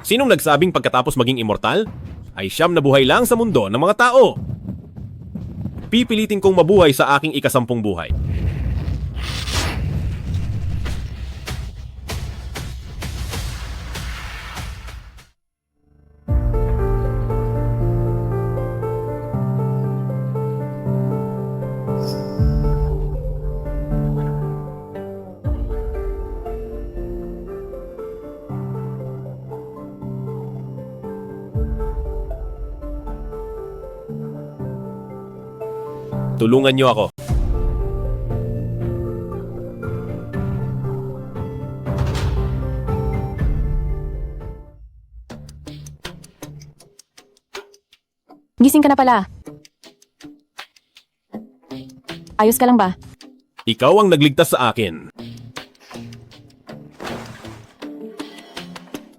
Sinong nagsabing pagkatapos maging immortal, ay siyam na buhay lang sa mundo ng mga tao? Pipilitin kong mabuhay sa aking ikasampung buhay. Tulungan niyo ako. Gising ka na pala. Ayos ka lang ba? Ikaw ang nagligtas sa akin.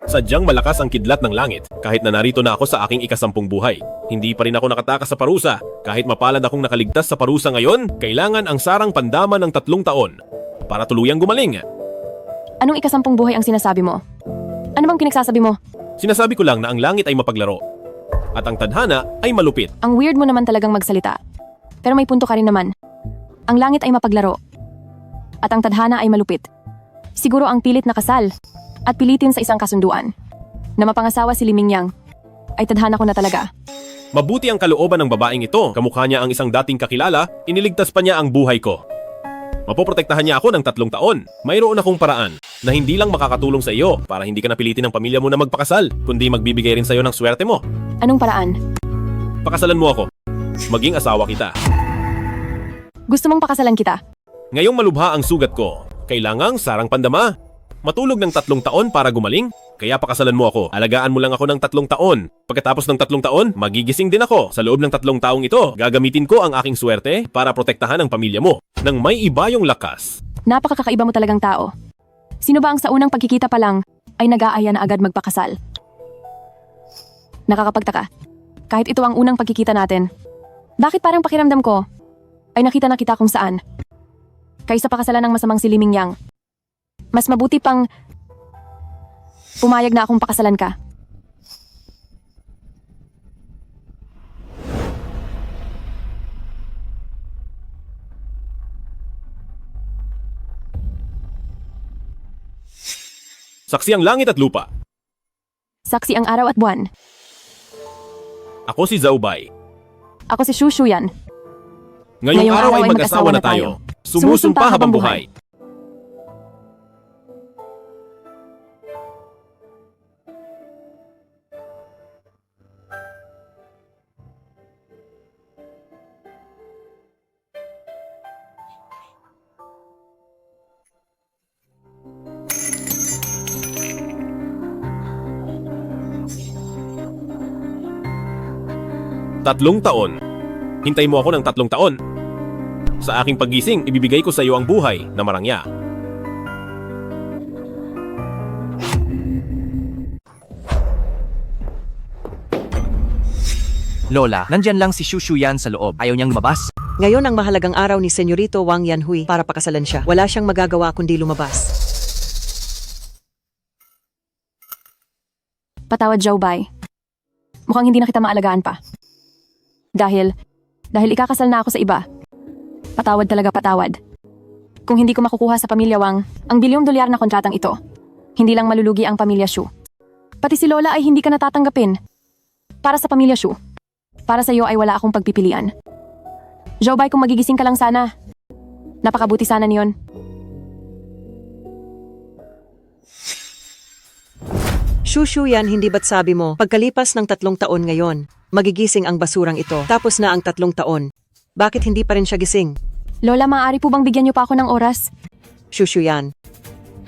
Sadyang malakas ang kidlat ng langit kahit na narito na ako sa aking ikasampung buhay. Hindi pa rin ako nakatakas sa parusa. Kahit mapalad akong nakaligtas sa parusa ngayon, kailangan ang sarang pandama ng 3 taon para tuluyang gumaling. Anong ikasampung buhay ang sinasabi mo? Ano bang pinagsasabi mo? Sinasabi ko lang na ang langit ay mapaglaro at ang tadhana ay malupit. Ang weird mo naman talagang magsalita. Pero may punto ka rin naman. Ang langit ay mapaglaro at ang tadhana ay malupit. Siguro ang pilit na kasal at pilitin sa isang kasunduan na mapangasawa si Liming Yang ay tadhana ko na talaga. Mabuti ang kalooban ng babaeng ito. Kamukha niya ang isang dating kakilala, iniligtas pa niya ang buhay ko. Mapoprotektahan niya ako ng 3 taon. Mayroon akong paraan na hindi lang makakatulong sa iyo para hindi ka napilitin ng pamilya mo na magpakasal, kundi magbibigay rin sa iyo ng swerte mo. Anong paraan? Pakasalan mo ako. Maging asawa kita. Gusto mong pakasalan kita? Ngayong malubha ang sugat ko, kailangang sarang pandama. Matulog ng 3 taon para gumaling, kaya pakasalan mo ako. Alagaan mo lang ako ng 3 taon. Pagkatapos ng 3 taon, magigising din ako. Sa loob ng 3 taong ito, gagamitin ko ang aking swerte para protektahan ang pamilya mo nang may ibayong lakas. Napakakaiba mo talagang tao. Sino ba ang sa unang pagkikita pa lang ay nag-aaya na agad magpakasal? Nakakapagtaka. Kahit ito ang unang pagkikita natin, bakit parang pakiramdam ko ay nakita na kita kung saan? Kaysa pakasalan ng masamang si Liming Yang, mas mabuti pang pumayag na akong pakasalan ka. Saksi ang langit at lupa. Saksi ang araw at buwan. Ako si Zhao Bai. Ako si Shu Shuyan. Ngayong araw ay mag-asawa na tayo. Sumusumpa habang buhay. Tatlong taon. Hintay mo ako ng 3 taon. Sa aking paggising, ibibigay ko sa iyo ang buhay na marangya. Lola, nandyan lang si Shu Shuyan sa loob. Ayaw niyang lumabas. Ngayon ang mahalagang araw ni Senyorito Wang Yanhui para pakasalan siya. Wala siyang magagawa kundi lumabas. Patawad, Zhao Bai. Mukhang hindi na kita maalagaan pa. Dahil ikakasal na ako sa iba. Patawad talaga, patawad. Kung hindi ko makukuha sa pamilya Wang ang $1 na kontratang ito, hindi lang malulugi ang pamilya Shu. Pati si Lola ay hindi ka natatanggapin. Para sa pamilya Shu, para sa iyo ay wala akong pagpipilian. Zhao Bai, kung magigising ka lang sana. Napakabuti sana niyon. Shushu yan, hindi ba't sabi mo, pagkalipas ng 3 taon ngayon, magigising ang basurang ito. Tapos na ang 3 taon. Bakit hindi pa rin siya gising? Lola, maaari po bang bigyan niyo pa ako ng oras? Shushu yan.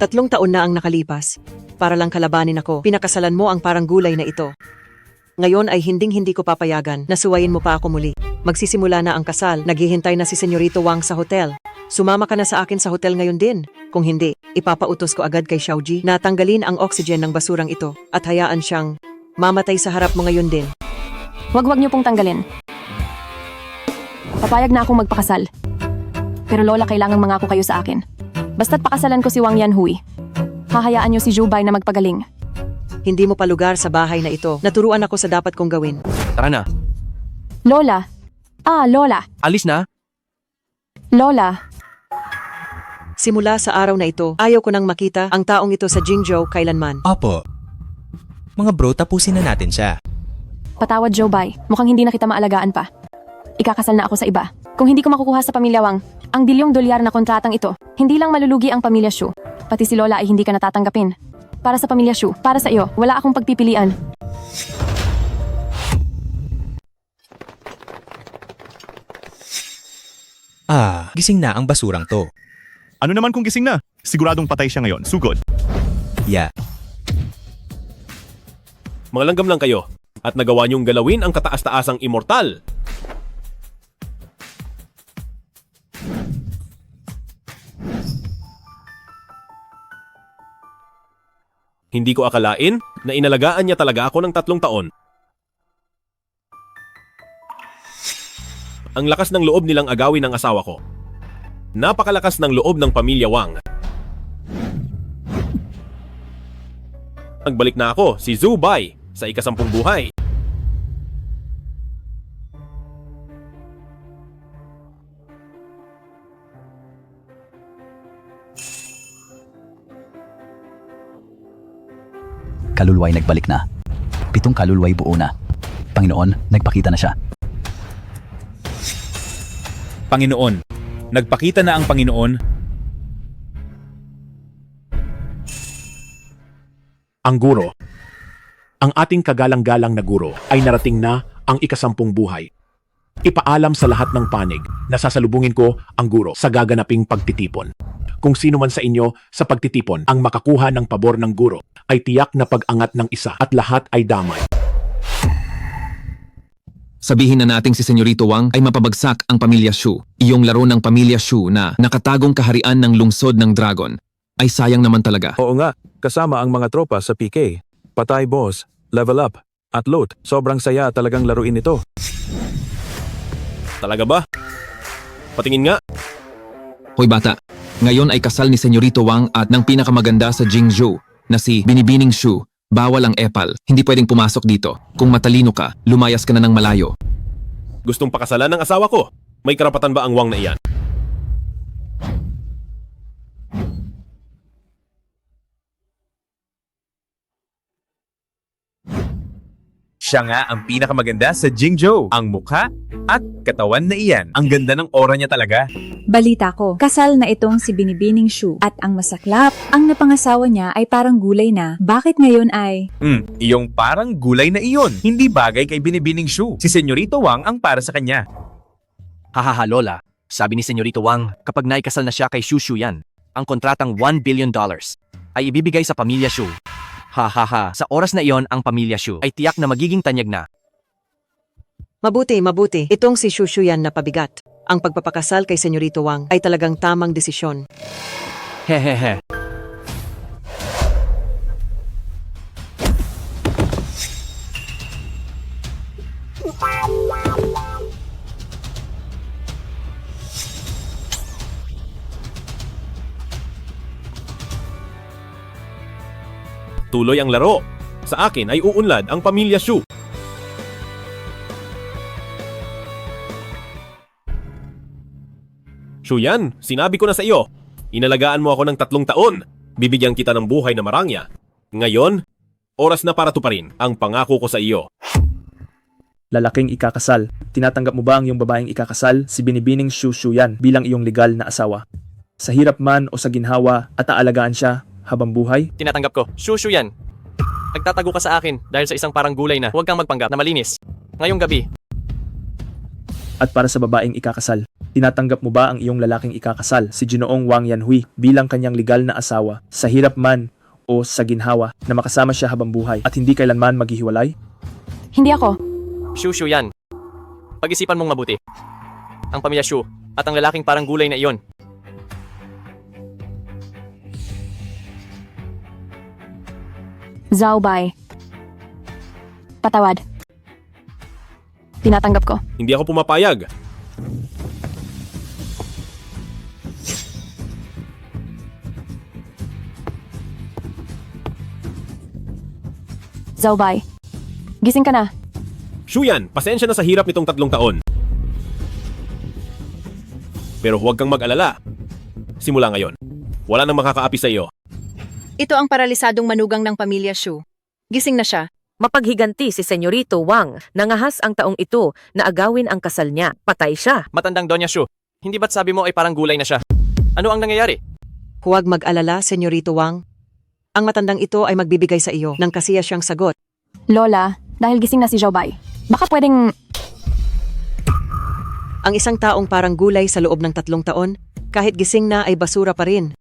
3 taon na ang nakalipas. Para lang kalabanin ako, pinakasalan mo ang parang gulay na ito. Ngayon ay hindi ko papayagan na suwayin mo pa ako muli. Magsisimula na ang kasal, naghihintay na si Senyorito Wang sa hotel. Sumama ka na sa akin sa hotel ngayon din. Kung hindi, ipapautos ko agad kay Xiaoji na tanggalin ang oxygen ng basurang ito at hayaan siyang mamatay sa harap mo ngayon din. Wag niyo pong tanggalin. Papayag na akong magpakasal. Pero Lola, kailangang mangako kayo sa akin. Basta't pakasalan ko si Wang Yanhui, hahayaan niyo si Zhou Bai na magpagaling. Hindi mo pa lugar sa bahay na ito. Naturuan ako sa dapat kong gawin. Tara na. Lola. Lola. Alis na. Lola. Simula sa araw na ito, ayaw ko nang makita ang taong ito sa Jingzhou kailanman. Opo. Mga bro, tapusin na natin siya. Patawad, Joe Bai. Mukhang hindi na kita maalagaan pa. Ikakasal na ako sa iba. Kung hindi ko makukuha sa pamilya Wang, ang $1 billion na kontratang ito, hindi lang malulugi ang pamilya Shu. Pati si Lola ay hindi ka natatanggapin. Para sa pamilya Shu, para sa iyo, wala akong pagpipilian. Gising na ang basurang to. Ano naman kung gising na? Siguradong patay siya ngayon. Sugod. Yeah. Mga langgam lang kayo at nagawa niyong galawin ang kataas-taasang immortal. Hindi ko akalain na inalagaan niya talaga ako ng 3 taon. Ang lakas ng loob nilang agawin ang asawa ko. Napakalakas ng loob ng pamilya Wang. Nagbalik na ako, si Zhu Bai, sa ika-10 buhay. Kaluluway nagbalik na. 7 kaluluway buo na. Panginoon, nagpakita na siya. Panginoon, nagpakita na ang Panginoon. Ang guro. Ang ating kagalang-galang na guro ay narating na ang ika-10 buhay. Ipaalam sa lahat ng panig na sasalubungin ko ang guro sa gaganaping pagtitipon. Kung sino man sa inyo sa pagtitipon ang makakuha ng pabor ng guro ay tiyak na pag-angat ng isa at lahat ay damay. Sabihin na nating si Senyorito Wang ay mapabagsak ang pamilya Shu. Iyong laro ng pamilya Shu na nakatagong kaharian ng lungsod ng dragon ay sayang naman talaga. Oo nga, kasama ang mga tropa sa PK. Patay boss, level up, at loot. Sobrang saya talagang laruin ito. Talaga ba? Patingin nga. Hoy bata, ngayon ay kasal ni Senyorito Wang at ng pinakamaganda sa Jingzhou na si Binibining Shu. Bawal ang epal. Hindi pwedeng pumasok dito. Kung matalino ka, lumayas ka na ng malayo. Gustong pakasalan ng asawa ko. May karapatan ba ang Wang na iyan? Siya nga ang pinakamaganda sa Jingzhou. Ang mukha at katawan na iyan. Ang ganda ng aura niya talaga. Balita ko, kasal na itong si Binibining Shu at ang masaklap, ang napangasawa niya ay parang gulay na. Bakit ngayon ay... Iyong parang gulay na iyon. Hindi bagay kay Binibining Shu. Si Senyorito Wang ang para sa kanya. Hahaha Lola, sabi ni Senyorito Wang, kapag naikasal na siya kay Shu Shuyan, ang kontratang $1 billion ay ibibigay sa pamilya Shu. Hahaha, sa oras na iyon ang pamilya Shu ay tiyak na magiging tanyag na. Mabuti, mabuti. Itong si Shu Shuyan na pabigat. Ang pagpapakasal kay Senyorito Wang ay talagang tamang desisyon. Hehehe. Tuloy ang laro. Sa akin ay uunlad ang pamilya Shu. Shuyan, sinabi ko na sa iyo. Inalagaan mo ako ng 3 taon. Bibigyan kita ng buhay na marangya. Ngayon, oras na para tuparin ang pangako ko sa iyo. Lalaking ikakasal. Tinatanggap mo ba ang iyong babaeng ikakasal, si Binibining Shu Shuyan, bilang iyong legal na asawa? Sa hirap man o sa ginhawa at aalagaan siya habang buhay? Tinatanggap ko. Shu Shuyan. Nagtatago ka sa akin dahil sa isang parang gulay na huwag kang magpanggap na malinis. Ngayong gabi. At para sa babaeng ikakasal, tinatanggap mo ba ang iyong lalaking ikakasal, si Ginoong Wang Yanhui, bilang kanyang legal na asawa, sa hirap man o sa ginhawa na makasama siya habang buhay at hindi kailanman maghihiwalay? Hindi ako. Shu Shuyan. Pag-isipan mong mabuti. Ang pamilya Shu at ang lalaking parang gulay na iyon. Zhao Bai. Patawad. Tinatanggap ko. Hindi ako pumapayag. Zaobay, gising ka na. Shuyan, pasensya na sa hirap nitong 3 taon. Pero huwag kang mag-alala. Simula ngayon, wala nang makakaapi sa iyo. Ito ang paralisadong manugang ng pamilya Shu. Gising na siya. Mapaghiganti si Senyorito Wang. Nangahas ang taong ito na agawin ang kasal niya. Patay siya. Matandang Doña Shu, hindi ba't sabi mo ay parang gulay na siya? Ano ang nangyayari? Huwag mag-alala, Senyorito Wang. Ang matandang ito ay magbibigay sa iyo ng kasiyasyang sagot. Lola, dahil gising na si Zaobay, baka pwedeng... Ang isang taong parang gulay sa loob ng 3 taon, kahit gising na ay basura pa rin.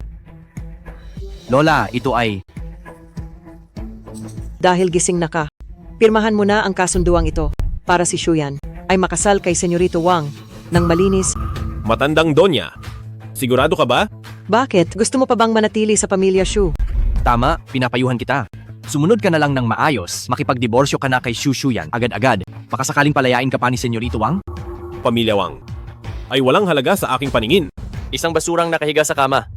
Lola, ito ay... Dahil gising na ka, pirmahan mo na ang kasunduang ito para si Shuyan ay makasal kay Senyorito Wang ng malinis. Matandang Donya, sigurado ka ba? Bakit? Gusto mo pa bang manatili sa pamilya Shu? Tama, pinapayuhan kita. Sumunod ka na lang ng maayos, makipagdiborsyo ka na kay Shu Shuyan agad-agad. Makasakaling palayain ka pa ni Senyorito Wang? Pamilya Wang ay walang halaga sa aking paningin. Isang basurang nakahiga sa kama.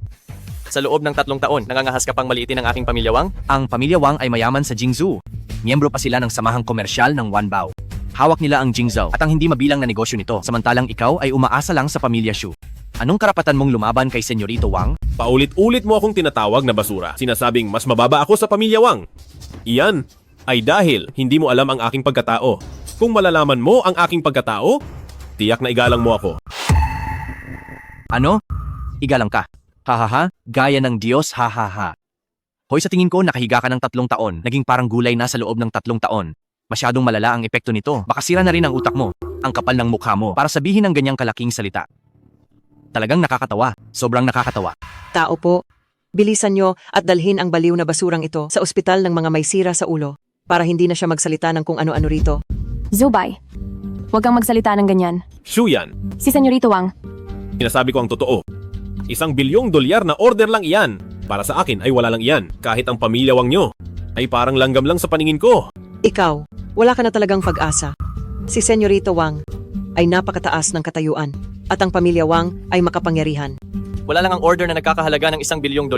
Sa loob ng 3 taon, nangangahas ka pang maliitin ang aking pamilya Wang? Ang pamilya Wang ay mayaman sa Jingzhou. Miyembro pa sila ng samahang komersyal ng Wanbao. Hawak nila ang Jingzhou at ang hindi mabilang na negosyo nito, samantalang ikaw ay umaasa lang sa pamilya Shu. Anong karapatan mong lumaban kay Senyorito Wang? Paulit-ulit mo akong tinatawag na basura. Sinasabing mas mababa ako sa pamilya Wang. Iyan ay dahil hindi mo alam ang aking pagkatao. Kung malalaman mo ang aking pagkatao, tiyak na igalang mo ako. Ano? Igalang ka? Hahaha, gaya ng Diyos, hahaha. Hoy, sa tingin ko nakahiga ka ng 3 taon, naging parang gulay na sa loob ng 3 taon. Masyadong malala ang epekto nito. Baka sira na rin ang utak mo, ang kapal ng mukha mo, para sabihin ng ganyang kalaking salita. Talagang nakakatawa, sobrang nakakatawa. Tao po, bilisan nyo at dalhin ang baliw na basurang ito sa ospital ng mga may sira sa ulo para hindi na siya magsalita ng kung ano-ano rito. Zaobay, huwag kang magsalita ng ganyan. Shuyan, Si Senyorito Wang, sinasabi ko ang totoo. $1 bilyong na order lang iyan. Para sa akin ay wala lang iyan. Kahit ang pamilya Wang nyo ay parang langgam lang sa paningin ko. Ikaw, wala ka na talagang pag-asa. Si Senyorito Wang ay napakataas ng katayuan at ang pamilya Wang ay makapangyarihan. Wala lang ang order na nagkakahalaga ng $1 bilyong.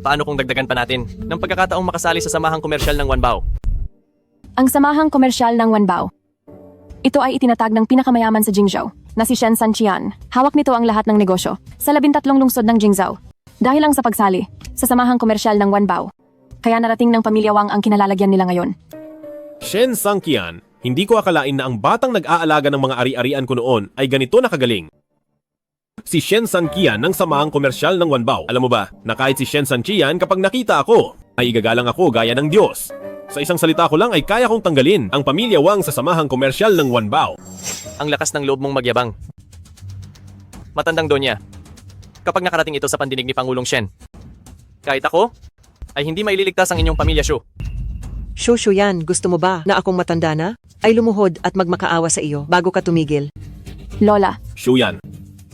Paano kung dagdagan pa natin ng pagkakataong makasali sa samahang komersyal ng Wanbao? ang samahang komersyal ng Wanbao. Ito ay itinatag ng pinakamayaman sa Jingzhou, na si Shen Sanqian. Hawak nito ang lahat ng negosyo sa 13 lungsod ng Jingzhou. Dahil lang sa pagsali sa samahang komersyal ng Wanbao, kaya narating ng pamilya Wang ang kinalalagyan nila ngayon. Shen Sanqian, hindi ko akalain na ang batang nag-aalaga ng mga ari-arian ko noon ay ganito nakagaling. Si Shen Sanqian ng samahang komersyal ng Wanbao. Alam mo ba, na kahit si Shen Sanqian kapag nakita ako, ay igagalang ako gaya ng Diyos. Sa isang salita ko lang ay kaya kong tanggalin ang pamilya Wang sa samahang komersyal ng Wanbao. Ang lakas ng loob mong magyabang. Matandang Donya, kapag nakarating ito sa pandinig ni Pangulong Shen, kahit ako, ay hindi maililigtas ang inyong pamilya, Shu. Shushu yan, gusto mo ba na akong matanda na? Ay lumuhod at magmakaawa sa iyo bago ka tumigil. Lola. Shuyan,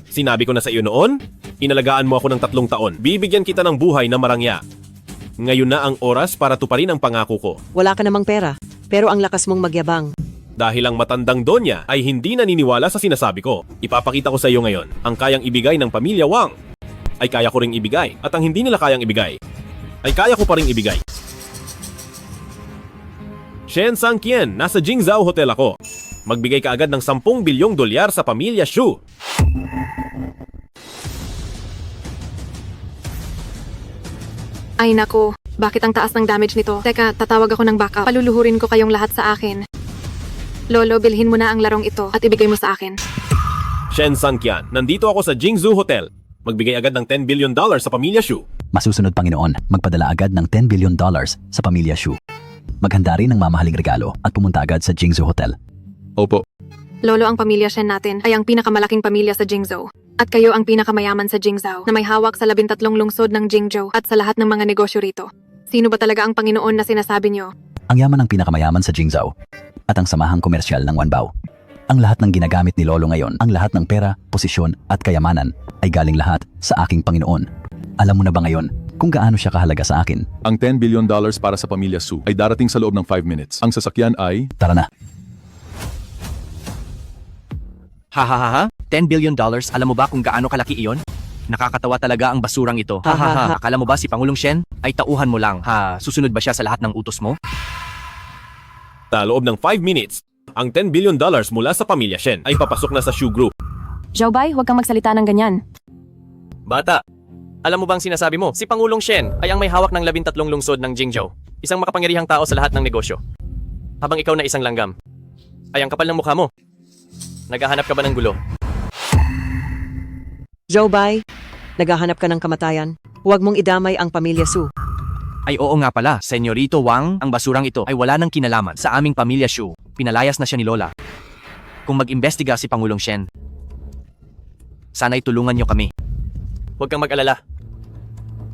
sinabi ko na sa iyo noon, inalagaan mo ako ng 3 taon. Bibigyan kita ng buhay na marangya. Ngayon na ang oras para tuparin ang pangako ko. Wala ka namang pera, pero ang lakas mong magyabang. Dahil ang matandang Donya ay hindi naniniwala sa sinasabi ko. Ipapakita ko sa iyo ngayon, ang kayang ibigay ng pamilya Wang ay kaya ko ring ibigay. At ang hindi nila kayang ibigay, ay kaya ko pa ring ibigay. Shen Sanqian, nasa Jingzhou Hotel ako. Magbigay ka agad ng $10 bilyong sa pamilya Shu. Ay naku, bakit ang taas ng damage nito? Teka, tatawag ako ng backup. Paluluhurin ko kayong lahat sa akin. Lolo, bilhin mo na ang larong ito at ibigay mo sa akin. Shen Sanqian, nandito ako sa Jingzhou Hotel. Magbigay agad ng $10 billion sa pamilya Shu. Masusunod, Panginoon, magpadala agad ng $10 billion sa pamilya Shu. Maghanda rin ng mamahaling regalo at pumunta agad sa Jingzhou Hotel. Opo. Lolo, ang pamilya Shen natin ay ang pinakamalaking pamilya sa Jingzhou. At kayo ang pinakamayaman sa Jingzhou na may hawak sa 13 lungsod ng Jingzhou at sa lahat ng mga negosyo rito. Sino ba talaga ang Panginoon na sinasabi niyo? Ang yaman ng pinakamayaman sa Jingzhou at ang samahang komersyal ng Wanbao. Ang lahat ng ginagamit ni Lolo ngayon, ang lahat ng pera, posisyon at kayamanan ay galing lahat sa aking Panginoon. Alam mo na ba ngayon kung gaano siya kahalaga sa akin? Ang $10 billion para sa pamilya Su ay darating sa loob ng 5 minutes. Ang sasakyan ay... Tara na. Hahaha, $10 billion, alam mo ba kung gaano kalaki iyon? Nakakatawa talaga ang basurang ito. Ha ha ha. Akala mo ba si Pangulong Shen ay tauhan mo lang? Ha, susunod ba siya sa lahat ng utos mo? Sa loob ng 5 minutes, ang $10 billion mula sa pamilya Shen ay papasok na sa Shu Group. Zhaobay, huwag kang magsalita ng ganyan. Bata, alam mo bang sinasabi mo? Si Pangulong Shen ay ang may hawak ng 13 lungsod ng Jingzhou. Isang makapangyarihang tao sa lahat ng negosyo. Habang ikaw na isang langgam. Ay ang kapal ng mukha mo. Naghahanap ka ba ng gulo? Zhaobay, naghahanap ka ng kamatayan. Huwag mong idamay ang pamilya Su. Ay oo nga pala, Senyorito Wang, ang basurang ito ay wala ng kinalaman sa aming pamilya Shu. Pinalayas na siya ni Lola. Kung mag-imbestiga si Pangulong Shen, sana'y tulungan niyo kami. Huwag kang mag-alala.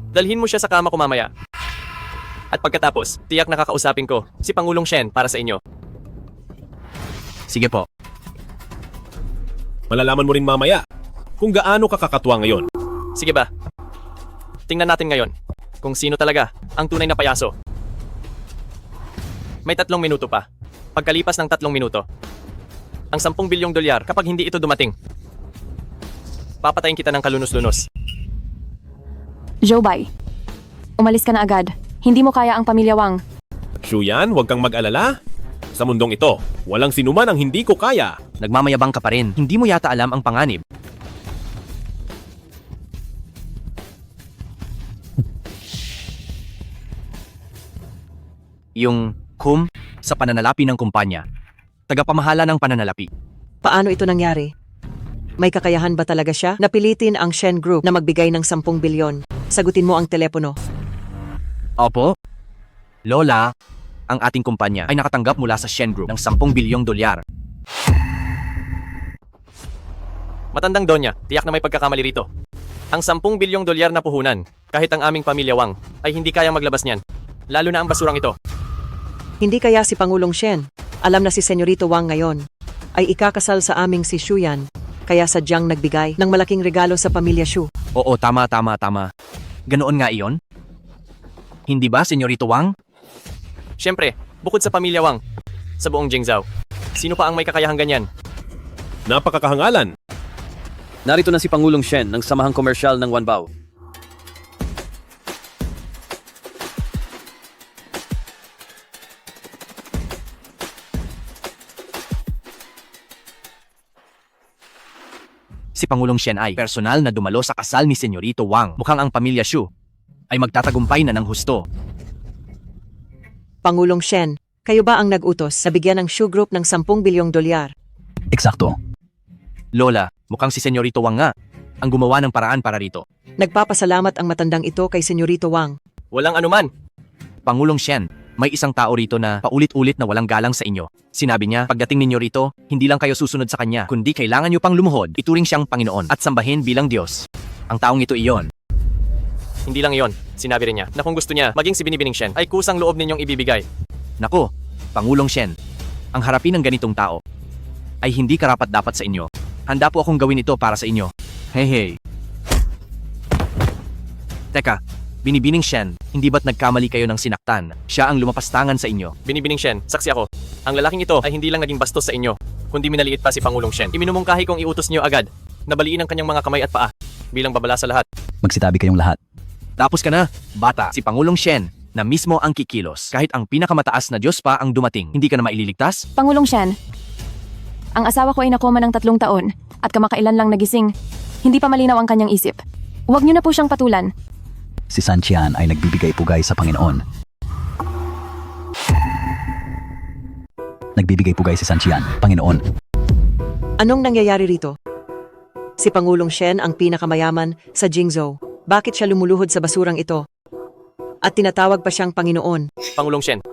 Dalhin mo siya sa kama ko mamaya. At pagkatapos, tiyak nakakausapin ko si Pangulong Shen para sa inyo. Sige po. Malalaman mo rin mamaya kung gaano ka kakatuwa ngayon. Sige ba? Tingnan natin ngayon kung sino talaga ang tunay na payaso. May 3 minuto pa. Pagkalipas ng 3 minuto, ang $10 bilyong kapag hindi ito dumating, papatayin kita ng kalunos-lunos. Zhaobay, umalis ka na agad. Hindi mo kaya ang pamilya Wang. Shuyan, huwag kang mag-alala. Sa mundong ito, walang sinuman ang hindi ko kaya. Nagmamayabang ka pa rin. Hindi mo yata alam ang panganib. Yung sa pananalapi ng kumpanya. Tagapamahala ng pananalapi. Paano ito nangyari? May kakayahan ba talaga siya? Napilitin ang Shen Group na magbigay ng 10 bilyon. Sagutin mo ang telepono. Opo. Lola, ang ating kumpanya ay nakatanggap mula sa Shen Group ng $10 bilyong. Matandang Donya, tiyak na may pagkakamali rito. Ang $10 bilyong na puhunan, kahit ang aming pamilya Wang, ay hindi kayang maglabas niyan. Lalo na ang basurang ito. Hindi kaya si Pangulong Shen, alam na si Senyorito Wang ngayon, ay ikakasal sa aming si Shuyan, kaya sadyang nagbigay ng malaking regalo sa pamilya Shu. Oo, tama. Ganoon nga iyon? Hindi ba, Senyorito Wang? Siyempre, bukod sa pamilya Wang, sa buong Jingzhou, sino pa ang may kakayahang ganyan? Napakakahangalan. Narito na si Pangulong Shen ng Samahang Komersyal ng Wanbao. Si Pangulong Shen ay personal na dumalo sa kasal ni Senyorito Wang. Mukhang ang pamilya Shu ay magtatagumpay na ng husto. Pangulong Shen, kayo ba ang nag-utos na bigyan ng Shu Group ng $10 bilyong? Eksakto. Lola, mukhang si Senyorito Wang nga ang gumawa ng paraan para rito. Nagpapasalamat ang matandang ito kay Senyorito Wang. Walang anuman. Pangulong Shen, may isang tao rito na paulit-ulit na walang galang sa inyo. Sinabi niya, pagdating ninyo rito, hindi lang kayo susunod sa kanya, kundi kailangan nyo pang lumuhod, ituring siyang Panginoon at sambahin bilang Diyos. Ang taong ito iyon. Hindi lang iyon, sinabi rin niya na kung gusto niya maging si Binibining Shen ay kusang loob ninyong ibibigay. Nako, Pangulong Shen, ang harapin ng ganitong tao ay hindi karapat-dapat sa inyo. Handa po akong gawin ito para sa inyo. Hey. Teka, Binibining Shen, hindi ba't nagkamali kayo ng sinaktan? Siya ang lumapastangan sa inyo. Binibining Shen, saksi ako. Ang lalaking ito ay hindi lang naging bastos sa inyo, kundi minaliit pa si Pangulong Shen. Iminumungkahi kong iutos niyo agad. Nabaliin ang kanyang mga kamay at paa, bilang babala sa lahat. Magsitabi kayong lahat. Tapos ka na, bata. Si Pangulong Shen, na mismo ang kikilos. Kahit ang pinakamataas na Diyos pa ang dumating, hindi ka na maililigtas? Pangulong Shen, ang asawa ko ay nakoma ng 3 taon at kamakailan lang nagising. Hindi pa malinaw ang kanyang isip. Huwag niyo na po siyang patulan. Si Sanchian ay nagbibigay pugay sa Panginoon. Nagbibigay pugay si Sanchian, Panginoon. Anong nangyayari rito? Si Pangulong Shen ang pinakamayaman sa Jingzhou. Bakit siya lumuluhod sa basurang ito? At tinatawag pa siyang Panginoon. Pangulong Shen,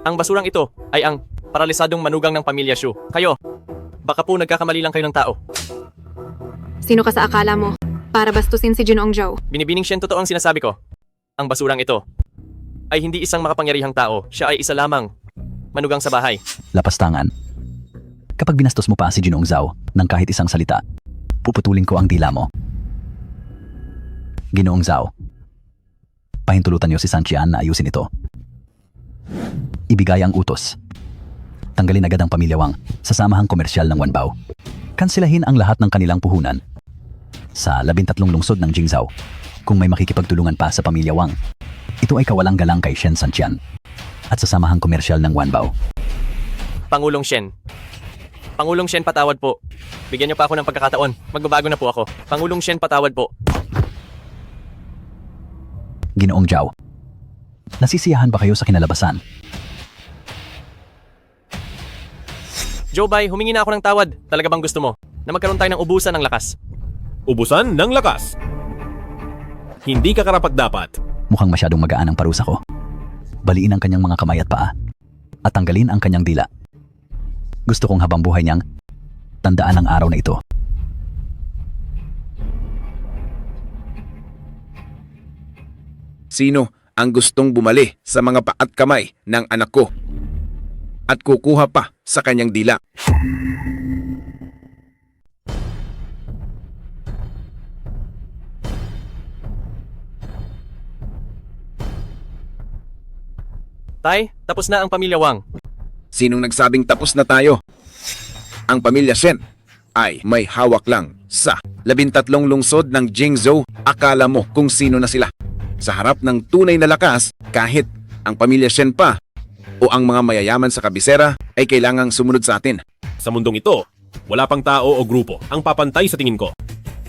ang basurang ito ay ang paralisadong manugang ng pamilya Shu. Kayo, baka po nagkakamali lang kayo ng tao. Sino ka sa akala mo? Para bastusin si Jinoong Zhou. Binibining Shen, totoo ang sinasabi ko. Ang basurang ito ay hindi isang makapangyarihang tao. Siya ay isa lamang manugang sa bahay. Lapastangan. Kapag binastos mo pa si Jinoong Zhao ng kahit isang salita, puputulin ko ang dila mo. Ginoong Zhao, pahintulutan niyo si Sanchian na ayusin ito. Ibigay ang utos. Tanggalin agad ang pamilya Wang sa samahang komersyal ng Wanbao. Kansilahin ang lahat ng kanilang puhunan. sa 13 lungsod ng Jingzhou. Kung may makikipagtulungan pa sa pamilya Wang, ito ay kawalang galang kay Shen Santian at sa samahang komersyal ng Wanbao. Pangulong Shen. Pangulong Shen, patawad po. Bigyan niyo pa ako ng pagkakataon. Magbabago na po ako. Pangulong Shen, patawad po. Ginoong Zhao, nasisiyahan ba kayo sa kinalabasan? Joe Bai, humingi na ako ng tawad. Talaga bang gusto mo na magkaroon tayo ng ubusan ng lakas? Ubusan ng lakas. Hindi ka karapat-dapat. Mukhang masyadong magaan ang parusa ko. Baliin ang kanyang mga kamay at paa at tanggalin ang kanyang dila. Gusto kong habang buhay niyang tandaan ang araw na ito. Sino ang gustong bumali sa mga paa at kamay ng anak ko at kukuha pa sa kanyang dila? Tay, tapos na ang pamilya Wang. Sinong nagsabing tapos na tayo? Ang pamilya Shen ay may hawak lang sa 13 lungsod ng Jingzhou. Akala mo kung sino na sila. Sa harap ng tunay na lakas, kahit ang pamilya Shen pa o ang mga mayayaman sa kabisera ay kailangang sumunod sa atin. Sa mundong ito, wala pang tao o grupo ang papantay sa tingin ko.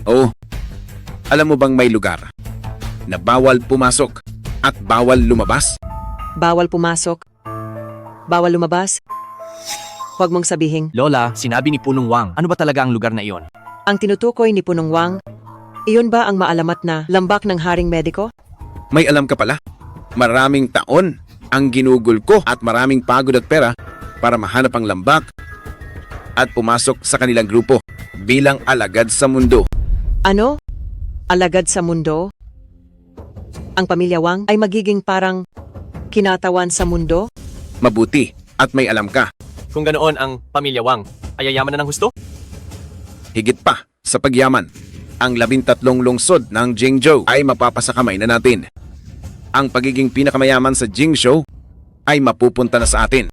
Oo, alam mo bang may lugar na bawal pumasok at bawal lumabas? Bawal pumasok. Bawal lumabas. Huwag mong sabihing, Lola, sinabi ni Punong Wang. Ano ba talaga ang lugar na iyon? ang tinutukoy ni Punong Wang, iyon ba ang maalamat na lambak ng Haring Mediko? May alam ka pala. Maraming taon ang ginugol ko at maraming pagod at pera para mahanap ang lambak at pumasok sa kanilang grupo bilang alagad sa mundo. Ano? Alagad sa mundo? Ang pamilya Wang ay magiging parang kinatawan sa mundo? Mabuti at may alam ka. Kung ganoon ang pamilya Wang, ay yayaman na ng husto? Higit pa sa pagyaman, ang 13 lungsod ng Jingzhou ay mapapasakamay na natin. Ang pagiging pinakamayaman sa Jingzhou ay mapupunta na sa atin.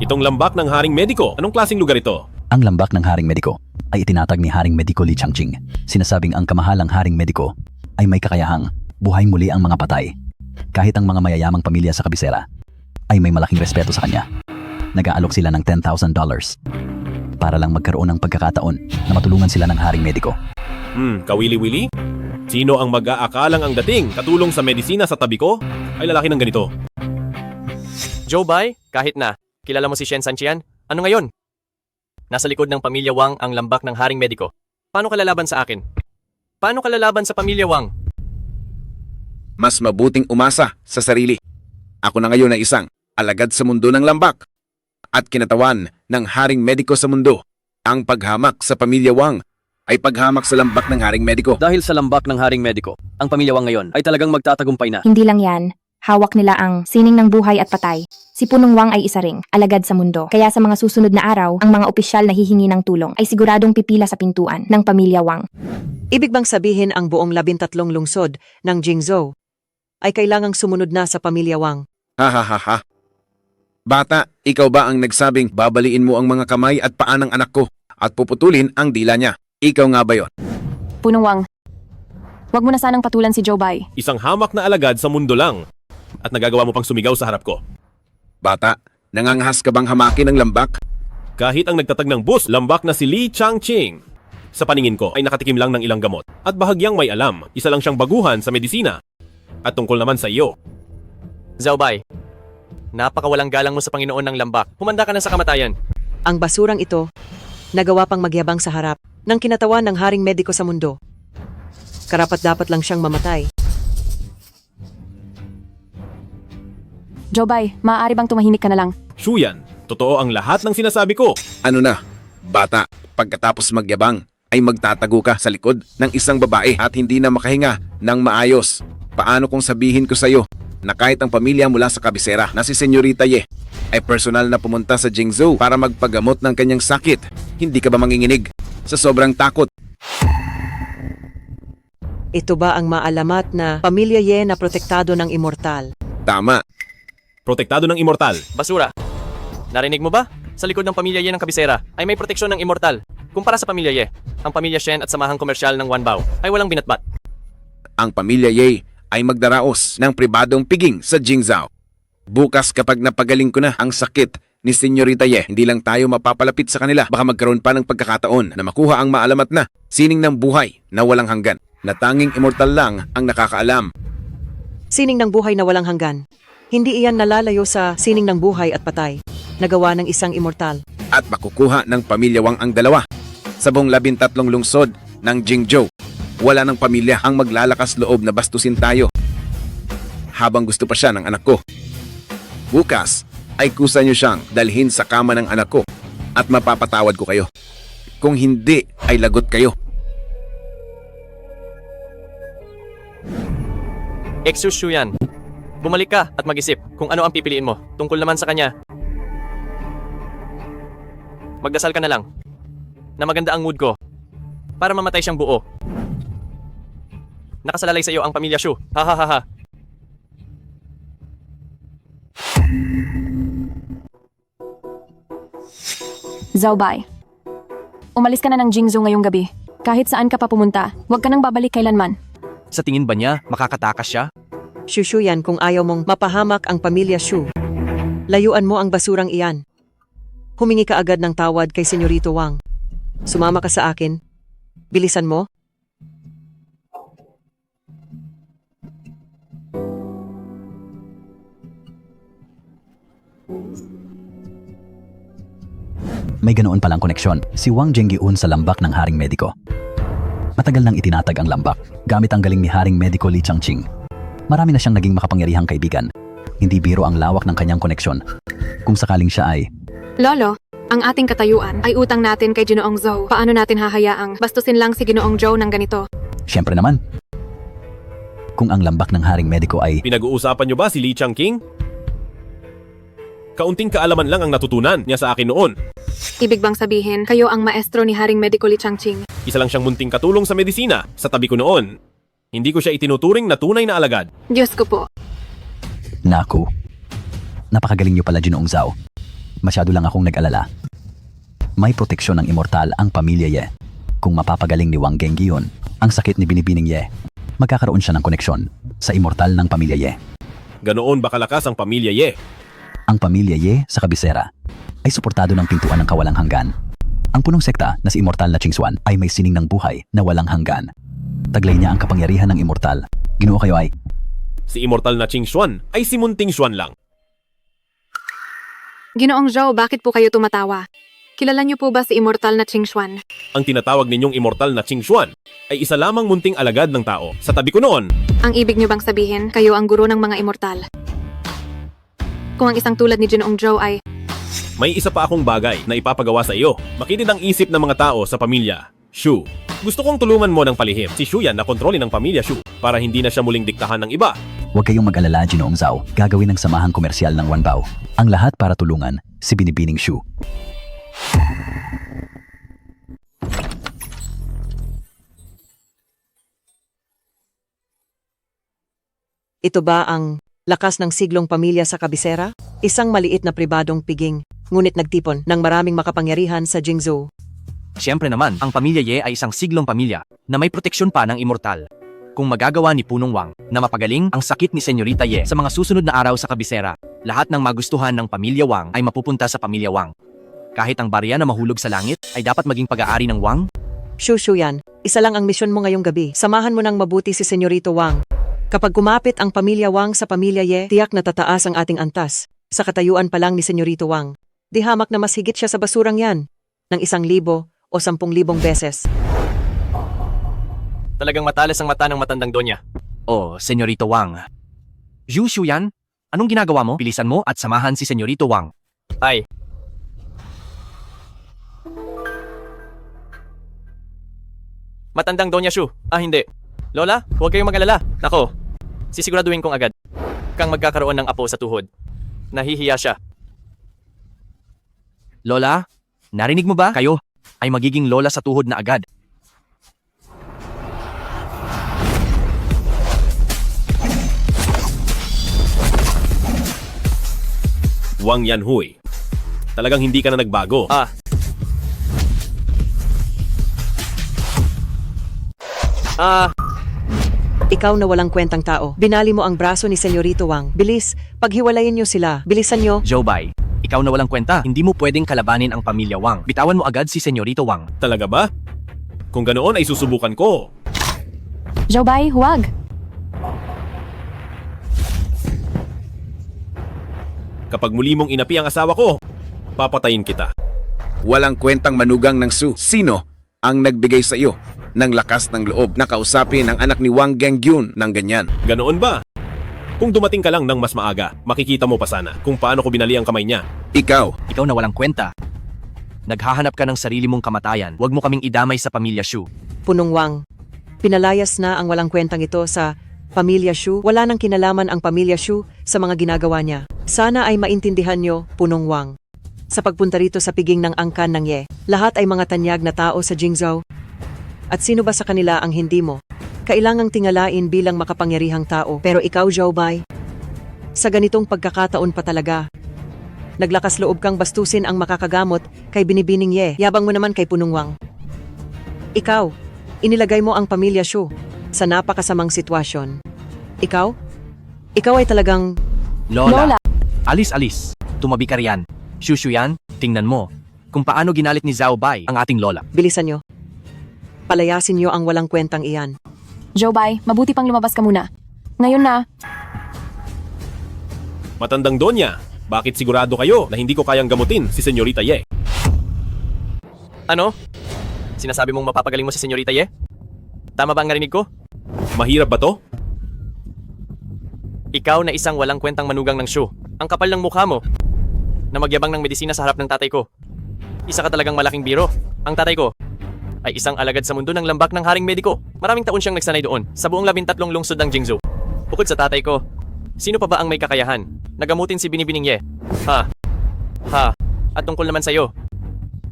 Itong lambak ng Haring Mediko, anong klaseng lugar ito? Ang lambak ng Haring Mediko ay itinatag ni Haring Mediko Li Changqing. Sinasabing ang kamahalang Haring Mediko ay may kakayahang buhay muli ang mga patay. Kahit ang mga mayayamang pamilya sa kabisera ay may malaking respeto sa kanya. Nag-aalok sila ng $10,000 para lang magkaroon ng pagkakataon na matulungan sila ng Haring Mediko. Kawili-wili? Sino ang mag-aakalang ang dating katulong sa medisina sa tabi ko ay lalaki ng ganito? Joe Bai, kahit na kilala mo si Shen Santian, ano ngayon? Nasa likod ng pamilya Wang ang lambak ng Haring Mediko. Paano ka lalaban sa akin? Paano ka lalaban sa pamilya Wang? Mas mabuting umasa sa sarili. Ako na ngayon ay isang alagad sa mundo ng lambak at kinatawan ng Haring Mediko sa mundo. Ang paghamak sa pamilya Wang ay paghamak sa lambak ng Haring Mediko. Dahil sa lambak ng Haring Mediko, ang pamilya Wang ngayon ay talagang magtatagumpay na. Hindi lang yan. Hawak nila ang sining ng buhay at patay. Si Punong Wang ay isa ring alagad sa mundo. Kaya sa mga susunod na araw, ang mga opisyal na hihingi ng tulong ay siguradong pipila sa pintuan ng pamilya Wang. Ibig bang sabihin ang buong 13 lungsod ng Jingzhou ay kailangang sumunod na sa pamilya Wang? Ha. Bata, ikaw ba ang nagsabing babaliin mo ang mga kamay at paa ng anak ko at puputulin ang dila niya? Ikaw nga ba yon? Punong Wang, wag mo na sanang patulan si Joe Bai. Isang hamak na alagad sa mundo lang at nagagawa mo pang sumigaw sa harap ko. Bata, nangangahas ka bang hamakin ng lambak? Kahit ang nagtatag ng bus, lambak na si Li Changqing. Sa paningin ko ay nakatikim lang ng ilang gamot at bahagyang may alam. Isa lang siyang baguhan sa medisina. At tungkol naman sa iyo. Zhao Bai, napakawalang galang mo sa Panginoon ng lambak. Humanda ka na sa kamatayan. Ang basurang ito, nagawa pang magyabang sa harap ng kinatawan ng Haring Mediko sa mundo. Karapat-dapat lang siyang mamatay. Joe Bai, maaari bang tumahimik ka na lang? Shuyan, totoo ang lahat ng sinasabi ko. Ano na, bata, pagkatapos magyabang ay magtatago ka sa likod ng isang babae at hindi na makahinga ng maayos. Paano kung sabihin ko sa iyo na kahit ang pamilya mula sa kabisera na si Senyorita Ye ay personal na pumunta sa Jingzhou para magpagamot ng kanyang sakit? Hindi ka ba manginginig sa sobrang takot? Ito ba ang maalamat na pamilya Ye na protektado ng immortal? Tama. Protektado ng immortal. Basura. Narinig mo ba? Sa likod ng pamilya yan ng kabisera ay may proteksyon ng immortal. Kumpara sa pamilya Ye, ang pamilya Shen at samahang komersyal ng Wanbao ay walang binatbat. Ang pamilya Ye ay magdaraos ng pribadong piging sa Jingzhou. Bukas kapag napagaling ko na ang sakit ni Senyorita Ye, hindi lang tayo mapapalapit sa kanila, baka magkaroon pa ng pagkakataon na makuha ang maalamat na sining ng buhay na walang hanggan, na tanging immortal lang ang nakakaalam. Sining ng buhay na walang hanggan. Hindi iyan nalalayo sa sining ng buhay at patay, nagawa ng isang immortal. At makukuha ng pamilya Wang ang dalawa. Sa buong 13 lungsod ng Jingzhou, wala ng pamilya ang maglalakas loob na bastusin tayo habang gusto pa siya ng anak ko. Bukas ay kusa niyo siyang dalhin sa kama ng anak ko at mapapatawad ko kayo. Kung hindi ay lagot kayo. Exushu yan. Bumalik ka at mag-isip kung ano ang pipiliin mo. Tungkol naman sa kanya, magdasal ka na lang na maganda ang mood ko para mamatay siyang buo. Nakasalalay sa iyo ang pamilya Shu. Ha ha ha ha. Zhao Bai, umalis ka na ng Jingzhou ngayong gabi. Kahit saan ka pa pumunta, huwag ka nang babalik kailanman. Sa tingin ba niya makakatakas siya? Shushu yan kung ayaw mong mapahamak ang pamilya Shu. Layuan mo ang basurang iyan. Humingi ka agad ng tawad kay Senyorito Wang. Sumama ka sa akin. Bilisan mo. May ganoon palang koneksyon si Wang Jinggyun sa lambak ng Haring Mediko. Matagal nang itinatag ang lambak gamit ang galing ni Haring Mediko Li Changqing. Marami na siyang naging makapangyarihang kaibigan. Hindi biro ang lawak ng kanyang koneksyon. Kung sakaling siya ay... Lolo, ang ating katayuan ay utang natin kay Ginoong Zhou. Paano natin hahayaang bastusin lang si Ginoong Zhou ng ganito? Siyempre naman. Kung ang lambak ng Haring Mediko ay... Pinag-uusapan niyo ba si Li Changqing? Kaunting kaalaman lang ang natutunan niya sa akin noon. Ibig bang sabihin, kayo ang maestro ni Haring Mediko Li Changqing? Isa lang siyang munting katulong sa medisina sa tabi ko noon. Hindi ko siya itinuturing na tunay na alagad. Diyos ko po. Naku. Napakagaling niyo pala, Ginoong Zhao. Masyado lang akong nag-alala. May proteksyon ng immortal ang pamilya Ye. Kung mapapagaling ni Wang Genggion ang sakit ni Binibining Ye, magkakaroon siya ng koneksyon sa immortal ng pamilya Ye. Ganoon ba kalakas ang pamilya Ye? Ang pamilya Ye sa kabisera ay suportado ng pintuan ng kawalang hanggan. Ang punong sekta na si immortal na Qingxuan ay may sining ng buhay na walang hanggan. Taglay niya ang kapangyarihan ng immortal. Ginoo kayo ay... Si immortal na Qingxuan ay si Munting Xuan lang. Ginoong Zhou, bakit po kayo tumatawa? Kilala niyo po ba si immortal na Qingxuan? Ang tinatawag ninyong immortal na Qingxuan ay isa lamang munting alagad ng tao sa tabi ko noon. Ang ibig niyo bang sabihin, kayo ang guro ng mga immortal? Kung ang isang tulad ni Ginoong Zhou ay... May isa pa akong bagay na ipapagawa sa iyo. Makinid ang isip ng mga tao sa pamilya Shu. Gusto kong tulungan mo ng palihim si Shu Yan na kontrolin ng pamilya Shu para hindi na siya muling diktahan ng iba. Huwag kayong mag-alala, Ginoong Zhao. Gagawin ng samahang komersyal ng Wanbao ang lahat para tulungan si Binibining Shu. Ito ba ang lakas ng siglong pamilya sa kabisera? Isang maliit na pribadong piging, ngunit nagtipon ng maraming makapangyarihan sa Jingzhou. Siyempre naman, ang pamilya Ye ay isang siglong pamilya na may proteksyon pa ng immortal. Kung magagawa ni Punong Wang na mapagaling ang sakit ni Senyorita Ye sa mga susunod na araw sa kabisera, lahat ng magustuhan ng pamilya Wang ay mapupunta sa pamilya Wang. Kahit ang barya na mahulog sa langit ay dapat maging pag-aari ng Wang. Shushu yan, isa lang ang misyon mo ngayong gabi. Samahan mo ng mabuti si Senyorito Wang. Kapag kumapit ang pamilya Wang sa pamilya Ye, tiyak na tataas ang ating antas. Sa katayuan pa lang ni Senyorito Wang, di hamak na mas higit siya sa basurang yan ng 1,000 o 10,000 beses. Talagang matalas ang mata ng matandang donya. Oh, Senyorito Wang. Zhu Shuyan, anong ginagawa mo? Bilisan mo at samahan si Senyorito Wang. Ay. Matandang Donya Shu. Ah, hindi. Lola, huwag kayong mag-alala. Nako, sisiguraduhin kong agad kang magkakaroon ng apo sa tuhod. Nahihiya siya. Lola, narinig mo ba? Kayo ay magiging lola sa tuhod na agad. Wang Yanhui, talagang hindi ka na nagbago. Ah. Ikaw na walang kwentang tao. Binali mo ang braso ni Senyorito Wang. Bilis, paghiwalayin niyo sila. Bilisan niyo. Jobay, ikaw na walang kwenta. Hindi mo pwedeng kalabanin ang pamilya Wang. Bitawan mo agad si Senyorito Wang. Talaga ba? Kung ganoon ay susubukan ko. Jobay, huwag. Kapag muli mong inapi ang asawa ko, papatayin kita. Walang kwentang manugang ng Su. Sino ang nagbigay sa iyo ng lakas ng loob na kausapin ang anak ni Wang Gengyun ng ganyan? Ganoon ba? Kung dumating ka lang ng mas maaga, makikita mo pa sana kung paano ko binali ang kamay niya. Ikaw Ikaw na walang kwenta. Naghahanap ka ng sarili mong kamatayan. Huwag mo kaming idamay sa pamilya Shu. Punong Wang, pinalayas na ang walang kwentang ito sa pamilya Shu. Wala nang kinalaman ang pamilya Shu sa mga ginagawa niya. Sana ay maintindihan niyo, Punong Wang. Sa pagpunta rito sa piging ng angkan ng Ye, lahat ay mga tanyag na tao sa Jingzhou. At sino ba sa kanila ang hindi mo? Kailangang tingalain bilang makapangyarihang tao. Pero ikaw, Zhaobei, sa ganitong pagkakataon pa talaga, naglakas loob kang bastusin ang makakagamot kay Binibining Ye. Yabang mo naman kay Punong Wang. Ikaw, inilagay mo ang pamilya Shu sa napakasamang sitwasyon. Ikaw ay talagang... Lola. Alis. Tumabi ka riyan. Shushu yan, tingnan mo kung paano ginalit ni Zhao Bai ang ating lola. Bilisan nyo. Palayasin nyo ang walang kwentang iyan. Jobay, mabuti pang lumabas ka muna. Ngayon na. Matandang Donya, bakit sigurado kayo na hindi ko kayang gamutin si Senyorita Ye? Ano? Sinasabi mong mapapagaling mo si Senyorita Ye? Tama ba ang narinig ko? Mahirap ba to? Ikaw na isang walang kwentang manugang ng Shu. Ang kapal ng mukha mo na magyabang ng medisina sa harap ng tatay ko. Isa ka talagang malaking biro. Ang tatay ko ay isang alagad sa mundo ng lambak ng haring mediko. Maraming taon siyang nagsanay doon sa buong 13 lungsod ng Jingzhou. Bukod sa tatay ko, sino pa ba ang may kakayahan na gamutin si Binibining Ye? At tungkol naman sa'yo,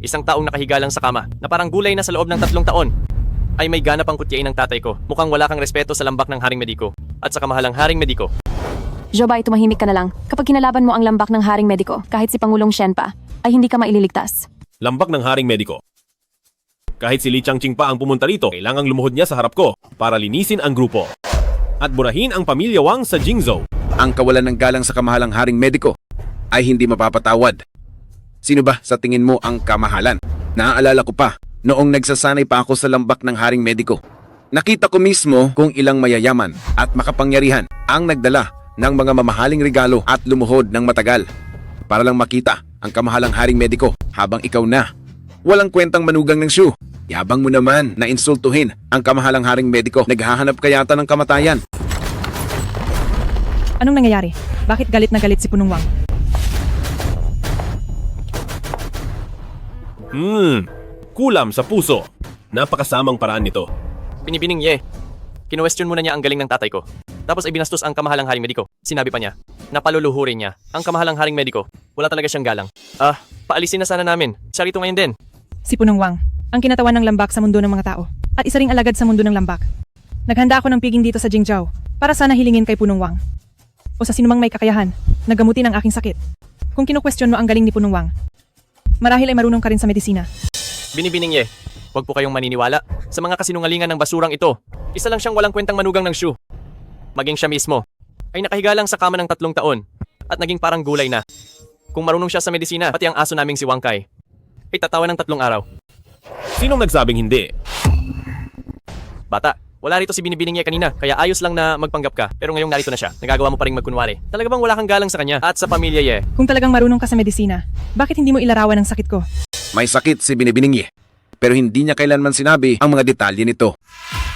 isang taong nakahiga lang sa kama na parang gulay na sa loob ng 3 taon ay may ganap ang kutyain ng tatay ko. Mukhang wala kang respeto sa lambak ng haring mediko at sa kamahalang haring mediko. Jobay, tumahimik ka na lang. Kapag kinalaban mo ang lambak ng haring mediko, kahit si Pangulong Shen pa, ay hindi ka maililigtas. Lambak ng haring mediko. Kahit si Li Changqing pa ang pumunta rito, kailangang lumuhod niya sa harap ko para linisin ang grupo at burahin ang pamilya Wang sa Jingzhou. Ang kawalan ng galang sa kamahalang haring mediko ay hindi mapapatawad. Sino ba sa tingin mo ang kamahalan? Naaalala ko pa, noong nagsasanay pa ako sa lambak ng haring mediko. Nakita ko mismo kung ilang mayayaman at makapangyarihan ang nagdala ng mga mamahaling regalo at lumuhod ng matagal para lang makita ang kamahalang haring mediko habang ikaw na walang kwentang manugang ng Shu. Yabang mo naman na insultuhin ang kamahalang haring mediko. Naghahanap ka yata ng kamatayan. Anong nangyayari? Bakit galit na galit si Punong Wang? Kulam sa puso. Napakasamang paraan nito. Binibining Ye, kinuwestiyon muna niya ang galing ng tatay ko. Tapos ay binastos ang kamahalang haring mediko. Sinabi pa niya, napaluluhurin niya ang kamahalang haring mediko. Wala talaga siyang galang. Paalisin na sana namin. Siya rito ngayon din. Si Punong Wang, ang kinatawan ng lambak sa mundo ng mga tao. At isa ring alagad sa mundo ng lambak. Naghanda ako ng piging dito sa Jingzhou para sana hilingin kay Punong Wang. O sa sinumang may kakayahan, nagamutin ang aking sakit. Kung kinukwestiyon mo ang galing ni Punong Wang, marahil ay marunong ka rin sa medisina. Binibining Ye, huwag po kayong maniniwala sa mga kasinungalingan ng basurang ito. Isa lang siyang walang kwentang manugang ng Shu. Maging siya mismo ay nakahiga lang sa kama ng 3 taon at naging parang gulay na. Kung marunong siya sa medisina, pati ang aso naming si Wang Kai ay tatawa ng 3 araw. Sinong nagsabing hindi? Bata, wala rito si Binibining Ye kanina, kaya ayos lang na magpanggap ka. Pero ngayong narito na siya, nagagawa mo pa rin magkunwari. Talaga bang wala kang galang sa kanya at sa pamilya Ye? Kung talagang marunong ka sa medisina, bakit hindi mo ilarawan ang sakit ko? May sakit si Binibining Ye, pero hindi niya kailanman sinabi ang mga detalye nito.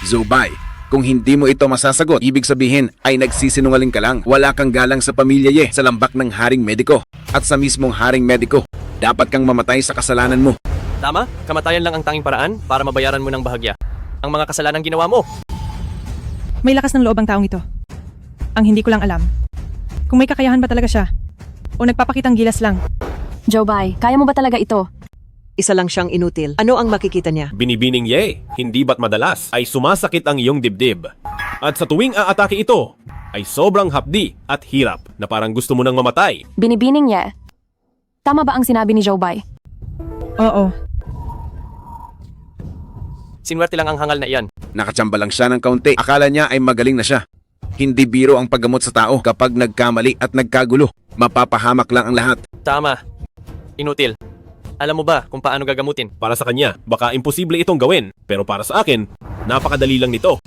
Zubay, kung hindi mo ito masasagot, ibig sabihin ay nagsisinungaling ka lang. Wala kang galang sa pamilya Ye, sa lambak ng haring mediko at sa mismong haring mediko. Dapat kang mamatay sa kasalanan mo. Tama, kamatayan lang ang tanging paraan para mabayaran mo ng bahagya ang mga kasalanang ginawa mo. May lakas ng loob ang taong ito. Ang hindi ko lang alam, kung may kakayahan ba talaga siya o nagpapakitang gilas lang. Jobay, kaya mo ba talaga ito? Isa lang siyang inutil. Ano ang makikita niya? Binibining Ye, hindi ba't madalas ay sumasakit ang iyong dibdib. At sa tuwing aatake ito, ay sobrang hapdi at hirap na parang gusto mo nang mamatay. Binibining Ye, tama ba ang sinabi ni Jobay? Oo. Sinwerte lang ang hangal na iyan. Nakachamba lang siya ng kaunti. Akala niya ay magaling na siya. Hindi biro ang paggamot sa tao kapag nagkamali at nagkagulo. Mapapahamak lang ang lahat. Tama. Inutil. Alam mo ba kung paano gagamutin? Para sa kanya, baka imposible itong gawin. Pero para sa akin, napakadali lang nito.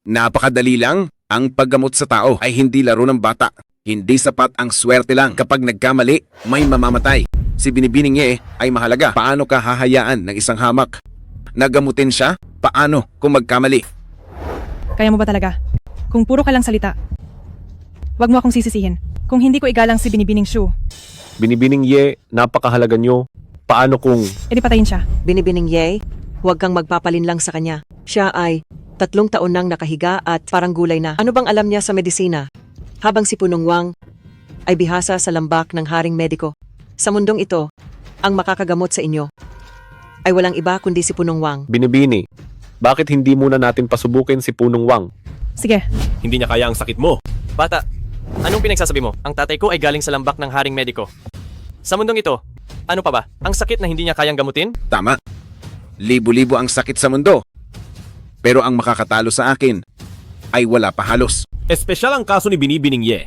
Napakadali lang. Ang paggamot sa tao ay hindi laro ng bata. Hindi sapat ang swerte lang. Kapag nagkamali, may mamamatay. Si Binibining Ye ay mahalaga. Paano ka hahayaan ng isang hamak? Nagamutin siya? Paano kung magkamali? Kaya mo ba talaga? Kung puro ka lang salita. Huwag mo akong sisisihin. Kung hindi ko igalang si Binibining Shu, Binibining Ye, napakahalaga nyo. Paano kung... edi patayin siya. Binibining Ye, huwag kang magpapalin lang sa kanya. Siya ay 3 taon nang nakahiga at parang gulay na. Ano bang alam niya sa medisina? Habang si Punong Wang ay bihasa sa lambak ng haring mediko. Sa mundong ito, ang makakagamot sa inyo ay walang iba kundi si Punong Wang. Binibini, bakit hindi muna natin pasubukin si Punong Wang? Sige. Hindi niya kaya ang sakit mo. Bata, anong pinagsasabi mo? Ang tatay ko ay galing sa lambak ng haring mediko. Sa mundong ito, ano pa ba? Ang sakit na hindi niya kayang gamutin? Tama. Libo-libo ang sakit sa mundo. Pero ang makakatalo sa akin ay wala pa halos. Espesyal ang kaso ni Binibining Ye.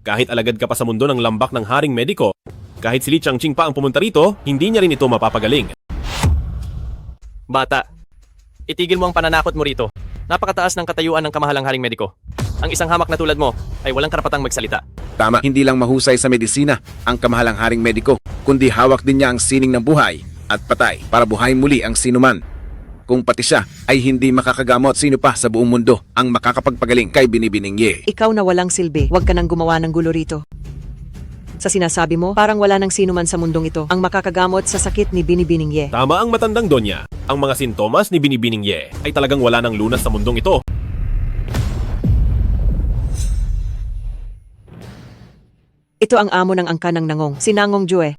Kahit alagad ka pa sa mundo ng lambak ng haring mediko, kahit si Li Changqing pa ang pumunta rito, hindi niya rin ito mapapagaling. Bata, itigil mo ang pananakot mo rito. Napakataas ng katayuan ng kamahalang haring mediko. Ang isang hamak na tulad mo ay walang karapatang magsalita. Tama, hindi lang mahusay sa medisina ang kamahalang haring mediko, kundi hawak din niya ang sining ng buhay at patay para buhay muli ang sinuman. Kung pati siya ay hindi makakagamot, sino pa sa buong mundo ang makakapagpagaling kay Binibining Ye? Ikaw na walang silbi, huwag ka nang gumawa ng gulo rito. Sa sinasabi mo, parang wala nang sino man sa mundong ito ang makakagamot sa sakit ni Binibining Ye. Tama ang matandang Donya. Ang mga sintomas ni Binibining Ye ay talagang wala ng lunas sa mundong ito. Ito ang amo ng angka ng Nangong, si Nangong Jue.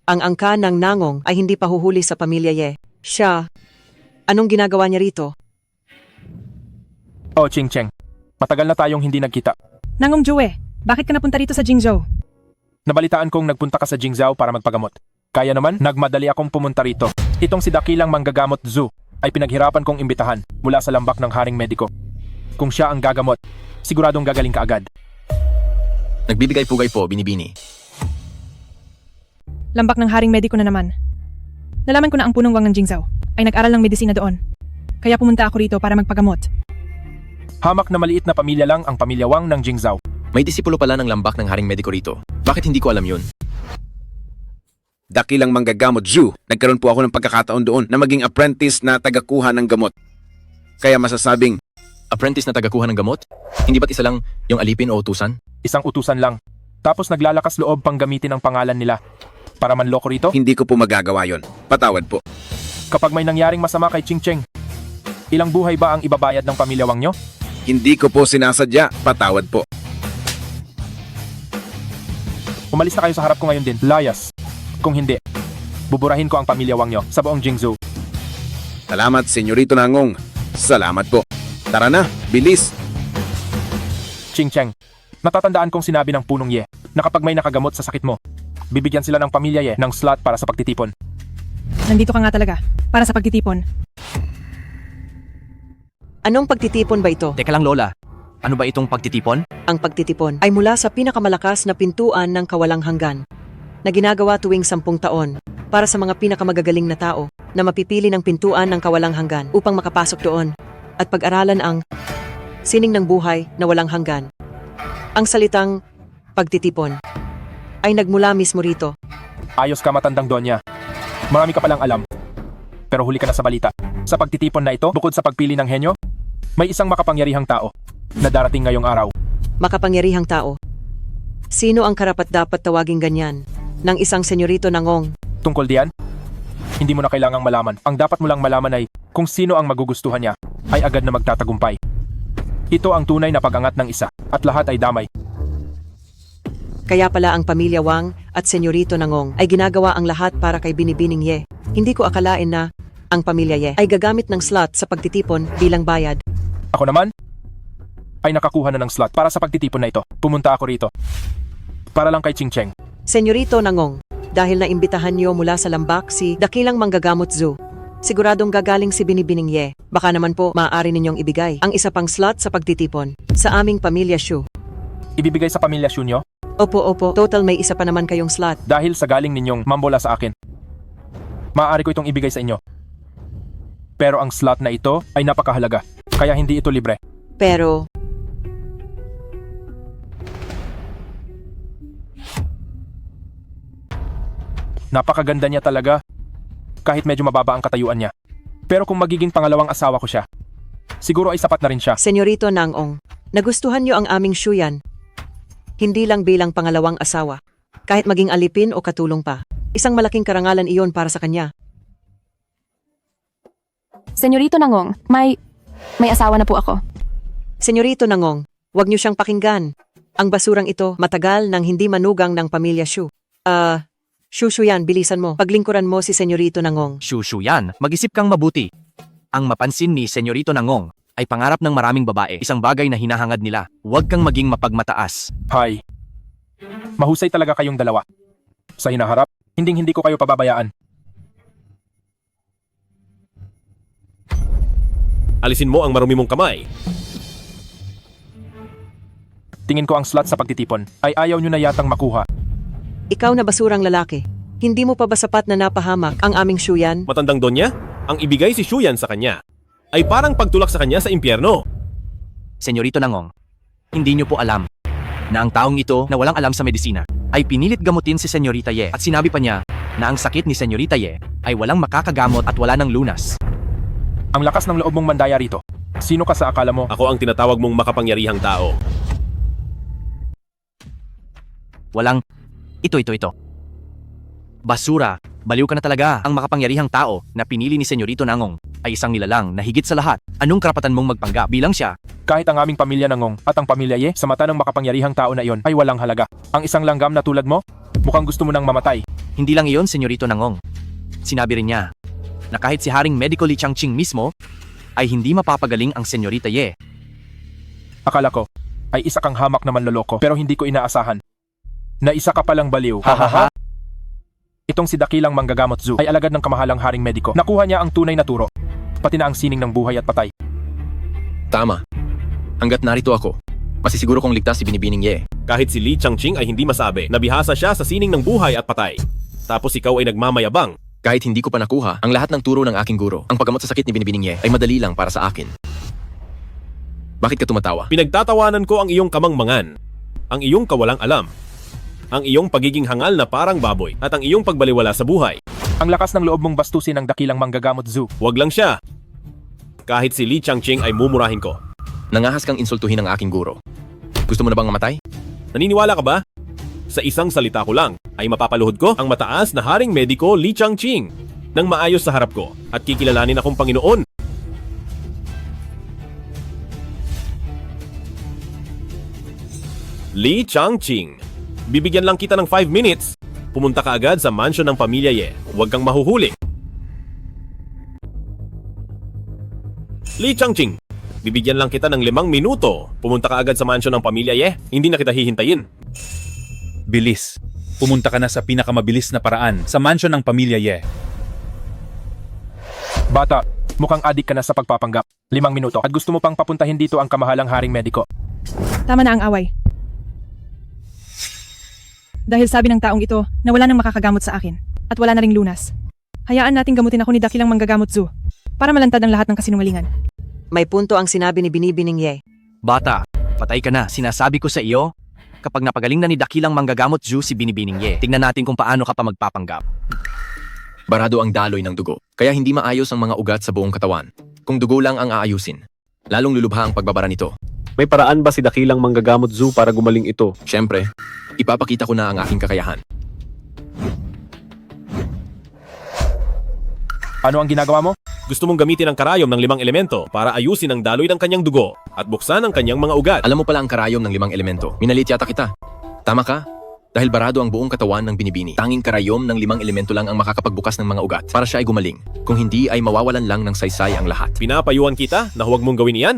Ang angka ng Nangong ay hindi pa huhuli sa pamilya Ye. Siya, anong ginagawa niya rito? Oh, Ching Cheng. Matagal na tayong hindi nagkita. Nangong Jue, bakit ka napunta rito sa Jingzhou? Nabalitaan kong nagpunta ka sa Jingzhou para magpagamot. Kaya naman, nagmadali akong pumunta rito. Itong si Dakilang Manggagamot Zhu ay pinaghirapan kong imbitahan mula sa lambak ng haring mediko. Kung siya ang gagamot, siguradong gagaling ka agad. Nagbibigay pugay po, Binibini. Lambak ng haring mediko na naman. Nalaman ko na ang Punong Wang ng Jingzhou ay nag-aral ng medisina doon. Kaya pumunta ako rito para magpagamot. Hamak na maliit na pamilya lang ang pamilya Wang ng Jingzhou. May disipulo pala ng lambak ng haring mediko rito. Bakit hindi ko alam yun? Dakilang Manggagamot Zhu, nagkaroon po ako ng pagkakataon doon na maging apprentice na tagakuha ng gamot. Kaya masasabing, Apprentice na tagakuha ng gamot? Hindi ba't isa lang yung alipin o utusan? Isang utusan lang. Tapos naglalakas loob pang gamitin ang pangalan nila. Para manloko rito? Hindi ko po magagawa yon. Patawad po. Kapag may nangyaring masama kay Ching Cheng, ilang buhay ba ang ibabayad ng pamilya Wang nyo? Hindi ko po sinasadya. Patawad po. Umalis na kayo sa harap ko ngayon din. Layas. Kung hindi, buburahin ko ang pamilya Wang nyo sa buong Jingzhou. Salamat, Senyorito Nangong. Salamat po. Tara na, bilis. Ching Cheng, natatandaan kong sinabi ng Punong Ye na kapag may nakagamot sa sakit mo, bibigyan sila ng pamilya Ye ng slot para sa pagtitipon. Nandito ka nga talaga, para sa pagtitipon. Anong pagtitipon ba ito? Teka lang, Lola. Ano ba itong pagtitipon? Ang pagtitipon ay mula sa pinakamalakas na pintuan ng kawalang hanggan na ginagawa tuwing 10 taon para sa mga pinakamagagaling na tao na mapipili ng pintuan ng kawalang hanggan upang makapasok doon at pag-aralan ang sining ng buhay na walang hanggan. Ang salitang pagtitipon ay nagmula mismo rito. Ayos ka, matandang Donya. Marami ka palang alam. Pero huli ka na sa balita. Sa pagtitipon na ito, bukod sa pagpili ng henyo, may isang makapangyarihang tao na darating ngayong araw. Makapangyarihang tao. Sino ang karapat-dapat tawaging ganyan ng isang senyorito Nangong? Tungkol diyan, hindi mo na kailangang malaman. Ang dapat mo lang malaman ay kung sino ang magugustuhan niya ay agad na magtatagumpay. Ito ang tunay na pag-angat ng isa at lahat ay damay. Kaya pala ang pamilya Wang at senyorito Nangong ay ginagawa ang lahat para kay Binibining Ye. Hindi ko akalain na ang pamilya Ye ay gagamit ng slot sa pagtitipon bilang bayad. Ako naman ay nakakuha na ng slot para sa pagtitipon na ito. Pumunta ako rito para lang kay Ching Cheng. Senyorito Nangong, dahil naimbitahan niyo mula sa lambak si Dakilang Manggagamot Zhu, Siguradong gagaling si Binibining Ye. Baka naman po maaari ninyong ibigay ang isa pang slot sa pagtitipon sa aming Pamilya Shu. Ibibigay sa pamilya Shu nyo? Opo, total may isa pa naman kayong slot. Dahil sa galing ninyong mambola sa akin. Maaari ko itong ibigay sa inyo. Pero ang slot na ito ay napakahalaga, kaya hindi ito libre. Pero, napakaganda niya talaga, kahit medyo mababa ang katayuan niya. Pero kung magiging pangalawang asawa ko siya, siguro ay sapat na rin siya. Senyorito Nangong, nagustuhan niyo ang aming Shuyan. Hindi lang bilang pangalawang asawa, kahit maging alipin o katulong pa. Isang malaking karangalan iyon para sa kanya. Senyorito Nangong, may asawa na po ako. Senyorito Nangong, huwag niyo siyang pakinggan. Ang basurang ito matagal nang hindi manugang ng Pamilya Shu. Shuyan, bilisan mo. Paglingkuran mo si Senyorito Nangong. Shuyan, mag-isip kang mabuti. Ang mapansin ni Senyorito Nangong ay pangarap ng maraming babae, isang bagay na hinahangad nila. Huwag kang maging mapagmataas. Hay, mahusay talaga kayong dalawa. Sa hinaharap, hindi ko kayo pababayaan. Alisin mo ang marumi mong kamay. Tingin ko ang slot sa pagtitipon ay ayaw nyo na yatang makuha. Ikaw na basurang lalaki. Hindi mo pa ba sapat na napahamak ang aming Shuyan? Matandang donya, ang ibigay si Shuyan sa kanya ay parang pagtulak sa kanya sa impyerno. Senyorito Nangong, hindi niyo po alam na ang taong ito na walang alam sa medisina ay pinilit gamutin si Senyorita Ye at sinabi pa niya na ang sakit ni Senyorita Ye ay walang makakagamot at wala ng lunas. Ang lakas ng loob mong mandaya rito. Sino ka sa akala mo? Ako ang tinatawag mong makapangyarihang tao. Walang ito. Basura, baliw ka na talaga. Ang makapangyarihang tao na pinili ni Senyorito Nangong ay isang nilalang na higit sa lahat. Anong karapatan mong magpanggap bilang siya? Kahit ang aming pamilya Nangong at ang pamilya Ye sa mata ng makapangyarihang tao na iyon ay walang halaga. Ang isang langgam na tulad mo, mukhang gusto mo nang mamatay. Hindi lang iyon, Senyorito Nangong. Sinabi rin niya na kahit si Haring Medico Li Changqing mismo ay hindi mapapagaling ang Senyorita Ye. Akala ko ay isa kang hamak na manloloko pero hindi ko inaasahan na isa ka palang baliw. Hahaha. Itong si Dakilang Manggagamot Zhu ay alagad ng kamahalang Haring Mediko. Nakuha niya ang tunay na turo, pati na ang sining ng buhay at patay. Tama. Hanggat narito ako, masisiguro kong ligtas si Binibining Ye. Kahit si Li Changqing ay hindi masabi na bihasa siya sa sining ng buhay at patay. Tapos ikaw ay nagmamayabang. Kahit hindi ko pa nakuha ang lahat ng turo ng aking guro, ang paggamot sa sakit ni Binibining Ye ay madali lang para sa akin. Bakit ka tumatawa? Pinagtatawanan ko ang iyong kamangmangan, ang iyong kawalang alam, ang iyong pagiging hangal na parang baboy, at ang iyong pagbaliwala sa buhay. Ang lakas ng loob mong bastusin ng Dakilang Manggagamot Zhu. Huwag lang siya. Kahit si Li Changqing ay mumurahin ko. Nangahas kang insultuhin ang aking guro. Gusto mo na bang mamatay? Naniniwala ka ba? Sa isang salita ko lang, ay mapapaluhod ko ang mataas na Haring Mediko Li Changqing nang maayos sa harap ko at kikilalanin akong Panginoon. Li Changqing, bibigyan lang kita ng 5 minutes. Pumunta ka agad sa mansyon ng Pamilya Ye. Huwag kang mahuhuli. Li Changqing, bibigyan lang kita ng 5 minuto. Pumunta ka agad sa mansyon ng Pamilya Ye. Hindi na kita hihintayin. Bilis. Pumunta ka na sa pinakamabilis na paraan sa mansyon ng Pamilya Ye. Bata, mukhang adik ka na sa pagpapanggap. 5 minuto at gusto mo pang papuntahin dito ang kamahalang Haring Mediko. Tama na ang away. Dahil sabi ng taong ito na wala nang makakagamot sa akin at wala na ring lunas. Hayaan nating gamutin ako ni Dakilang Manggagamot Zhu para malantad ang lahat ng kasinungalingan. May punto ang sinabi ni Binibining Ye. Bata, patay ka na. Sinasabi ko sa iyo, kapag napagaling na ni Dakilang Manggagamot Zhu si Binibining Ye, tignan natin kung paano ka pa magpapanggap. Barado ang daloy ng dugo, kaya hindi maayos ang mga ugat sa buong katawan. Kung dugo lang ang aayusin, lalong lulubha ang pagbabara nito. May paraan ba si Dakilang Manggagamot Zhu para gumaling ito? Siyempre, ipapakita ko na ang aking kakayahan. Ano ang ginagawa mo? Gusto mong gamitin ang karayom ng 5 elemento para ayusin ang daloy ng kanyang dugo at buksan ang kanyang mga ugat. Alam mo pala ang karayom ng 5 elemento. Minalit yata kita. Tama ka? Dahil barado ang buong katawan ng Binibini. Tanging karayom ng 5 elemento lang ang makakapagbukas ng mga ugat para siya ay gumaling. Kung hindi ay mawawalan lang ng saysay ang lahat. Pinapayuhan kita na huwag mong gawin iyan?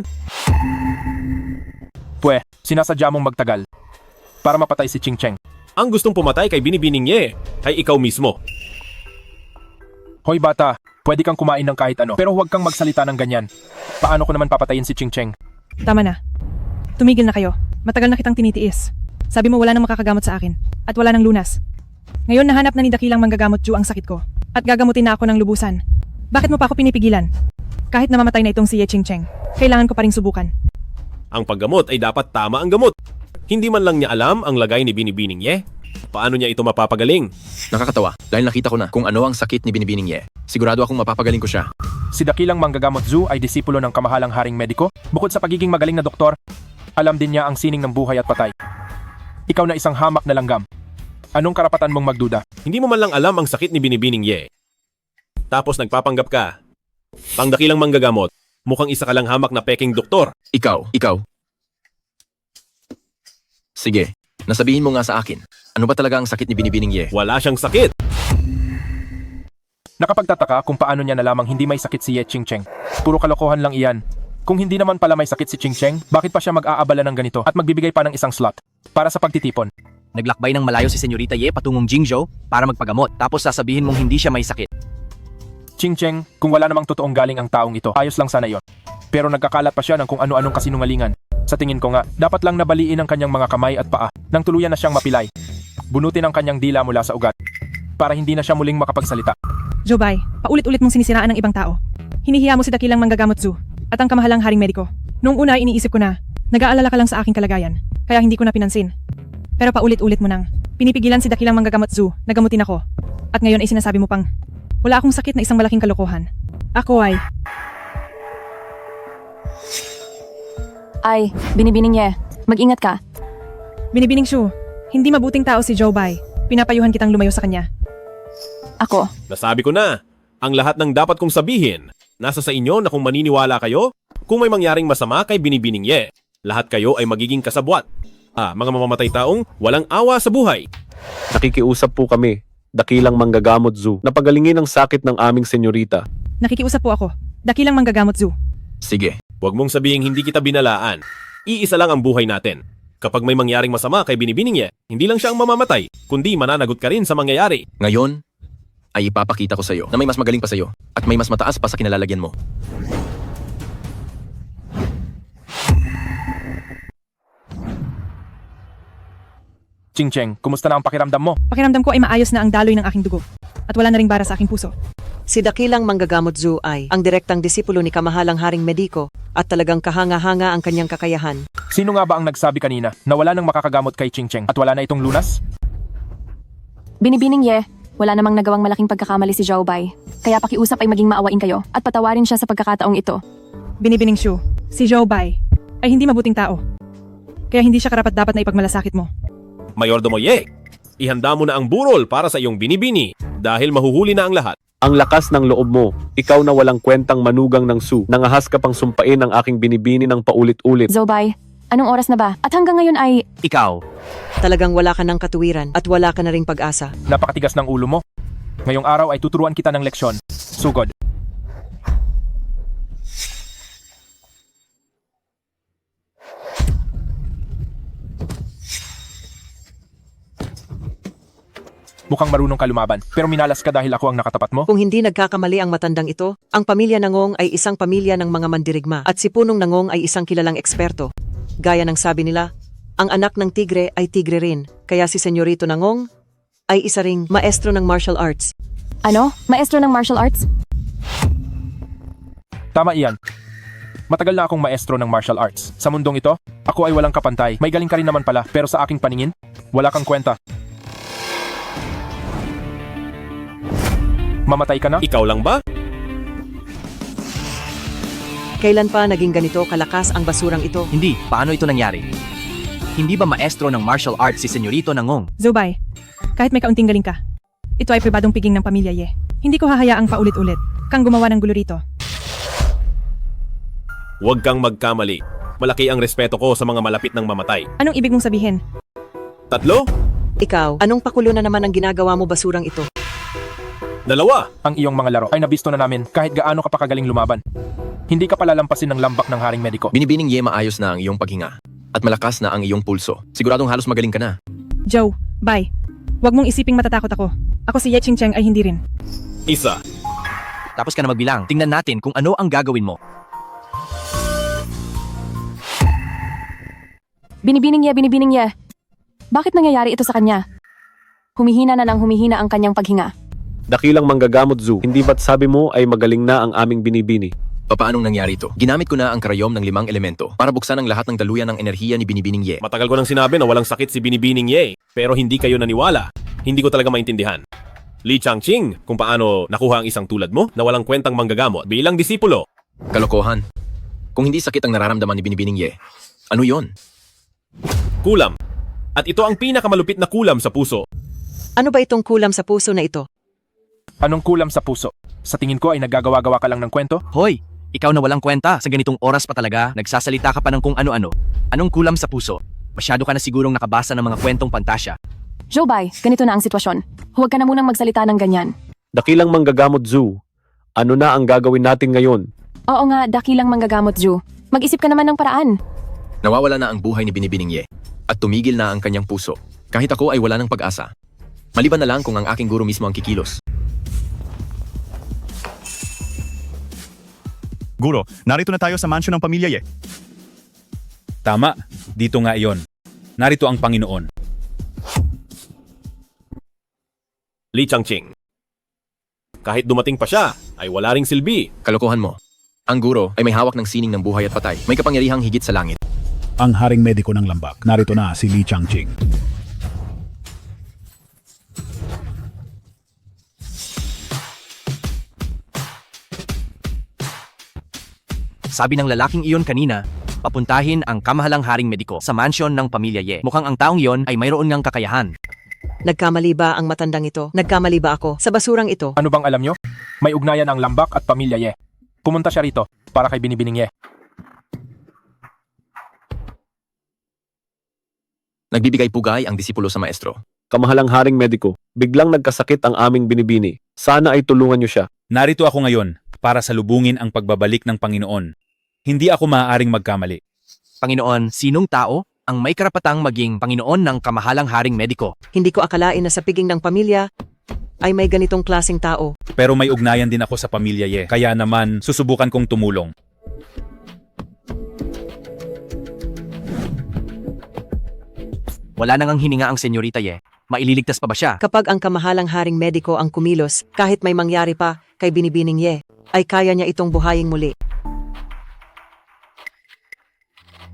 Pwe, sinasadya mong magtagal para mapatay si Ching Cheng. Ang gustong pumatay kay Binibining Ye ay ikaw mismo. Hoy bata, Pwede kang kumain ng kahit ano, pero huwag kang magsalita ng ganyan. Paano ko naman papatayin si Ching Cheng? Tama na. Tumigil na kayo. Matagal na kitang tinitiis. Sabi mo wala nang makakagamot sa akin. At wala nang lunas. Ngayon nahanap na ni Dakilang Manggagamot Ju ang sakit ko. At gagamutin na ako ng lubusan. Bakit mo pa ako pinipigilan? Kahit namamatay na itong si Ye Ching Cheng, kailangan ko pa ring subukan. Ang paggamot ay dapat tama ang gamot. Hindi man lang niya alam ang lagay ni Binibining Ye. Paano niya ito mapapagaling? Nakakatawa dahil nakita ko na kung ano ang sakit ni Binibining Ye. Sigurado akong mapapagaling ko siya. Si Dakilang Manggagamot Zu ay disipulo ng kamahalang haring mediko. Bukod sa pagiging magaling na doktor, alam din niya ang sining ng buhay at patay. Ikaw na isang hamak na langgam. Anong karapatan mong magduda? Hindi mo man lang alam ang sakit ni Binibining Ye. Tapos nagpapanggap ka. Pang Dakilang Manggagamot, mukhang isa ka lang hamak na peking doktor. Ikaw. Sige, nasabihin mo nga sa akin. Ano ba talaga ang sakit ni Binibining Ye? Wala siyang sakit. Nakapagtataka kung paano niya nalamang hindi may sakit si Ye Ching Cheng. Puro kalokohan lang iyan. Kung hindi naman pala may sakit si Ching Cheng, bakit pa siya mag-aabala ng ganito at magbibigay pa ng isang slot para sa pagtitipon? Naglakbay ng malayo si Senyorita Ye patungong Jingzhou para magpagamot tapos sasabihin mong hindi siya may sakit. Ching Cheng, kung wala namang totoong galing ang taong ito, ayos lang sana yon. Pero nagkakalat pa siya ng kung ano-anong kasinungalingan. Sa tingin ko nga, dapat lang nabaliin ang kanyang mga kamay at paa nang tuluyan na siyang mapilay. Bunutin ang kanyang dila mula sa ugat para hindi na siya muling makapagsalita. Jobay, paulit-ulit mong sinisiraan ng ibang tao. Hinihiya mo si Dakilang Manggagamot Zu at ang kamahalang haring mediko. Noong una iniisip ko na, nag-aalala ka lang sa aking kalagayan, kaya hindi ko na pinansin. Pero paulit-ulit mo nang, pinipigilan si Dakilang Manggagamot Zu na gamutin ako. At ngayon ay sinasabi mo pang, wala akong sakit na isang malaking kalokohan. Ako ay... Ay, Binibining Ye, mag-ingat ka. Binibining Shu, hindi mabuting tao si Jobay. Pinapayuhan kitang lumayo sa kanya. Ako. Nasabi ko na, ang lahat ng dapat kong sabihin, nasa sa inyo na kung maniniwala kayo, kung may mangyaring masama kay Binibining Ye, lahat kayo ay magiging kasabwat. Mga mamamatay taong walang awa sa buhay. Nakikiusap po kami, Dakilang Manggagamot Zu, na pagalingin ang sakit ng aming senyorita. Nakikiusap po ako, Dakilang Manggagamot Zu. Sige. Huwag mong sabihing hindi kita binalaan. Iisa lang ang buhay natin. Kapag may mangyaring masama kay Binibining Ye, hindi lang siya ang mamamatay, kundi mananagot ka rin sa mangyayari. Ngayon, ay ipapakita ko sa iyo na may mas magaling pa sa iyo at may mas mataas pa sa kinalalagyan mo. Ching Cheng, kumusta na ang pakiramdam mo? Pakiramdam ko ay maayos na ang daloy ng aking dugo at wala na ring bara sa aking puso. Si Dakilang Manggagamot Zu ay ang direktang disipulo ni kamahalang haring mediko at talagang kahanga-hanga ang kanyang kakayahan. Sino nga ba ang nagsabi kanina na wala nang makakagamot kay Ching Cheng at wala na itong lunas? Binibining Ye, wala namang nagawang malaking pagkakamali si Jobay. Kaya pakiusap ay maging maawain kayo at patawarin siya sa pagkakataong ito. Binibining Shu, si Jobay ay hindi mabuting tao. Kaya hindi siya karapat-dapat na ipagmalasakit mo. Mayordomo Ye, ihanda mo na ang burol para sa iyong binibini dahil mahuhuli na ang lahat. Ang lakas ng loob mo, ikaw na walang kwentang manugang ng Su, nangahas ka pang sumpain ang aking binibini ng paulit-ulit. Jobay, anong oras na ba? At hanggang ngayon ay... Ikaw. Talagang wala ka ng katuwiran at wala ka na ring pag-asa. Napakatigas ng ulo mo. Ngayong araw ay tuturuan kita ng leksyon. Sugod. Mukhang marunong ka lumaban, pero minalas ka dahil ako ang nakatapat mo? Kung hindi nagkakamali ang matandang ito, ang pamilya Nangong ay isang pamilya ng mga mandirigma at si Punong Nangong ay isang kilalang eksperto. Gaya ng sabi nila, ang anak ng tigre ay tigre rin, kaya si Senyorito Nangong ay isa ring maestro ng martial arts. Ano? Maestro ng martial arts? Tama iyan. Matagal na akong maestro ng martial arts. Sa mundong ito, ako ay walang kapantay. May galing ka rin naman pala, pero sa aking paningin, wala kang kwenta. Mamatay ka na? Ikaw lang ba? Kailan pa naging ganito kalakas ang basurang ito? Hindi, paano ito nangyari? Hindi ba maestro ng martial arts si Senyorito Nangong? Zubay, kahit may kaunting galing ka, ito ay pribadong piging ng pamilya Ye. Hindi ko hahayaang paulit-ulit kang gumawa ng gulo rito. Huwag kang magkamali. Malaki ang respeto ko sa mga malapit ng mamatay. Anong ibig mong sabihin? 3? Ikaw, anong pakulo na naman ang ginagawa mo basurang ito? 2. Ang iyong mga laro ay nabisto na namin kahit gaano ka pa kagaling lumaban. Hindi ka palalampasin ng lambak ng haring mediko. Binibining Ye, maayos na ang iyong paghinga at malakas na ang iyong pulso. Siguradong halos magaling ka na. Joe, bye. Huwag mong isiping matatakot ako. Ako si Ye Ching Cheng ay hindi rin. 1. Tapos ka na magbilang. Tingnan natin kung ano ang gagawin mo. Binibining niya. Bakit nangyayari ito sa kanya? Humihina na ng humihina ang kanyang paghinga. Dakilang manggagamot Zoo, hindi ba't sabi mo ay magaling na ang aming binibini? Papaanong nangyari ito? Ginamit ko na ang karayom ng 5 elemento para buksan ang lahat ng daluyan ng enerhiya ni Binibining Ye. Matagal ko nang sinabi na walang sakit si Binibining Ye, pero hindi kayo naniwala. Hindi ko talaga maintindihan. Li Changqing, kung paano nakuha ang isang tulad mo na walang kwentang manggagamot bilang disipulo. Kalokohan. Kung hindi sakit ang nararamdaman ni Binibining Ye, ano yon? Kulam. At ito ang pinakamalupit na kulam sa puso. Ano ba itong kulam sa puso na ito? Anong kulam sa puso? Sa tingin ko ay naggagawa-gawa ka lang ng kwento? Hoy! Ikaw na walang kwenta. Sa ganitong oras pa talaga, nagsasalita ka pa ng kung ano-ano. Anong kulam sa puso? Masyado ka na sigurong nakabasa ng mga kwentong pantasya. Jobai, ganito na ang sitwasyon. Huwag ka na munang magsalita ng ganyan. Dakilang manggagamot Zoo, ano na ang gagawin natin ngayon? Oo nga, dakilang manggagamot, Ju. Mag-isip ka naman ng paraan. Nawawala na ang buhay ni Binibining Ye at tumigil na ang kanyang puso. Kahit ako ay wala ng pag-asa. Maliban na lang kung ang aking guro mismo ang kikilos. Guro, narito na tayo sa mansyon ng pamilya Ye. Tama, dito nga iyon. Narito ang Panginoon. Li Changqing. Kahit dumating pa siya, ay wala ring silbi. Kalokohan mo. Ang guro ay may hawak ng sining ng buhay at patay. May kapangyarihang higit sa langit. Ang haring mediko ng lambak, narito na si Li Changqing. Sabi ng lalaking iyon kanina, papuntahin ang kamahalang haring mediko sa mansyon ng pamilya Ye. Mukhang ang taong iyon ay mayroon ngang kakayahan. Nagkamali ba ang matandang ito? Nagkamali ba ako sa basurang ito? Ano bang alam nyo? May ugnayan ang lambak at pamilya Ye. Pumunta siya rito para kay Binibining Ye. Nagbibigay pugay ang disipulo sa maestro. Kamahalang haring mediko, biglang nagkasakit ang aming binibini. Sana ay tulungan niyo siya. Narito ako ngayon para salubungin ang pagbabalik ng Panginoon. Hindi ako maaaring magkamali. Panginoon, sinong tao ang may karapatang maging Panginoon ng kamahalang haring mediko? Hindi ko akalain na sa piging ng pamilya ay may ganitong klaseng tao. Pero may ugnayan din ako sa pamilya Ye. Kaya naman, susubukan kong tumulong. Wala nang hininga ang senyorita Ye. Maililigtas pa ba siya? Kapag ang kamahalang haring mediko ang kumilos, kahit may mangyari pa kay Binibining Ye, ay kaya niya itong buhayin muli.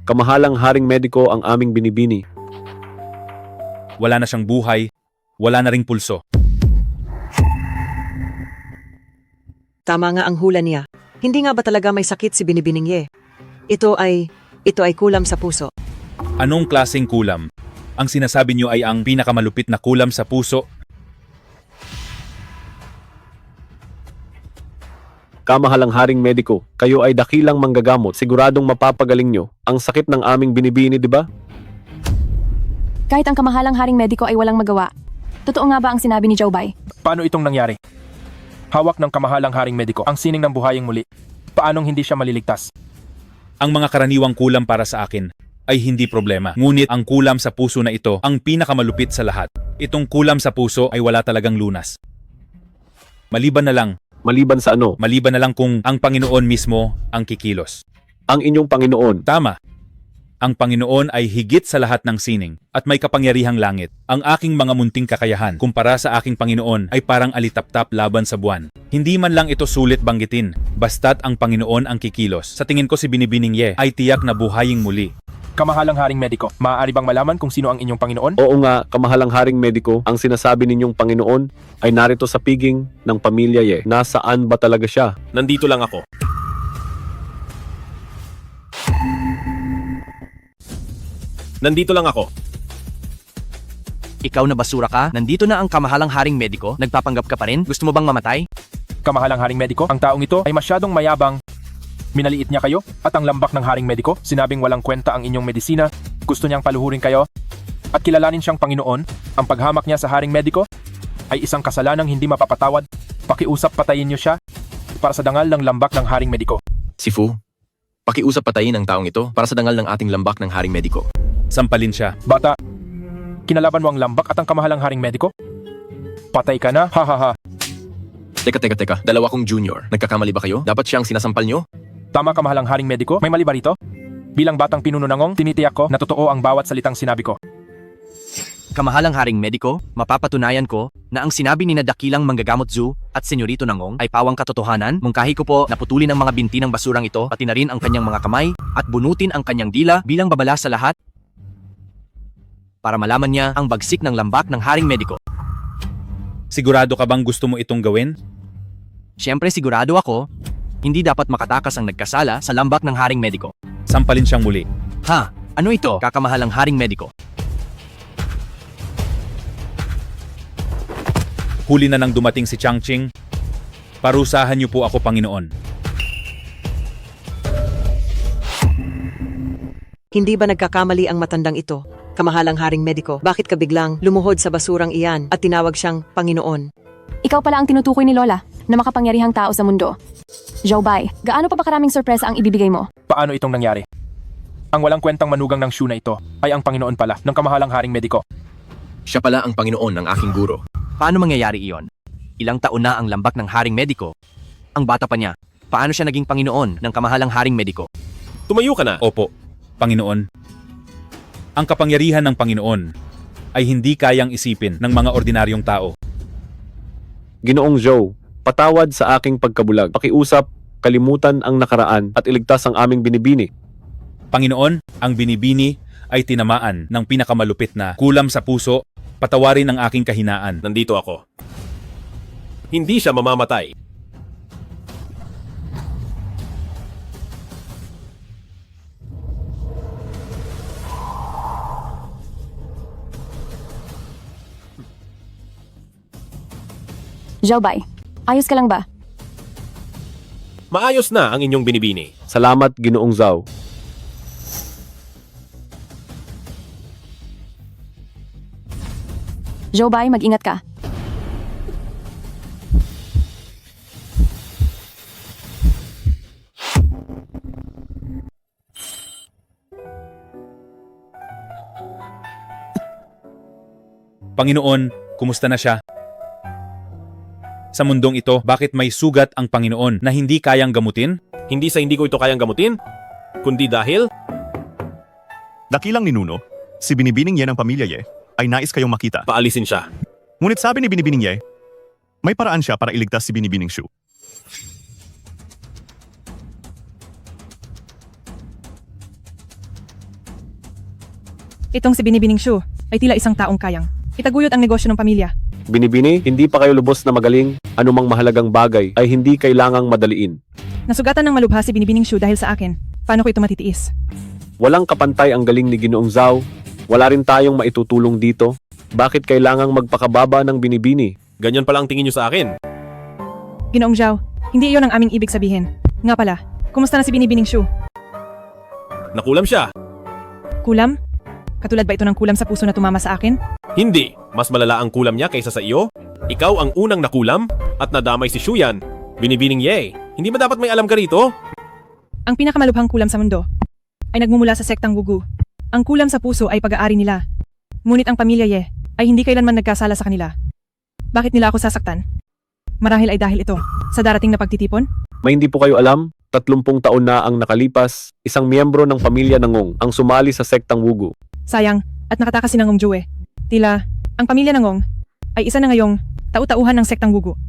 Kamahalang haring mediko ang aming binibini. Wala na siyang buhay, wala na ring pulso. Tama nga ang hula niya. Hindi nga ba talaga may sakit si Binibining Ye? Ito ay kulam sa puso. Anong klaseng kulam? Ang sinasabi niyo ay ang pinakamalupit na kulam sa puso. Kamahalang haring mediko, kayo ay dakilang manggagamot. Siguradong mapapagaling nyo ang sakit ng aming binibini, di ba? Kahit ang kamahalang haring mediko ay walang magawa. Totoo nga ba ang sinabi ni Jobai? Paano itong nangyari? Hawak ng kamahalang haring mediko ang sining ng buhaying muli. Paanong hindi siya maliligtas? Ang mga karaniwang kulam para sa akin ay hindi problema. Ngunit ang kulam sa puso na ito ang pinakamalupit sa lahat. Itong kulam sa puso ay wala talagang lunas. Maliban na lang Maliban sa ano? Maliban na lang kung ang Panginoon mismo ang kikilos. Ang inyong Panginoon. Tama. Ang Panginoon ay higit sa lahat ng sining at may kapangyarihang langit. Ang aking mga munting kakayahan kumpara sa aking Panginoon ay parang alitap-tap laban sa buwan. Hindi man lang ito sulit banggitin, basta't ang Panginoon ang kikilos. Sa tingin ko si Binibining Ye ay tiyak na buhaying muli. Kamahalang haring mediko, maaari bang malaman kung sino ang inyong Panginoon? Oo nga, kamahalang haring mediko, ang sinasabi ninyong Panginoon ay narito sa piging ng pamilya Ye. Nasaan ba talaga siya? Nandito lang ako. Nandito lang ako. Ikaw na basura ka? Nandito na ang kamahalang haring mediko? Nagpapanggap ka pa rin? Gusto mo bang mamatay? Kamahalang haring mediko, ang taong ito ay masyadong mayabang. Minaliit niya kayo at ang lambak ng haring mediko, sinabing walang kwenta ang inyong medisina, gusto niyang paluhurin kayo at kilalanin siyang Panginoon. Ang paghamak niya sa haring mediko ay isang kasalanang hindi mapapatawad. Pakiusap patayin niyo siya para sa dangal ng lambak ng haring mediko. Si Fu, pakiusap patayin ang taong ito para sa dangal ng ating lambak ng haring mediko. Sampalin siya. Bata, kinalaban mo ang lambak at ang kamahalang haring mediko? Patay ka na, ha ha ha. Teka. Dalawa kong junior. Nagkakamali ba kayo? Dapat siyang sinasampal nyo? Tama ka, mahalang haring mediko. May mali ba rito? Bilang batang pinuno ng Ngong, tinitiyak ko na totoo ang bawat salitang sinabi ko. Kamahalang haring mediko, mapapatunayan ko na ang sinabi ni na Dakilang Manggagamot Zoo at Senyorito Nangong ay pawang katotohanan. Mungkahi ko po na putulin ang mga binti ng basurang ito, pati na rin ang kanyang mga kamay at bunutin ang kanyang dila bilang babala sa lahat para malaman niya ang bagsik ng lambak ng haring mediko. Sigurado ka bang gusto mo itong gawin? Siyempre sigurado ako, hindi dapat makatakas ang nagkasala sa lambak ng haring mediko. Sampalin siyang muli. Ha? Ano ito? Kakamahalang haring mediko. Huli na nang dumating si Changqing. Parusahan niyo po ako, Panginoon. Hindi ba nagkakamali ang matandang ito? Kamahalang haring mediko, bakit ka biglang lumuhod sa basurang iyan at tinawag siyang Panginoon? Ikaw pala ang tinutukoy ni Lola na makapangyarihang tao sa mundo. Zhao Bai, gaano pa ba karaming sorpresa ang ibibigay mo? Paano itong nangyari? Ang walang kwentang manugang ng Shu na ito ay ang Panginoon pala ng kamahalang haring mediko. Siya pala ang Panginoon ng aking guro. Paano mangyayari iyon? Ilang taon na ang lambak ng haring mediko. Ang bata pa niya. Paano siya naging Panginoon ng kamahalang haring mediko? Tumayo ka na. Opo, Panginoon. Ang kapangyarihan ng Panginoon ay hindi kayang isipin ng mga ordinaryong tao. Ginoong Zhou, patawad sa aking pagkabulag. Pakiusap, kalimutan ang nakaraan at iligtas ang aming binibini. Panginoon, ang binibini ay tinamaan ng pinakamalupit na kulam sa puso. Patawarin ang aking kahinaan. Nandito ako. Hindi siya mamamatay. Zhao Bai, ayos ka lang ba? Maayos na ang inyong binibini. Salamat, Ginoong Zhao. Zhao Bai, mag-ingat ka. Panginoon, kumusta na siya? Sa mundong ito, bakit may sugat ang Panginoon na hindi kayang gamutin? Hindi sa hindi ko ito kayang gamutin, kundi dahil... Dakilang ninuno, si Binibining Ye ng pamilya Ye ay nais kayong makita. Paalisin siya. Ngunit sabi ni Binibining Ye, may paraan siya para iligtas si Binibining Shu. Itong si Binibining Shu ay tila isang taong kayang itaguyod ang negosyo ng pamilya. Binibini, hindi pa kayo lubos na magaling. Anumang mahalagang bagay ay hindi kailangang madaliin. Nasugatan ng malubha si Binibining Shu dahil sa akin. Paano ko ito matitiis? Walang kapantay ang galing ni Ginoong Zhao. Wala rin tayong maitutulong dito. Bakit kailangang magpakababa ng Binibini? Ganyan pala ang tingin niyo sa akin. Ginoong Zhao, hindi iyon ang aming ibig sabihin. Nga pala, kumusta na si Binibining Shu? Nakulam siya. Kulam? Katulad ba ito ng kulam sa puso na tumama sa akin? Hindi. Mas malala ang kulam niya kaysa sa iyo. Ikaw ang unang nakulam at nadamay si Shuyan. Binibining Ye. Hindi ba dapat may alam ka rito? Ang pinakamalubhang kulam sa mundo ay nagmumula sa sektang Wugu. Ang kulam sa puso ay pag-aari nila. Ngunit ang pamilya Ye ay hindi kailanman nagkasala sa kanila. Bakit nila ako sasaktan? Marahil ay dahil ito sa darating na pagtitipon? May hindi po kayo alam? 30 taon na ang nakalipas, isang miyembro ng pamilya ng Ngong ang sumali sa sektang Wugu. Sayang, at nakatakas si Ngong Jue. Tila, ang pamilya ng Ngong ay isa na ngayong tau-tauhan ng sektang Wugu.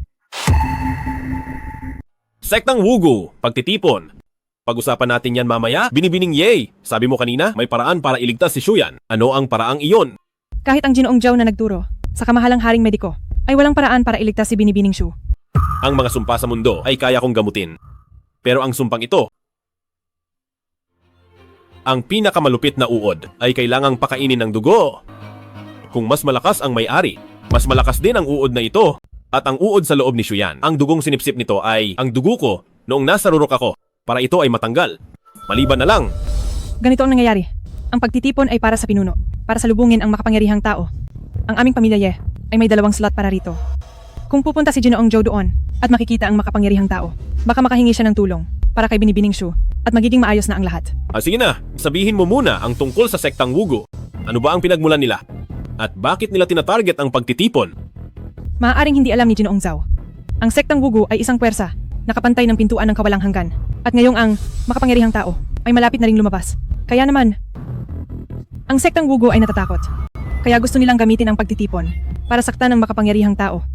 Sektang Wugu, pagtitipon. Pag-usapan natin yan mamaya. Binibining Ye. Sabi mo kanina, may paraan para iligtas si Shuyan. Ano ang paraang iyon? Kahit ang Ginoong Zhao na nagturo sa kamahalang haring mediko ay walang paraan para iligtas si Binibining Shu. Ang mga sumpa sa mundo ay kaya kong gamutin. Pero ang sumpang ito, ang pinakamalupit na uod ay kailangang pakainin ng dugo. Kung mas malakas ang may-ari, mas malakas din ang uod na ito. At ang uod sa loob ni Shuyan, ang dugong sinipsip nito ay ang dugo ko noong nasa rurok ako para ito ay matanggal. Maliban na lang. Ganito ang nangyayari. Ang pagtitipon ay para sa pinuno, para salubungin ang makapangyarihang tao. Ang aming pamilya Ye ay may 2 slot para rito. Kung pupunta si Ginoong Zhao doon at makikita ang makapangyarihang tao, baka makahingi siya ng tulong para kay Binibining Shu at magiging maayos na ang lahat. Sige na, sabihin mo muna ang tungkol sa sektang Wugu. Ano ba ang pinagmulan nila? At bakit nila tinatarget ang pagtitipon? Maaaring hindi alam ni Ginoong Zhao. Ang sektang Wugu ay isang puwersa, nakapantay ng pintuan ng kawalang hanggan. At ngayong ang makapangyarihang tao ay malapit na ring lumabas. Kaya naman, ang sektang Wugu ay natatakot. Kaya gusto nilang gamitin ang pagtitipon para saktan ang makapangyarihang tao.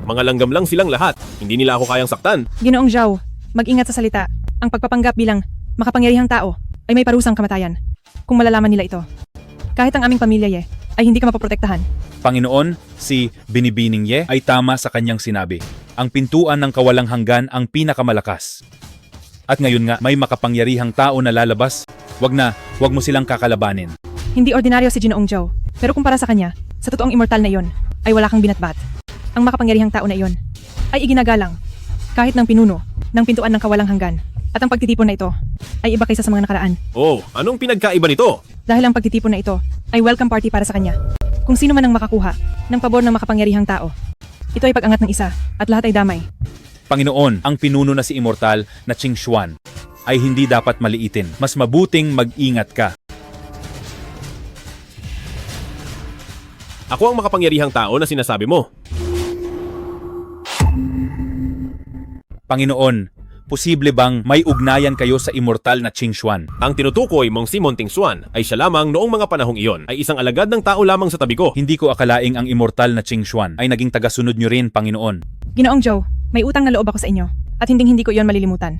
Mga langgam lang silang lahat. Hindi nila ako kayang saktan. Ginoong Zhao, mag-ingat sa salita. Ang pagpapanggap bilang makapangyarihang tao ay may parusang kamatayan. Kung malalaman nila ito. Kahit ang aming pamilya Ye ay hindi ka mapoprotektahan. Panginoon, si Binibining Ye ay tama sa kanyang sinabi. Ang pintuan ng kawalang hanggan ang pinakamalakas. At ngayon nga may makapangyarihang tao na lalabas. Wag mo silang kakalabanin. Hindi ordinaryo si Ginoong Zhao, pero kumpara sa kanya, sa totoong immortal na iyon, ay wala kang binatbat. Ang makapangyarihang tao na iyon ay iginagalang kahit ng pinuno ng pintuan ng kawalang hanggan. At ang pagtitipon na ito ay iba kaysa sa mga nakaraan. Oh, anong pinagkaiba nito? Dahil ang pagtitipon na ito ay welcome party para sa kanya. Kung sino man ang makakuha ng pabor ng makapangyarihang tao, ito ay pag-angat ng isa at lahat ay damay. Panginoon, ang pinuno na si Immortal na Qing Xuan ay hindi dapat maliitin. Mas mabuting mag-ingat ka. Ako ang makapangyarihang tao na sinasabi mo. Panginoon, posible bang may ugnayan kayo sa Immortal na Qing Xuan? Ang tinutukoy mong si Monting Xuan ay siya lamang noong mga panahong iyon ay isang alagad ng tao lamang sa tabi ko. Hindi ko akalaing ang Immortal na Qing Xuan ay naging tagasunod nyo rin, Panginoon. Ginoong Zhao, may utang na loob ako sa inyo at hindi ko iyon malilimutan.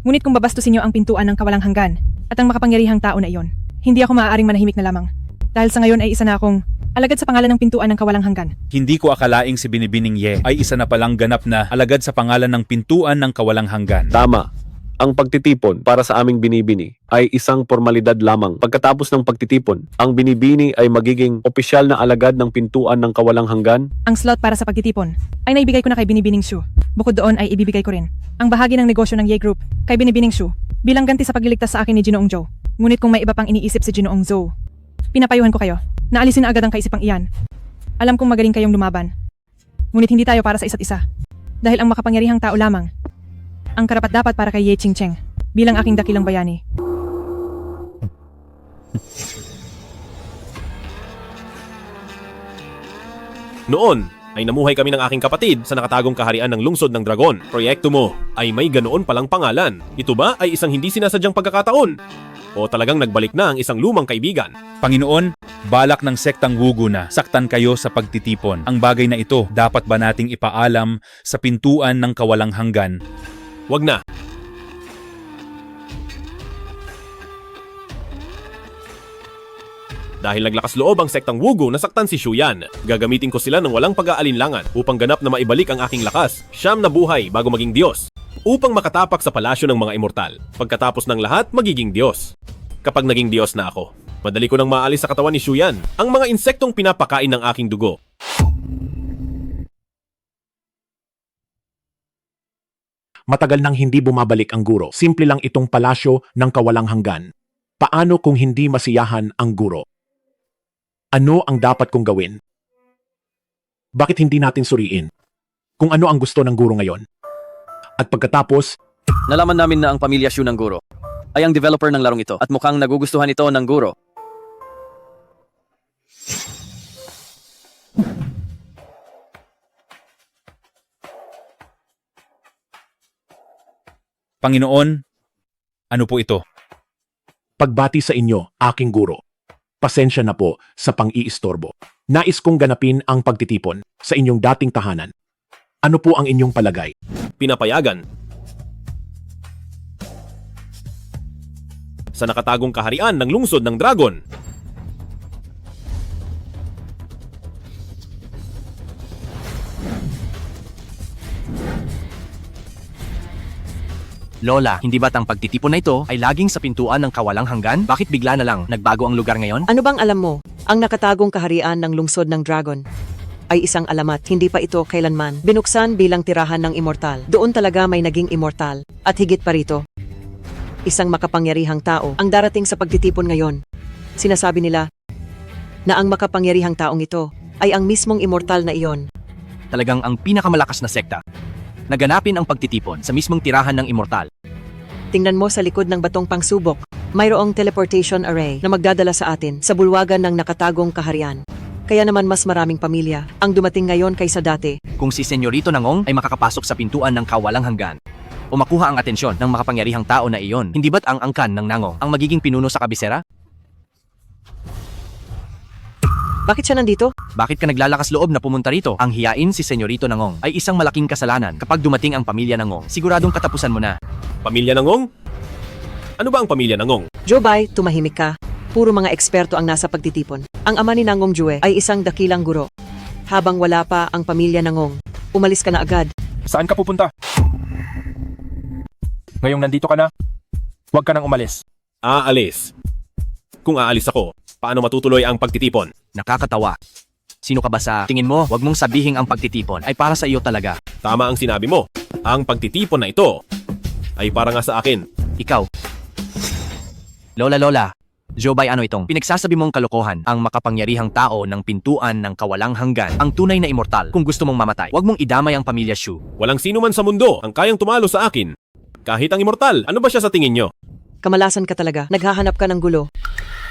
Ngunit kung babastusin niyo ang pintuan ng kawalang hanggan at ang makapangyarihang tao na iyon, hindi ako maaaring manahimik na lamang. Dahil sa ngayon ay isa na akong alagad sa pangalan ng pintuan ng kawalang hanggan. Hindi ko akalaing si Binibining Ye ay isa na palang ganap na alagad sa pangalan ng pintuan ng kawalang hanggan. Tama. Ang pagtitipon para sa aming binibini ay isang formalidad lamang. Pagkatapos ng pagtitipon, ang binibini ay magiging opisyal na alagad ng pintuan ng kawalang hanggan. Ang slot para sa pagtitipon ay naibigay ko na kay Binibining Shu. Bukod doon ay ibibigay ko rin ang bahagi ng negosyo ng Ye Group kay Binibining Shu bilang ganti sa pagliligtas sa akin ni Ginoong Zhao. Ngunit kung may iba pang iniisip si Ginoong Zhao, pinapayuhan ko kayo na alisin na agad ang kaisipang iyan. Alam kong magaling kayong lumaban. Ngunit hindi tayo para sa isa't isa. Dahil ang makapangyarihang tao lamang ang karapat-dapat para kay Ye Qingcheng bilang aking dakilang bayani. Noon ay namuhay kami ng aking kapatid sa nakatagong kaharian ng lungsod ng Dragon. Proyekto mo ay may ganoon palang pangalan. Ito ba ay isang hindi sinasadyang pagkakataon? O talagang nagbalik na ang isang lumang kaibigan? Panginoon, balak ng sektang Wugu na saktan kayo sa pagtitipon. Ang bagay na ito, dapat ba nating ipaalam sa pintuan ng kawalang hanggan? Wag na. Dahil naglakas loob ang sektang Wugu na saktan si Shuyan, gagamitin ko sila ng walang pag-aalinlangan upang ganap na maibalik ang aking lakas, siyam na buhay bago maging Diyos, upang makatapak sa palasyo ng mga immortal. Pagkatapos ng lahat, magiging Diyos. Kapag naging Diyos na ako, madali ko nang maalis sa katawan ni Shuyan ang mga insektong pinapakain ng aking dugo. Matagal nang hindi bumabalik ang guro. Simple lang itong palasyo ng kawalang hanggan. Paano kung hindi masiyahan ang guro? Ano ang dapat kong gawin? Bakit hindi natin suriin kung ano ang gusto ng guro ngayon? At pagkatapos, nalaman namin na ang pamilya Shu ng guro ay ang developer ng larong ito at mukhang nagugustuhan ito ng guro. Panginoon, ano po ito? pagbati sa inyo, aking guro. Pasensya na po sa pang-iistorbo. Nais kong ganapin ang pagtitipon sa inyong dating tahanan. Ano po ang inyong palagay? Pinapayagan. Sa nakatagong kaharian ng lungsod ng Dragon. Lola, hindi ba't ang pagtitipon na ito ay laging sa pintuan ng kawalang hanggan? Bakit bigla na lang nagbago ang lugar ngayon? Ano bang alam mo? Ang nakatagong kaharian ng lungsod ng Dragon ay isang alamat, hindi pa ito kailanman binuksan bilang tirahan ng immortal. Doon talaga may naging immortal. At higit pa rito, isang makapangyarihang tao ang darating sa pagtitipon ngayon. Sinasabi nila na ang makapangyarihang taong ito ay ang mismong immortal na iyon. Talagang ang pinakamalakas na sekta. Naganapin ang pagtitipon sa mismong tirahan ng immortal. Tingnan mo sa likod ng batong pangsubok. Mayroong teleportation array na magdadala sa atin sa bulwagan ng nakatagong kaharian. Kaya naman mas maraming pamilya ang dumating ngayon kaysa dati. Kung si Senyorito Nangong ay makakapasok sa pintuan ng kawalang hanggan o makuha ang atensyon ng makapangyarihang tao na iyon, hindi ba't ang angkan ng Nangong ang magiging pinuno sa kabisera? Bakit siya nandito? Bakit ka naglalakas loob na pumunta rito? Ang hiyain si Senyorito Nangong ay isang malaking kasalanan. Kapag dumating ang pamilya Nangong, siguradong katapusan mo na. Pamilya Nangong? Ano ba ang pamilya Nangong? Jobay, tumahimik ka. Puro mga eksperto ang nasa pagtitipon. Ang ama ni Nangong Jue ay isang dakilang guro. Habang wala pa ang pamilya Nangong, umalis ka na agad. Saan ka pupunta? Ngayong nandito ka na, huwag ka nang umalis. Aalis. Kung aalis ako, paano matutuloy ang pagtitipon? Nakakatawa. Sino ka ba sa tingin mo? Huwag mong sabihing ang pagtitipon ay para sa iyo talaga. Tama ang sinabi mo. Ang pagtitipon na ito ay para nga sa akin. Ikaw. Lola. Jobay, ano itong pinagsasabi mong kalokohan? Ang makapangyarihang tao ng pintuan ng kawalang hanggan, ang tunay na immortal. Kung gusto mong mamatay, huwag mong idamay ang pamilya Shu. Walang sino man sa mundo ang kayang tumalo sa akin. Kahit ang immortal, ano ba siya sa tingin nyo? Kamalasan ka talaga. Naghahanap ka ng gulo.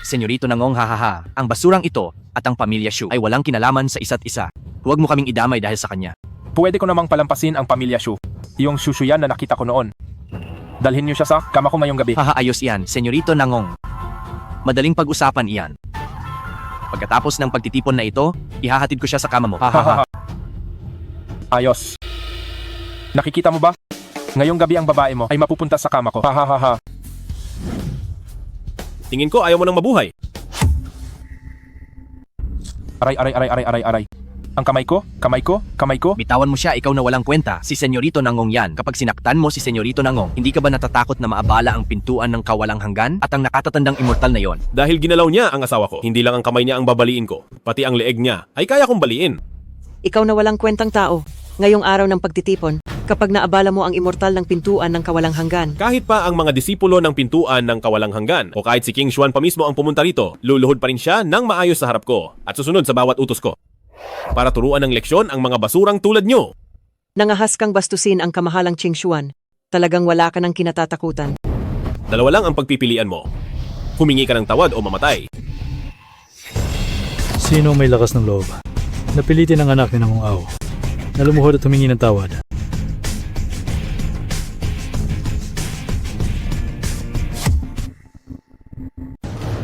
Senyorito Nangong, hahaha. Ang basurang ito at ang pamilya Shu ay walang kinalaman sa isa't isa. Huwag mo kaming idamay dahil sa kanya. Pwede ko namang palampasin ang pamilya Shu. Yung Shushu yan na nakita ko noon. Dalhin niyo siya sa kama ko ngayong gabi. Haha, ayos iyan, Senyorito Nangong. Madaling pag-usapan iyan. Pagkatapos ng pagtitipon na ito, ihahatid ko siya sa kama mo. Hahaha. Ayos. Nakikita mo ba? Ngayong gabi ang babae mo ay mapupunta sa kama ko. Hahaha. Tingin ko ayaw mo nang mabuhay. Aray. Ang kamay ko. Bitawan mo siya, ikaw na walang kwenta. Si Senyorito Nangong yan. Kapag sinaktan mo si Senyorito Nangong, hindi ka ba natatakot na maabala ang pintuan ng kawalang hanggan? At ang nakatatandang immortal na yon? Dahil ginalaw niya ang asawa ko, hindi lang ang kamay niya ang babaliin ko, pati ang leeg niya ay kaya kong baliin. Ikaw na walang kwentang tao. Ngayong araw ng pagtitipon, kapag naabala mo ang immortal ng pintuan ng kawalang hanggan. Kahit pa ang mga disipulo ng pintuan ng kawalang hanggan, o kahit si King Xuan pa mismo ang pumunta rito, luluhod pa rin siya ng maayos sa harap ko at susunod sa bawat utos ko. Para turuan ng leksyon ang mga basurang tulad nyo. Nangahas kang bastusin ang kamahalang Qing Xuan. Talagang wala ka ng kinatatakutan. Dalawa lang ang pagpipilian mo. Humingi ka ng tawad o mamatay. Sino may lakas ng loob? Napilitin ang anak ni Nangong Ao na lumuhod at humingi ng tawad.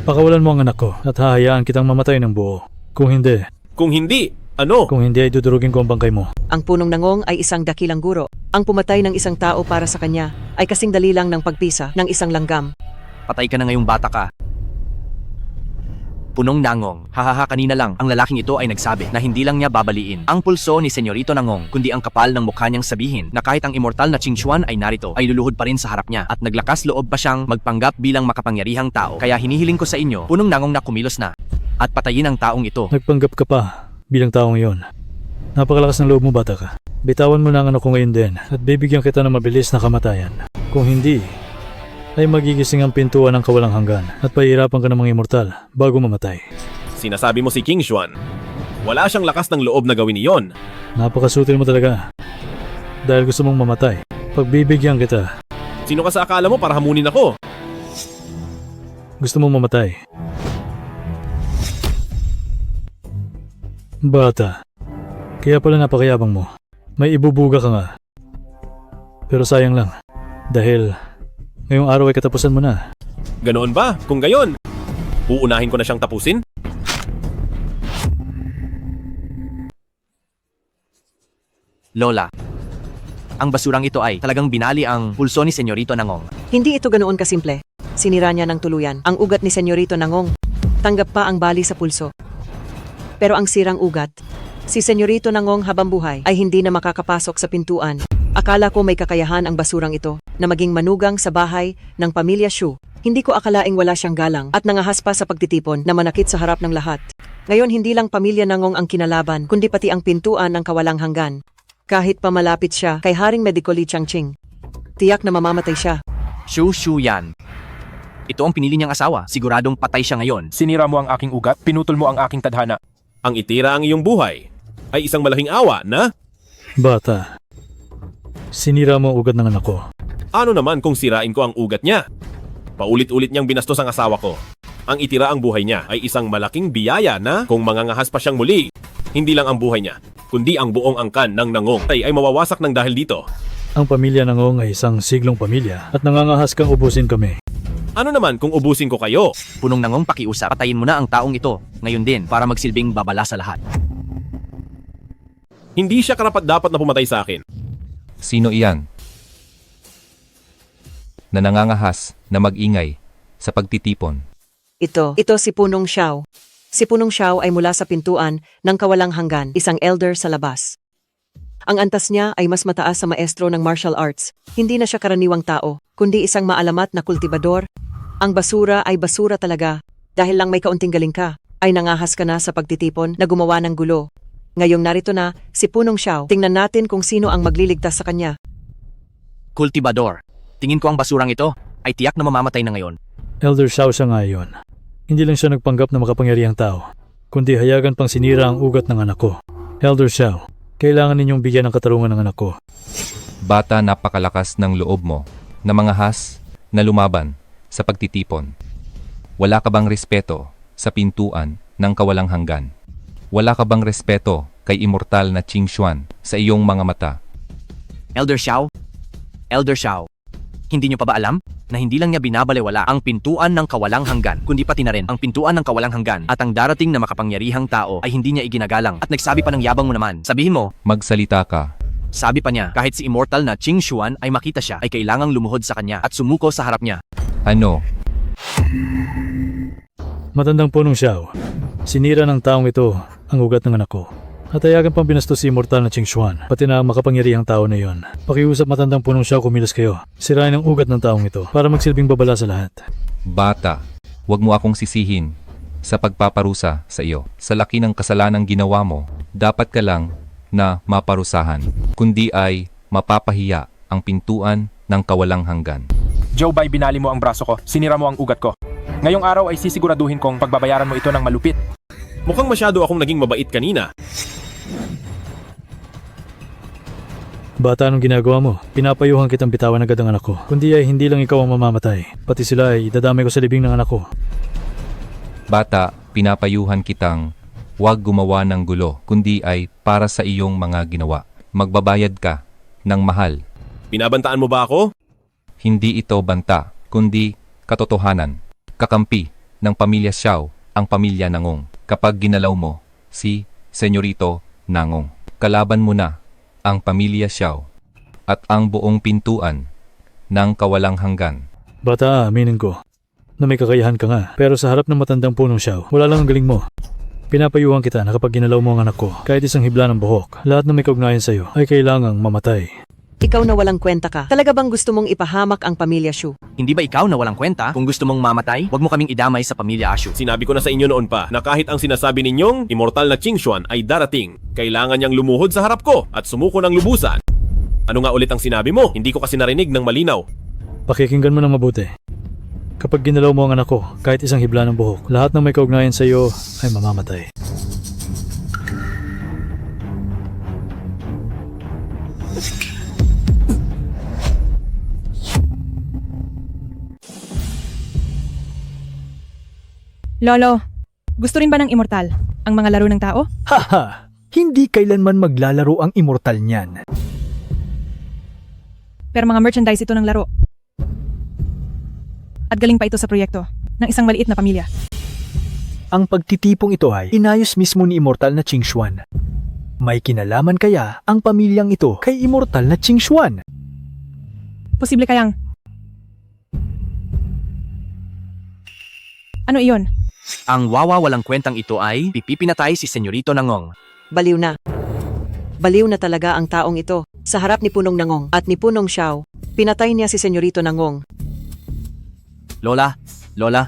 Pakawalan mo ang anak ko at hahayaan kitang mamatay ng buo. Kung hindi, ano? Kung hindi ay dudurugin ko ang bangkay mo. Ang punong Nangong ay isang dakilang guro. Ang pumatay ng isang tao para sa kanya ay kasing dali lang ng pagpisa ng isang langgam. Patay ka na ngayong bata ka. Punong Nangong, hahaha, kanina lang ang lalaking ito ay nagsabi na hindi lang niya babaliin ang pulso ni Senyorito Nangong, kundi ang kapal ng mukha niyang sabihin na kahit ang immortal na Qing Xuan ay narito, ay luluhod pa rin sa harap niya at naglakas loob pa siyang magpanggap bilang makapangyarihang tao. Kaya hinihiling ko sa inyo, Punong Nangong, na kumilos na at patayin ang taong ito. Nagpanggap ka pa bilang tao ngayon. Napakalakas ng loob mo, bata ka. Bitawan mo na ang anak ko ngayon din at bibigyan kita ng mabilis na kamatayan. Kung hindi, ay magigising ang pintuan ng kawalang hanggan at pahihirapan ka ng mga immortal bago mamatay. Sinasabi mo si King Xuan. Wala siyang lakas ng loob na gawin iyon. Napakasutil mo talaga. Dahil gusto mong mamatay, pagbibigyan kita. Sino ka sa akala mo para hamunin ako? Gusto mong mamatay. Bata, kaya pala napakayabang mo. May ibubuga ka nga. Pero sayang lang, dahil ngayong araw ay katapusan mo na. Ganoon ba? Kung gayon, uunahin ko na siyang tapusin? Lola, ang basurang ito ay talagang binali ang pulso ni Senyorito Nangong. Hindi ito ganoon kasimple. Sinira niya ng tuluyan ang ugat ni Senyorito Nangong. Tanggap pa ang bali sa pulso. Pero ang sirang ugat, si Senyorito Nangong habang buhay ay hindi na makakapasok sa pintuan. Akala ko may kakayahan ang basurang ito na maging manugang sa bahay ng pamilya Shu. Hindi ko akalaing wala siyang galang at nangahas pa sa pagtitipon na manakit sa harap ng lahat. Ngayon hindi lang pamilya Nangong ang kinalaban, kundi pati ang pintuan ng kawalang hanggan. Kahit pa malapit siya kay Haring Medico Li Changqing, tiyak na mamamatay siya. Shu yan. Ito ang pinili niyang asawa. Siguradong patay siya ngayon. Sinira mo ang aking ugat, pinutol mo ang aking tadhana. Ang itira ang iyong buhay ay isang malahing awa na... Bata, sinira mo ang ugat ng anak ko. Ano naman kung sirain ko ang ugat niya? Paulit-ulit niyang binastos ang asawa ko. Ang itira ang buhay niya ay isang malaking biyaya na kung mangangahas pa siyang muli, hindi lang ang buhay niya, kundi ang buong angkan ng Nangong ay mawawasak ng dahil dito. Ang pamilya Nangong ay isang siglong pamilya at nangangahas kang ubusin kami. Ano naman kung ubusin ko kayo? Punong Nangong pakiusap, patayin mo na ang taong ito, ngayon din, para magsilbing babala sa lahat. Hindi siya karapat-dapat na pumatay sa akin. Sino iyan? Na nangangahas na mag-ingay sa pagtitipon. Ito si Punong Xiao. Si Punong Xiao ay mula sa pintuan ng kawalang hanggan, isang elder sa labas. Ang antas niya ay mas mataas sa maestro ng martial arts. Hindi na siya karaniwang tao, kundi isang maalamat na kultibador. Ang basura ay basura talaga. Dahil lang may kaunting galing ka, ay nangahas ka na sa pagtitipon na gumawa ng gulo. Ngayong narito na si Punong Xiao. Tingnan natin kung sino ang magliligtas sa kanya. Kultibador. Tingin ko ang basurang ito ay tiyak na mamamatay na ngayon. Elder Xiao siya nga yun. Hindi lang siya nagpanggap na makapangyarihang tao, kundi hayagan pang sinira ang ugat ng anak ko. Elder Xiao, kailangan ninyong bigyan ng katarungan ng anak ko. Bata, napakalakas ng loob mo na mangahas na lumaban sa pagtitipon. Wala ka bang respeto sa pintuan ng kawalang hanggan? Wala ka bang respeto kay immortal na Qing Xuan sa iyong mga mata? Elder Xiao? Elder Xiao, hindi niyo pa ba alam na hindi lang niya binabalewala ang pintuan ng kawalang hanggan, kundi pati na rin ang pintuan ng kawalang hanggan at ang darating na makapangyarihang tao ay hindi niya iginagalang at nagsabi pa ng yabang mo naman. Sabihin mo, magsalita ka. Sabi pa niya, kahit si immortal na Qing Xuan ay makita siya, ay kailangang lumuhod sa kanya at sumuko sa harap niya. Ano? Matandang Punong Xiao, sinira ng taong ito ang ugat ng anak ko. At hayagan pang binastos si immortal na Qing Xuan, pati na ang makapangyarihang tao na yon. Pakiusap Matandang Punong Xiao, kumilos kayo. Sirain ang ugat ng taong ito para magsilbing babala sa lahat. Bata, huwag mo akong sisihin sa pagpaparusa sa iyo. Sa laki ng kasalanang ginawa mo, dapat ka lang na maparusahan, kundi ay mapapahiya ang pintuan ng kawalang hanggan. Joe Bai, binali mo ang braso ko, sinira mo ang ugat ko. Ngayong araw ay sisiguraduhin kong pagbabayaran mo ito ng malupit. Mukhang masyado akong naging mabait kanina. Bata, anong ginagawa mo? Pinapayuhan kitang bitawan agad ang anak ko. Kundi ay hindi lang ikaw ang mamamatay. Pati sila ay idadamay ko sa libing ng anak ko. Bata, pinapayuhan kitang huwag gumawa ng gulo, kundi ay para sa iyong mga ginawa. Magbabayad ka ng mahal. Binabantaan mo ba ako? Hindi ito banta, kundi katotohanan. Kakampi ng pamilya Xiao ang pamilya Nangong. Kapag ginalaw mo si Senyorito Nangong, kalaban mo na ang pamilya Xiao at ang buong pintuan ng kawalang hanggan. Bata, aminin ko na may kakayahan ka nga. Pero sa harap ng Matandang Punong Xiao, wala lang ang galing mo. Pinapayuhan kita na kapag ginalaw mo ang anak ko, kahit isang hibla ng buhok, lahat na may kaugnayan sa'yo ay kailangang mamatay. Ikaw na walang kwenta ka. Talaga bang gusto mong ipahamak ang pamilya Xu? Hindi ba ikaw na walang kwenta? Kung gusto mong mamatay, huwag mo kaming idamay sa pamilya Ashu. Sinabi ko na sa inyo noon pa na kahit ang sinasabi ninyong immortal na Qing Xuan ay darating, kailangan niyang lumuhod sa harap ko at sumuko ng lubusan. Ano nga ulit ang sinabi mo? Hindi ko kasi narinig ng malinaw. Pakikinggan mo ng mabuti. Kapag ginalaw mo ang anak ko, kahit isang hibla ng buhok, lahat ng may kaugnayan sa iyo ay mamamatay. Lolo, gusto rin ba ng immortal ang mga laro ng tao? Haha! Hindi kailanman maglalaro ang immortal niyan. Pero mga merchandise ito ng laro. At galing pa ito sa proyekto ng isang maliit na pamilya. Ang pagtitipong ito ay inayos mismo ni immortal na Qing Xuan. May kinalaman kaya ang pamilyang ito kay immortal na Qing Xuan? Posible kayang... Ano iyon? Ang wawa walang kwentang ito ay pipipinatay si Senyorito Nangong. Baliw na. Baliw na talaga ang taong ito. Sa harap ni Punong Nangong at ni Punong Xiao, pinatay niya si Senyorito Nangong. Lola, Lola.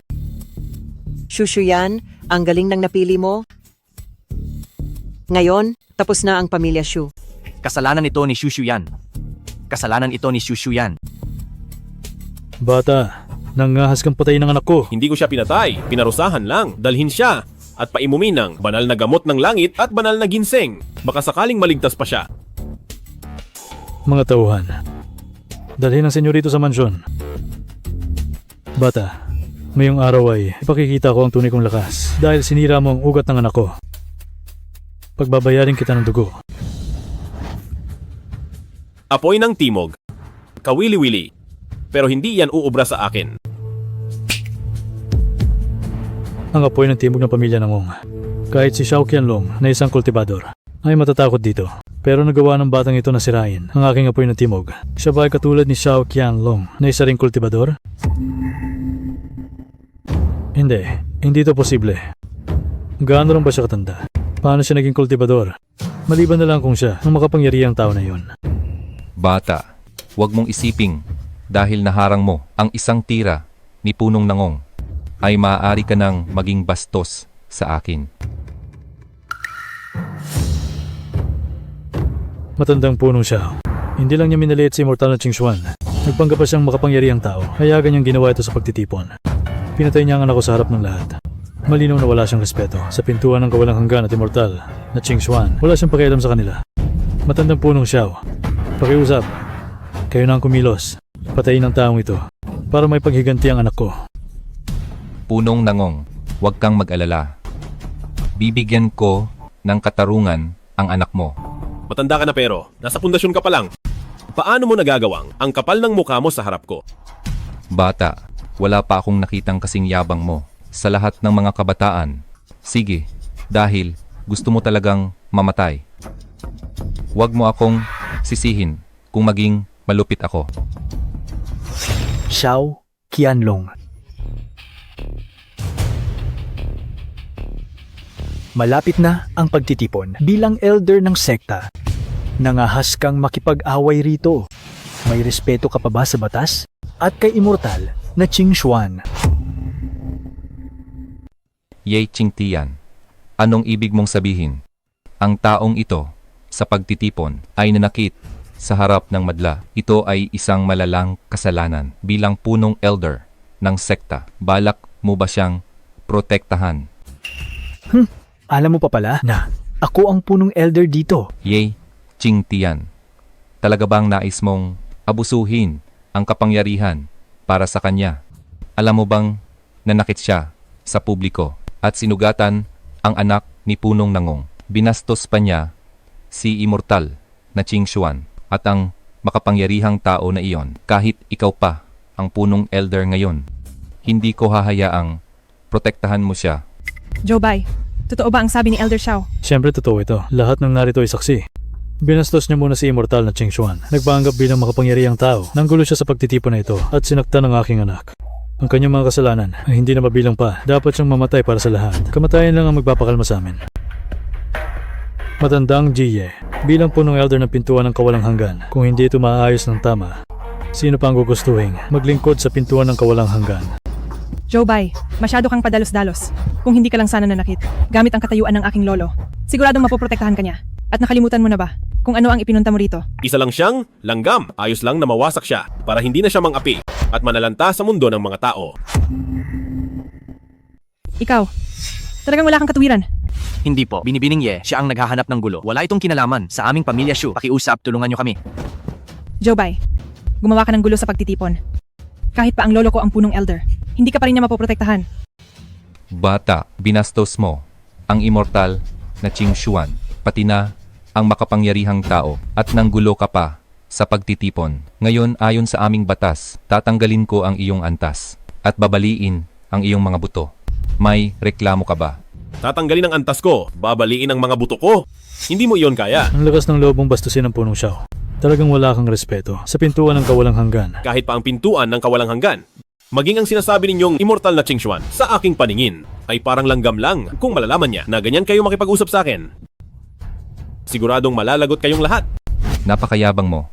Shushu yan, ang galing ng napili mo. Ngayon, tapos na ang pamilya Xu. Kasalanan ito ni Shushu yan. Kasalanan ito ni Shushu yan. Bata, nangahas kang patayin ng anak ko. Hindi ko siya pinatay, pinarusahan lang. Dalhin siya at paimumin ng banal na gamot ng langit at banal na ginseng. Baka sakaling maligtas pa siya. Mga tauhan, dalhin ang senyorito sa mansyon. Bata, Ngayong araw ay ipakikita ko ang tunay kong lakas dahil sinira mo ang ugat ng anak ko. Pagbabayarin kita ng dugo. Apoy ng timog. Kawili-wili. Pero hindi yan uubra sa akin. Ang apoy ng timog ng pamilya ng Ong. Kahit si Xiao Qianlong na isang kultibador ay matatakot dito. Pero nagawa ng batang ito na sirain ang aking apoy ng timog. Siya ba ay katulad ni Xiao Qianlong na isa ring kultibador? Hindi ito posible. Gaano lang ba siya katanda? Paano siya naging kultibador? Maliban na lang kung siya ang makapangyarihang tao na yon. Bata, huwag mong isiping dahil naharang mo ang isang tira ni punong nangong ay maaari ka nang maging bastos sa akin. Matandang punong siya. Hindi lang niya minaliit si immortal na Qingshuan. Nagpanggap pa siyang makapangyarihang tao, kaya ganyang ginawa ito sa pagtitipon. Pinatay niya ang anak ko sa harap ng lahat. Malinaw na wala siyang respeto. Sa pintuan ng kawalang hanggan at immortal na Qingshuan, wala siyang pakialam sa kanila. Matandang punong Xiao. Pakiusap. Kayo na ang kumilos. Patayin ang taong ito para may paghiganti ang anak ko. Punong nangong, huwag kang mag-alala. Bibigyan ko ng katarungan ang anak mo. Matanda ka na pero, nasa pundasyon ka pa lang. Paano mo nagagawang ang kapal ng mukha mo sa harap ko? Bata, wala pa akong nakitang kasing yabang mo sa lahat ng mga kabataan. Sige, dahil gusto mo talagang mamatay. Huwag mo akong sisihin kung maging malupit ako. Xiao Qianlong. Malapit na ang pagtitipon bilang elder ng sekta. Nangahas kang makipag-away rito. May respeto ka pa ba sa batas? At kay immortal na Qingshuan. Ye Qingtian, anong ibig mong sabihin? Ang taong ito sa pagtitipon ay nanakit sa harap ng madla. Ito ay isang malalang kasalanan bilang punong elder ng sekta. Balak mo ba siyang protektahan? Alam mo pa pala na ako ang punong elder dito. Ye Qingtian, talaga bang nais mong abusuhin ang kapangyarihan para sa kanya? Alam mo bang nanakit siya sa publiko at sinugatan ang anak ni punong nangong? Binastos pa niya si immortal na Qingshuan at ang makapangyarihang tao na iyon. Kahit ikaw pa ang punong elder ngayon, hindi ko hahayaang protektahan mo siya. Jobay, totoo ba ang sabi ni Elder Xiao? Siyempre totoo ito. Lahat ng narito ay saksi. Binastos niya muna si immortal na Qingshuan. Nagpanggap bilang makapangyarihang tao. Nanggulo siya sa pagtitipon na ito at sinaktan ang aking anak. Ang kanyang mga kasalanan ay hindi na mabilang pa. Dapat siyang mamatay para sa lahat. Kamatayan lang ang magpapakalma sa amin. Matandang Jiye, bilang punong elder ng pintuan ng kawalang hanggan, kung hindi ito maayos ng tama, sino pa ang gugustuhin maglingkod sa pintuan ng kawalang hanggan? Jobay, masyado kang padalos-dalos. Kung hindi ka lang sana nanakit, gamit ang katayuan ng aking lolo, siguradong mapoprotektahan ka niya. At nakalimutan mo na ba kung ano ang ipinunta mo rito? Isa lang siyang langgam. Ayos lang na mawasak siya para hindi na siya mang-api at manalanta sa mundo ng mga tao. Ikaw, talagang wala kang katuwiran. Hindi po, Binibining Ye, siya ang naghahanap ng gulo. Wala itong kinalaman sa aming pamilya Shu. Pakiusap, tulungan niyo kami. Jobay, gumawa ka ng gulo sa pagtitipon. Kahit pa ang lolo ko ang punong elder, hindi ka pa rin niya mapoprotektahan. Bata, binastos mo ang immortal na Qingshuan, pati na ang makapangyarihang tao at nanggulo ka pa sa pagtitipon. Ngayon ayon sa aming batas, tatanggalin ko ang iyong antas at babaliin ang iyong mga buto. May reklamo ka ba? Tatanggalin ang antas ko, babaliin ang mga buto ko. Hindi mo iyon kaya. Ang lakas ng loob mong bastusin ang punong Xiao. Talagang wala kang respeto sa pintuan ng kawalang hanggan. Kahit pa ang pintuan ng kawalang hanggan. Maging ang sinasabi ninyong immortal na Qingshuan sa aking paningin ay parang langgam lang kung malalaman niya na ganyan kayo makipag-usap sa akin. Siguradong malalagot kayong lahat. Napakayabang mo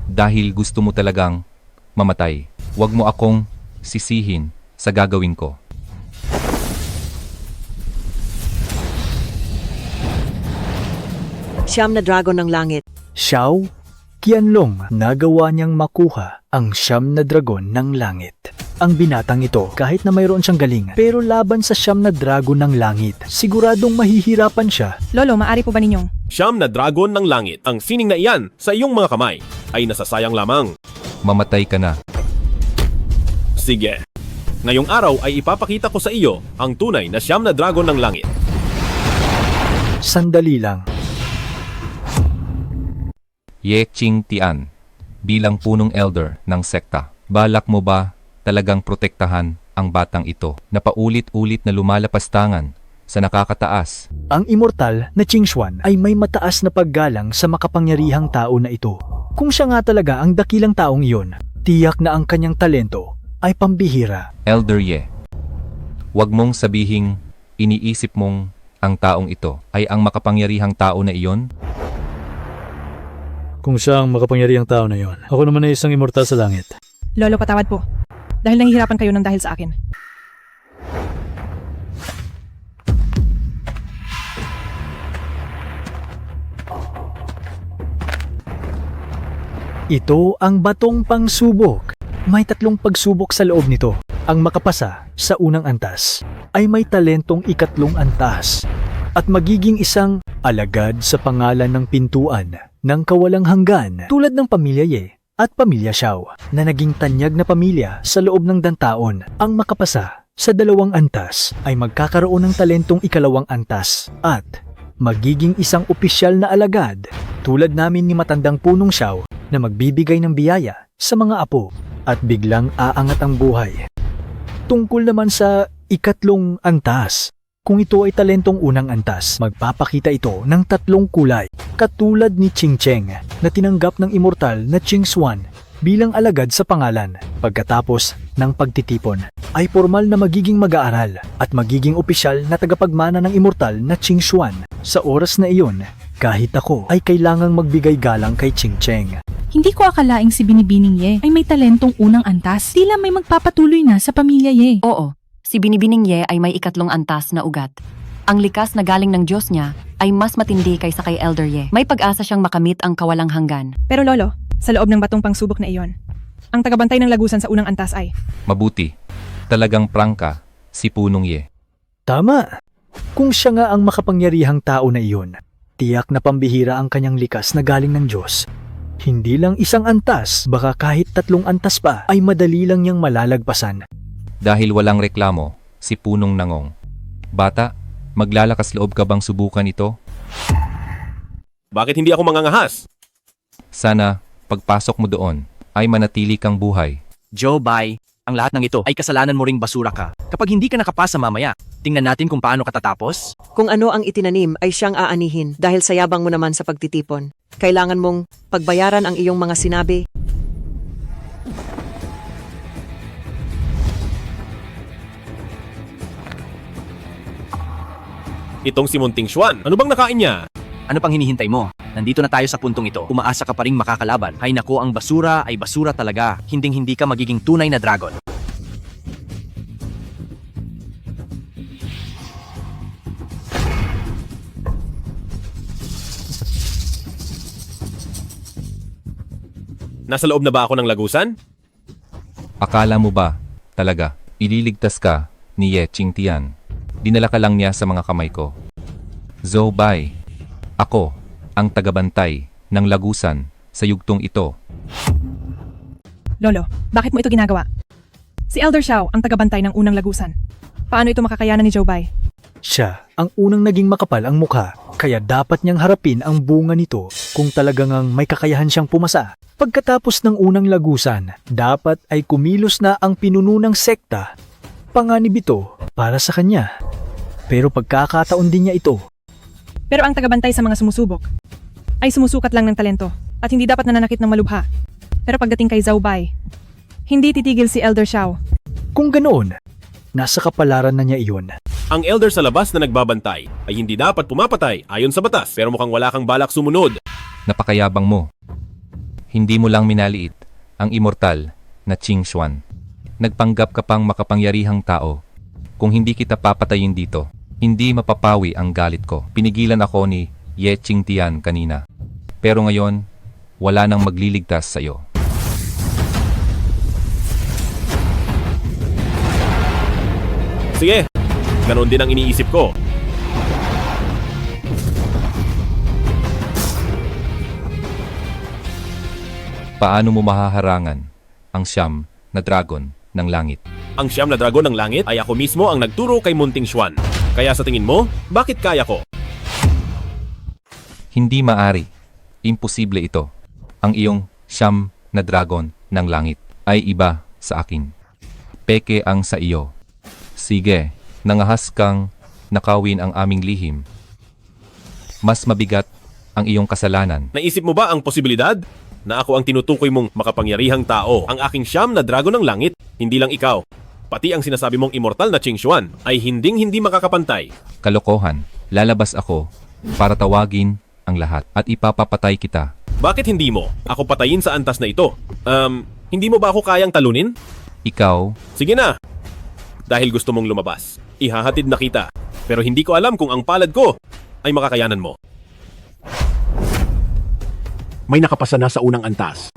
dahil gusto mo talagang mamatay. Huwag mo akong sisihin sa gagawin ko. Siyam na dragon ng langit. Xiao Qianlong, nagawa niyang makuha ang siyam na dragon ng langit. Ang binatang ito, kahit na mayroon siyang galing, pero laban sa siyam na dragon ng langit, siguradong mahihirapan siya. Lolo, maari po ba ninyong? Siyam na dragon ng langit, ang sining na iyan sa iyong mga kamay ay nasasayang lamang. Mamatay ka na. Sige. Ngayong araw ay ipapakita ko sa iyo ang tunay na siyam na dragon ng langit. Sandali lang. Ye Ching Tian, bilang punong elder ng sekta, balak mo ba talagang protektahan ang batang ito na paulit-ulit na lumalapastangan sa nakakataas? Ang immortal na Qingxuan ay may mataas na paggalang sa makapangyarihang tao na ito. Kung siya nga talaga ang dakilang taong iyon, tiyak na ang kanyang talento ay pambihira. Elder Ye, huwag mong sabihing iniisip mong ang taong ito ay ang makapangyarihang tao na iyon? Kung siya ang makapangyarihang tao na yon, ako naman ay isang immortal sa langit. Lolo, patawad po. Dahil nahihirapan kayo ng dahil sa akin. Ito ang batong pangsubok. May 3 pagsubok sa loob nito. Ang makapasa sa unang antas ay may talentong ikatlong antas at magiging isang alagad sa pangalan ng pintuan ng kawalang hanggan tulad ng pamilya Ye at pamilya Xiao na naging tanyag na pamilya sa loob ng dantaon. Ang makapasa sa 2 antas ay magkakaroon ng talentong ikalawang antas at magiging isang opisyal na alagad tulad namin ni matandang punong Xiao na magbibigay ng biyaya sa mga apo at biglang aangat ang buhay. Tungkol naman sa ikatlong antas, kung ito ay talentong unang antas, magpapakita ito ng 3 kulay, katulad ni Ching Cheng na tinanggap ng immortal na Qingxuan bilang alagad sa pangalan. Pagkatapos ng pagtitipon, ay formal na magiging mag-aaral at magiging opisyal na tagapagmana ng immortal na Qingxuan. Sa oras na iyon, kahit ako ay kailangang magbigay galang kay Ching Cheng. Hindi ko akalaing si Binibining Ye ay may talentong unang antas. Tila may magpapatuloy na sa pamilya Ye. Oo, si Binibining Ye ay may ikatlong antas na ugat. Ang likas na galing ng Diyos niya ay mas matindi kaysa kay Elder Ye. May pag-asa siyang makamit ang kawalang hanggan. Pero lolo, sa loob ng batong pangsubok na iyon, ang tagabantay ng lagusan sa unang antas ay... Mabuti. Talagang prangka si punong Ye. Tama. Kung siya nga ang makapangyarihang tao na iyon, tiyak na pambihira ang kanyang likas na galing ng Diyos. Hindi lang isang antas, baka kahit 3 antas pa ay madali lang niyang malalagpasan. Dahil walang reklamo, si punong Nangong. Bata, maglalakas loob ka bang subukan ito? Bakit hindi ako mangangahas? Sana, pagpasok mo doon, ay manatili kang buhay. Joe Bai, ang lahat ng ito ay kasalanan mo ring basura ka. Kapag hindi ka nakapasa mamaya, tingnan natin kung paano ka tatapos. Kung ano ang itinanim ay siyang aanihin dahil sa yabang mo naman sa pagtitipon. Kailangan mong pagbayaran ang iyong mga sinabi. Itong si Munting Xuan, ano bang nakain niya? Ano pang hinihintay mo? Nandito na tayo sa puntong ito. Umaasa ka pa ring makakalaban. Hay nako, ang basura ay basura talaga. Hinding-hindi ka magiging tunay na dragon. Nasa loob na ba ako ng lagusan? Akala mo ba, talaga, ililigtas ka ni Ye Ching Tian? Dinala ka lang niya sa mga kamay ko. Zhou Bai, ako ang tagabantay ng lagusan sa yugtong ito. Lolo, bakit mo ito ginagawa? Si Elder Xiao ang tagabantay ng unang lagusan. Paano ito makakayanan ni Joe Bai? Siya ang unang naging makapal ang mukha, kaya dapat niyang harapin ang bunga nito kung talagang may kakayahan siyang pumasa. Pagkatapos ng unang lagusan, dapat ay kumilos na ang pinuno ng sekta. Panganib ito para sa kanya. Pero pagkakataon din niya ito. Pero ang tagabantay sa mga sumusubok ay sumusukat lang ng talento at hindi dapat nananakit ng malubha. Pero pagdating kay Zhou Bai, hindi titigil si Elder Xiao. Kung ganoon, nasa kapalaran na niya iyon. Ang elder sa labas na nagbabantay ay hindi dapat pumapatay ayon sa batas, pero mukhang wala kang balak sumunod. Napakayabang mo. Hindi mo lang minaliit ang immortal na Qingxuan. Nagpanggap ka pang makapangyarihang tao. Kung hindi kita papatayin dito, hindi mapapawi ang galit ko. Pinigilan ako ni Ye Ching Tian kanina. Pero ngayon, wala nang magliligtas sa iyo. Sige, ganoon din ang iniisip ko. Paano mo mahaharangan ang siyam na dragon ng langit. Ang siyam na dragon ng langit ay ako mismo ang nagturo kay Munting Xuan. Kaya sa tingin mo, bakit kaya ko? Hindi maari. Imposible ito. Ang iyong siyam na dragon ng langit ay iba sa akin. Peke ang sa iyo. Sige, nangahas kang nakawin ang aming lihim. Mas mabigat ang iyong kasalanan. Naisip mo ba ang posibilidad na ako ang tinutukoy mong makapangyarihang tao? Ang aking siyam na dragon ng langit, hindi lang ikaw. Pati ang sinasabi mong immortal na Qing Xuan ay hindi makakapantay. Kalokohan, lalabas ako para tawagin ang lahat at ipapapatay kita. Bakit hindi mo ako patayin sa antas na ito? Hindi mo ba ako kayang talunin? Ikaw, Sige na! Dahil gusto mong lumabas, ihahatid na kita. Pero hindi ko alam kung ang palad ko ay makakayanan mo. May nakapasa na sa unang antas.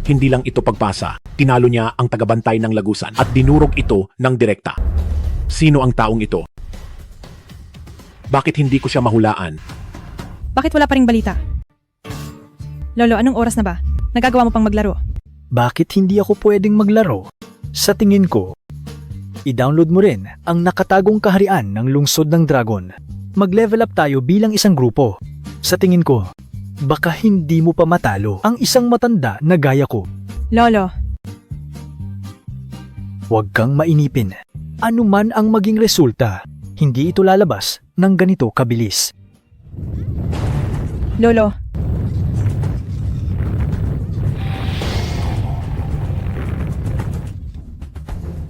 Hindi lang ito pagpasa, tinalo niya ang tagabantay ng lagusan at dinurog ito ng direkta. Sino ang taong ito? Bakit hindi ko siya mahulaan? Bakit wala pa ring balita? Lolo, anong oras na ba? Nagagawa mo pang maglaro? Bakit hindi ako pwedeng maglaro? Sa tingin ko, i-download mo rin ang nakatagong kaharian ng lungsod ng dragon. Mag-level up tayo bilang isang grupo. Sa tingin ko, baka hindi mo pa matalo ang isang matanda na gaya ko. Lolo, Huwag kang mainipin. Ano man ang maging resulta, hindi ito lalabas ng ganito kabilis. Lolo.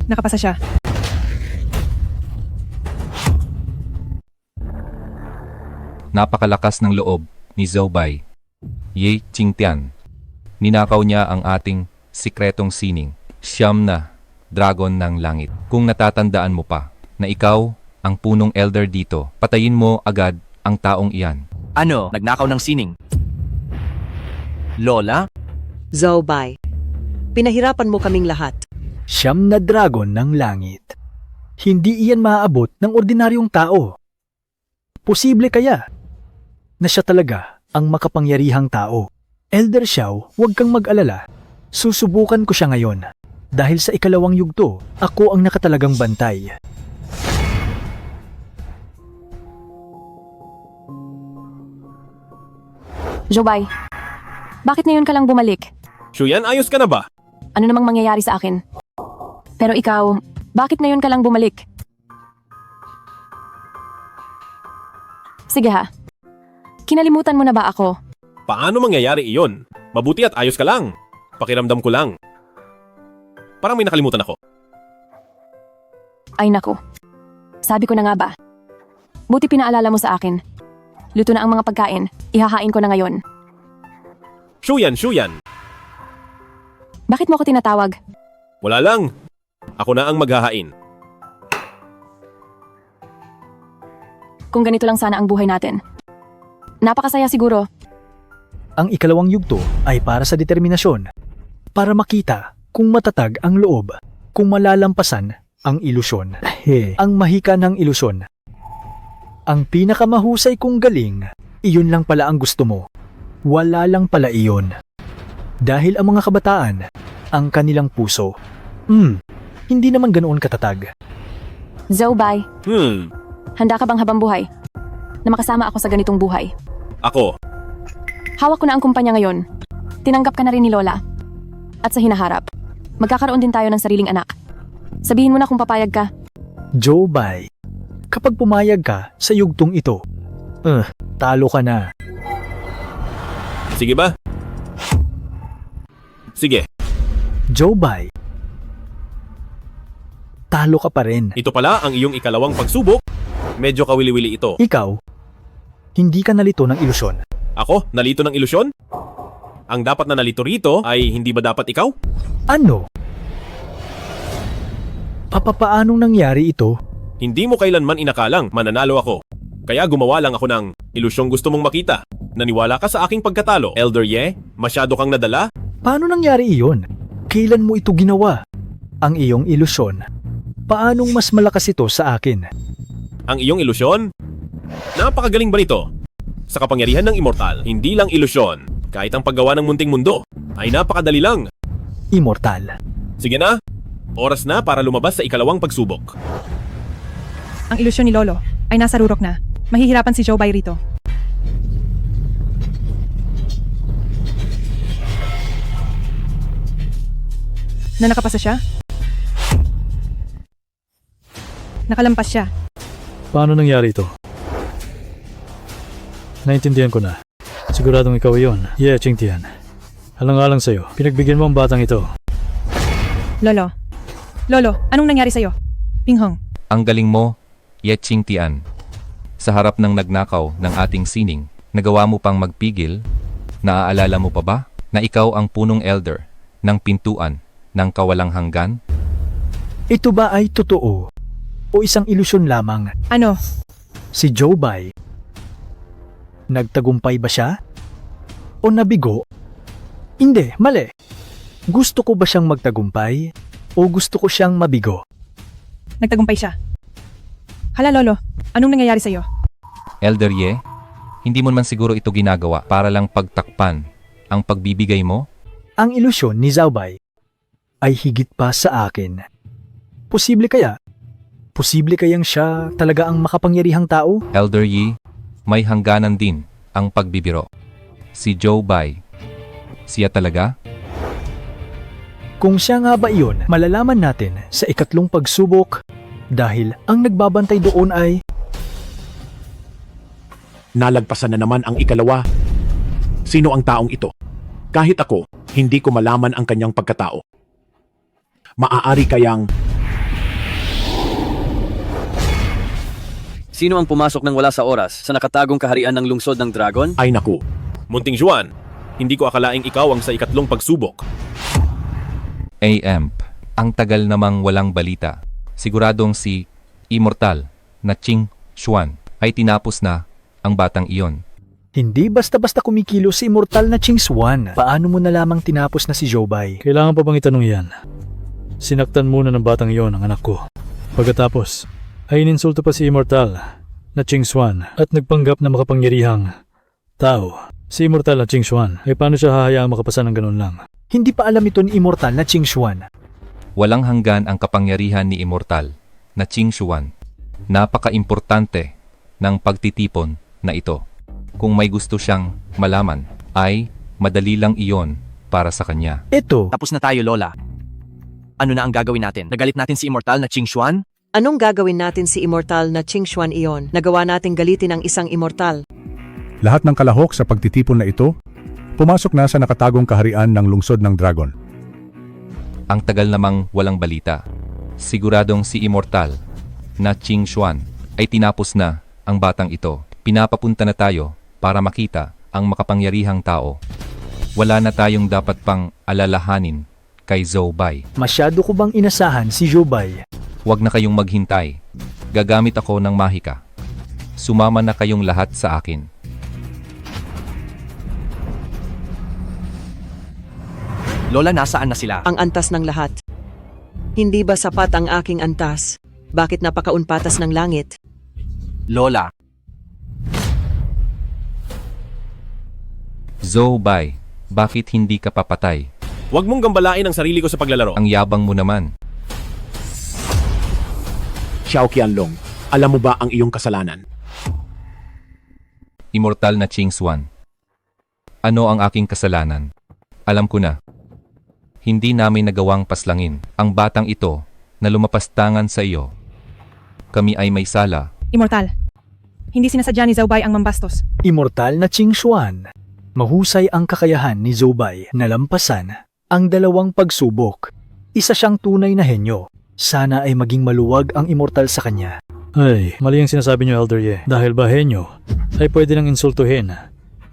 Nakapasa siya. napakalakas ng loob ni Zhou-Bai. Ye Qingtian. Ninakaw niya ang ating sikretong sining, siyam na dragon ng langit. Kung natatandaan mo pa na ikaw ang punong elder dito, patayin mo agad ang taong iyan. Ano? Nagnakaw ng sining? Lola? Zhou-Bai, pinahirapan mo kaming lahat. Siyam na dragon ng langit. Hindi iyan maaabot ng ordinaryong tao. Posible kaya na siya talaga ang makapangyarihang tao. Elder Xiao, huwag kang mag-alala. Susubukan ko siya ngayon. Dahil sa ikalawang yugto, ako ang nakatalagang bantay. Zhou-Bai, bakit ngayon ka lang bumalik? Shuyan, ayos ka na ba? Ano namang mangyayari sa akin? Pero ikaw, bakit ngayon ka lang bumalik? Sige ha. Kinalimutan mo na ba ako? Paano mangyayari iyon? Mabuti at ayos ka lang. Pakiramdam ko lang. Parang may nakalimutan ako. Ay naku. Sabi ko na nga ba? Buti pinaalala mo sa akin. Luto na ang mga pagkain. Ihahain ko na ngayon. Shuyan, Shuyan. Bakit mo ako tinatawag? Wala lang. Ako na ang maghahain. Kung ganito lang sana ang buhay natin. Napakasaya siguro. Ang ikalawang yugto ay para sa determinasyon. Para makita kung matatag ang loob, kung malalampasan ang ilusyon. Ang mahika ng ilusyon. Ang pinakamahusay kong galing, iyon lang pala ang gusto mo. Wala lang pala iyon. Dahil ang mga kabataan, ang kanilang puso. Hindi naman ganoon katatag. Zhou-Bai, handa ka bang habang buhay? Na makasama ako sa ganitong buhay. Ako. Hawak ko na ang kumpanya ngayon. Tinanggap ka na rin ni Lola. At sa hinaharap, magkakaroon din tayo ng sariling anak. Sabihin mo na kung papayag ka. Zhou-Bai, kapag pumayag ka sa yugtong ito, talo ka na. Sige ba? Sige. Zhou-Bai, talo ka pa rin. Ito pala ang iyong ikalawang pagsubok. Medyo kawili-wili ito. Ikaw, hindi ka nalito ng ilusyon. Ako, nalito ng ilusyon? Ang dapat na nalito rito ay hindi ba dapat ikaw? Ano? Papaanong nangyari ito? Hindi mo kailanman inakalang mananalo ako. Kaya gumawa lang ako ng ilusyong gusto mong makita. Naniwala ka sa aking pagkatalo. Elder Ye, masyado kang nadala? Paano nangyari iyon? Kailan mo ito ginawa? Ang iyong ilusyon. Paanong mas malakas ito sa akin? Ang iyong ilusyon? Napakagaling ba nito? Sa kapangyarihan ng immortal, hindi lang ilusyon. Kahit ang paggawa ng munting mundo ay napakadali lang. immortal. Sige na, oras na para lumabas sa ikalawang pagsubok. Ang ilusyon ni Lolo ay nasa rurok na. Mahihirapan si Joe Bai rito. Na nakapasa siya? Nakalampas siya. Paano nangyari ito? Naintindihan ko na. Siguradong ikaw yon. Yeah, Qingtian. Alang-alang sa'yo, pinagbigyan mo ang batang ito. Lolo, anong nangyari sa'yo? Pinghong, Ang galing mo, Ye Qingtian. Sa harap ng nagnakaw ng ating sining, nagawa mo pang magpigil? Naaalala mo pa ba na ikaw ang punong elder ng pintuan ng kawalang hanggan? Ito ba ay totoo? O isang ilusyon lamang? Ano? Si Joe Bai, nagtagumpay ba siya? O nabigo? Hindi, mali. Gusto ko ba siyang magtagumpay? O gusto ko siyang mabigo? Nagtagumpay siya. Hala Lolo, anong nangyayari sa'yo? Elder Ye, hindi mo man siguro ito ginagawa para lang pagtakpan ang pagbibigay mo? Ang ilusyon ni Zhao Bai ay higit pa sa akin. Posible kaya? Posible kayang siya talaga ang makapangyarihang tao? Elder Yi, may hangganan din ang pagbibiro. Si Joe Bai, siya talaga? Kung siya nga ba iyon, malalaman natin sa ikatlong pagsubok dahil ang nagbabantay doon ay... Nalagpasan na naman ang ikalawa. Sino ang taong ito? Kahit ako, hindi ko malaman ang kanyang pagkatao. Maaari kayang... Sino ang pumasok ng wala sa oras sa nakatagong kaharian ng lungsod ng dragon? Ay naku. Munting Juan, hindi ko akalaing ikaw ang sa ikatlong pagsubok. AMP, ang tagal namang walang balita. Siguradong si Immortal na Qing Xuan ay tinapos na ang batang iyon. Hindi basta-basta kumikilo si immortal na Qing Xuan. Paano mo na lamang tinapos na si Joe Bai? Kailangan pa bang itanong yan? Sinaktan muna ng batang iyon ang anak ko. Pagkatapos, ay ininsulto pa si immortal na Qing Xuan at nagpanggap na makapangyarihang tao. Si immortal na Qing Xuan ay paano siya hahayaang makapasa ng ganun lang? Hindi pa alam ito ni immortal na Qing Xuan. Walang hanggan ang kapangyarihan ni Immortal na Qing Xuan. Napaka-importante ng pagtitipon na ito. Kung may gusto siyang malaman, ay madali lang iyon para sa kanya. Ito. Tapos na tayo, Lola. Ano na ang gagawin natin? Nagalit natin si Immortal na Qing Xuan? Anong gagawin natin si immortal na Qing Xuan iyon? Nagawa nating galitin ang isang immortal. Lahat ng kalahok sa pagtitipon na ito, pumasok na sa nakatagong kaharian ng lungsod ng dragon. Ang tagal namang walang balita. Siguradong si Immortal na Qing Xuan ay tinapos na ang batang ito. Pinapapunta na tayo para makita ang makapangyarihang tao. Wala na tayong dapat pang alalahanin kay Zhou Bai. Masyado ko bang inasahan si Joe Bai? Huwag na kayong maghintay. Gagamit ako ng mahika. Sumama na kayong lahat sa akin. Lola, nasaan na sila? Ang antas ng lahat. Hindi ba sapat ang aking antas? Bakit napakaunpatas ng langit? Lola. Zhou Bai, bakit hindi ka papatay? Huwag mong gambalain ang sarili ko sa paglalaro. Ang yabang mo naman. Xiao Qianlong, alam mo ba ang iyong kasalanan? Immortal na Qing Xuan. Ano ang aking kasalanan? Alam ko na. Hindi namin nagawang paslangin ang batang ito na lumapastangan sa iyo. Kami ay may sala. Immortal, hindi sinasadya ni Zhao Bai ang mambastos. Immortal na Qing Xuan. Mahusay ang kakayahan ni Zhou Bai na lampasan ang dalawang pagsubok. Isa siyang tunay na henyo. Sana ay maging maluwag ang immortal sa kanya. Ay, mali ang sinasabi niyo, Elder Ye. Dahil ba henyo ay pwede nang insultuhin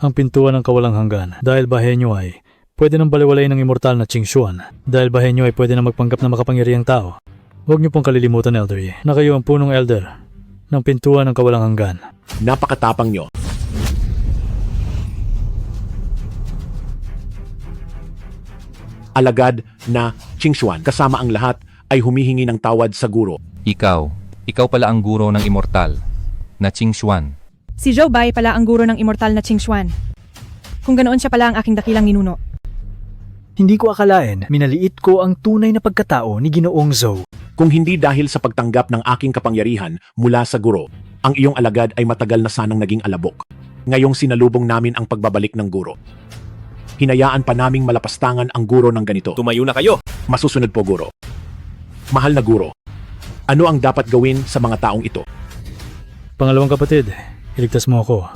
ang pintuan ng kawalang hanggan. Dahil ba henyo ay pwede nang baliwalayin ng immortal na Qing Xuan. Dahil ba henyo ay pwede nang magpanggap na makapangyarihang tao. Huwag niyo pong kalilimutan, Elder Ye, na kayo ang punong elder ng pintuan ng kawalang hanggan. Napakatapang niyo. Alagad na Qing Xuan kasama ang lahat ay humihingi ng tawad sa guro. Ikaw pala ang guro ng Immortal na Qing Xuan. Si Zhou Bai pala ang guro ng immortal na Qing Xuan. Kung ganoon siya pala ang aking dakilang ninuno. Hindi ko akalain, minaliit ko ang tunay na pagkatao ni Ginoong Zhou. Kung hindi dahil sa pagtanggap ng aking kapangyarihan mula sa guro, ang iyong alagad ay matagal na sanang naging alabok. Ngayong sinalubong namin ang pagbabalik ng guro. Hinayaan pa naming malapastangan ang guro ng ganito. Tumayo na kayo. Masusunod po, guro. Mahal na guro, ano ang dapat gawin sa mga taong ito? Pangalawang kapatid, iligtas mo ako.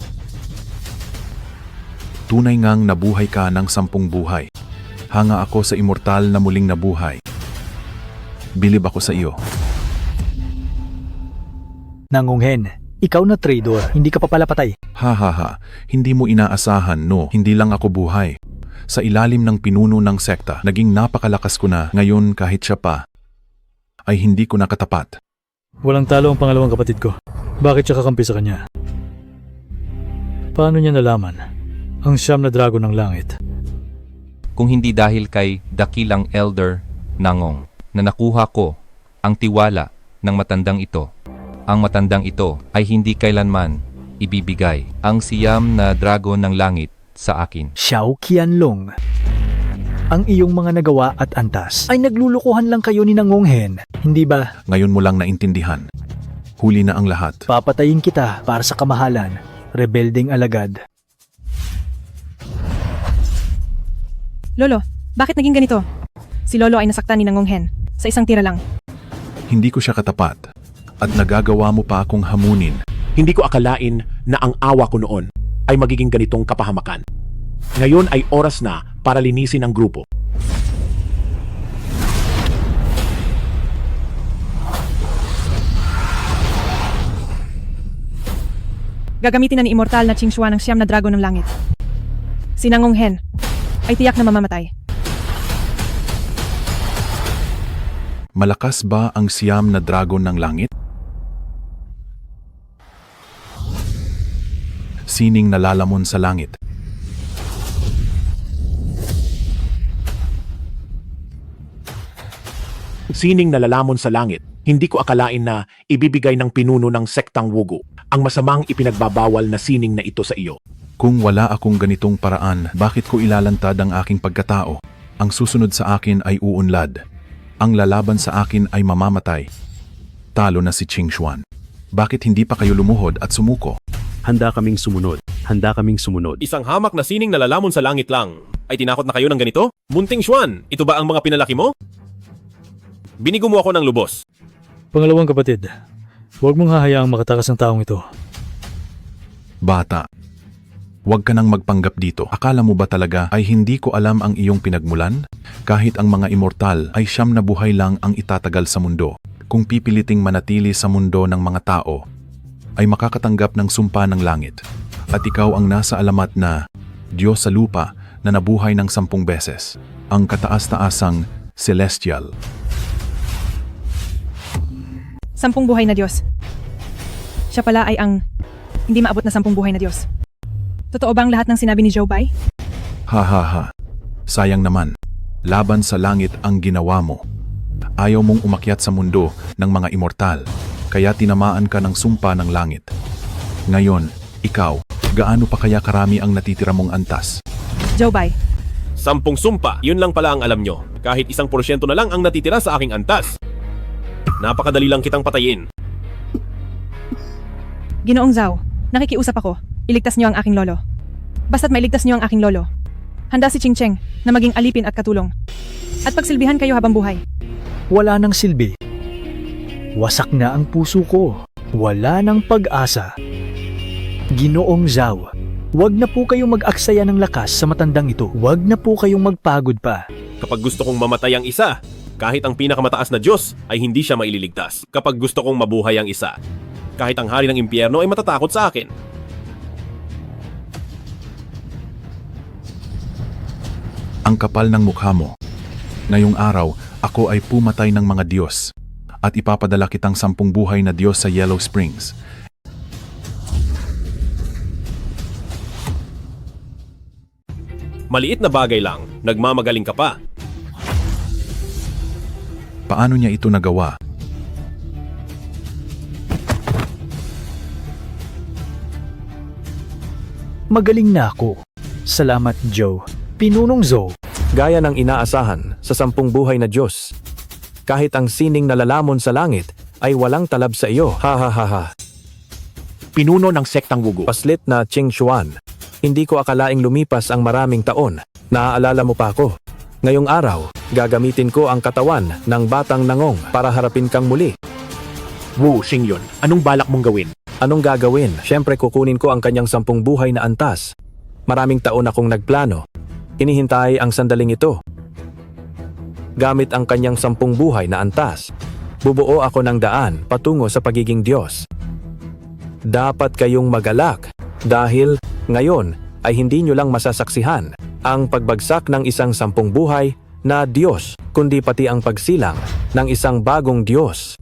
Tunay ngang nabuhay ka ng 10 buhay. Hanga ako sa immortal na muling nabuhay. Bilib ako sa iyo. Nangunghen, ikaw na traitor, hindi ka pa pala patay. Ha, hindi mo inaasahan, no? Hindi lang ako buhay. Sa ilalim ng pinuno ng sekta, naging napakalakas ko na. Ngayon kahit siya pa, ay hindi ko nakatapat. Walang talo ang pangalawang kapatid ko. Bakit siya kakampi sa kanya? Paano niya nalaman ang siyam na dragon ng langit? Kung hindi dahil kay dakilang Elder Nangong na nakuha ko ang tiwala ng matandang ito. Ang matandang ito ay hindi kailanman ibibigay ang siyam na dragon ng langit sa akin. Xiao Qianlong, ang iyong mga nagawa at antas ay naglulukuhan lang kayo ni Nangonghen, hindi ba? Ngayon mo lang naintindihan. Huli na ang lahat. Papatayin kita para sa kamahalan, rebelding alagad. Lolo, bakit naging ganito? Si Lolo ay nasaktan ni Nangonghen sa isang tira lang. Hindi ko siya katapat. At nagagawa mo pa akong hamunin. Hindi ko akalain na ang awa ko noon ay magiging ganitong kapahamakan. Ngayon ay oras na para linisin ang grupo. Gagamitin na ni Immortal na Qingxua ng siyam na dragon ng langit. Si Nangonghen ay tiyak na mamamatay. Malakas ba ang siyam na dragon ng langit? Sining nalalamon sa langit. Sining nalalamon sa langit, hindi ko akalain na ibibigay ng pinuno ng sektang Wugu ang masamang ipinagbabawal na sining na ito sa iyo. Kung wala akong ganitong paraan, bakit ko ilalantad ang aking pagkatao? Ang susunod sa akin ay uunlad. Ang lalaban sa akin ay mamamatay. Talo na si Qingxuan. Bakit hindi pa kayo lumuhod at sumuko? Handa kaming sumunod. Handa kaming sumunod. Isang hamak na sining nalalamon sa langit lang. Ay tinakot na kayo ng ganito? Munting Xuan, ito ba ang mga pinalaki mo? Binigo mo ako ng lubos. Pangalawang kapatid, huwag mong hahayaang makatakas ng taong ito. Bata, huwag ka nang magpanggap dito. Akala mo ba talaga ay hindi ko alam ang iyong pinagmulan? Kahit ang mga immortal ay siyam na buhay lang ang itatagal sa mundo. Kung pipiliting manatili sa mundo ng mga tao, ay makakatanggap ng sumpa ng langit. At ikaw ang nasa alamat na Diyos sa lupa na nabuhay ng 10 beses. Ang kataas-taasang celestial. 10 buhay na Diyos. Siya pala ay ang hindi maabot na 10 buhay na Diyos. Totoo ba ang lahat ng sinabi ni Zhou Bai? Ha. Sayang naman. Laban sa langit ang ginawa mo. Ayaw mong umakyat sa mundo ng mga immortal. Kaya tinamaan ka ng sumpa ng langit. Ngayon, ikaw, gaano pa kaya karami ang natitira mong antas? Zhou Bai, 10 sumpa, yun lang pala ang alam nyo. Kahit 1% na lang ang natitira sa aking antas. Napakadali lang kitang patayin. Ginoong Zhao, nakikiusap ako. Iligtas niyo ang aking lolo. Basta't mailigtas niyo ang aking lolo. Handa si Qingcheng na maging alipin at katulong. At pagsilbihan kayo habang buhay. Wala nang silbi. Wasak na ang puso ko. Wala nang pag-asa. Ginoong Zhao, huwag na po kayong mag-aksaya ng lakas sa matandang ito. Huwag na po kayong magpagod pa. Kapag gusto kong mamatay ang isa, kahit ang pinakamataas na Diyos ay hindi siya maililigtas. Kapag gusto kong mabuhay ang isa, kahit ang hari ng impyerno ay matatakot sa akin. Ang kapal ng mukha mo. Ngayong araw, ako ay pumatay ng mga Diyos. At ipapadala kitang 10 buhay na Diyos sa Yellow Springs. Maliit na bagay lang, nagmamagaling ka pa. Paano niya ito nagawa? Magaling na ako. Salamat, Joe. Pinunong Zhou, Gaya ng inaasahan sa 10 buhay na Diyos. Kahit ang sining na lalamon sa langit ay walang talab sa iyo. Ha ha ha ha. Pinuno ng sektang Wugu. Paslit na Ching Xuan. Hindi ko akalaing lumipas ang maraming taon. Naaalala mo pa ako. Ngayong araw, gagamitin ko ang katawan ng batang nangong para harapin kang muli. Wu Xingyun, anong balak mong gawin? Anong gagawin? Siyempre kukunin ko ang kanyang 10 buhay na antas. Maraming taon akong nagplano. Hinihintay ang sandaling ito. Gamit ang kanyang 10 buhay na antas, bubuo ako ng daan patungo sa pagiging Diyos. Dapat kayong magalak dahil ngayon ay hindi nyo lang masasaksihan ang pagbagsak ng isang 10 buhay na Diyos, kundi pati ang pagsilang ng isang bagong Diyos.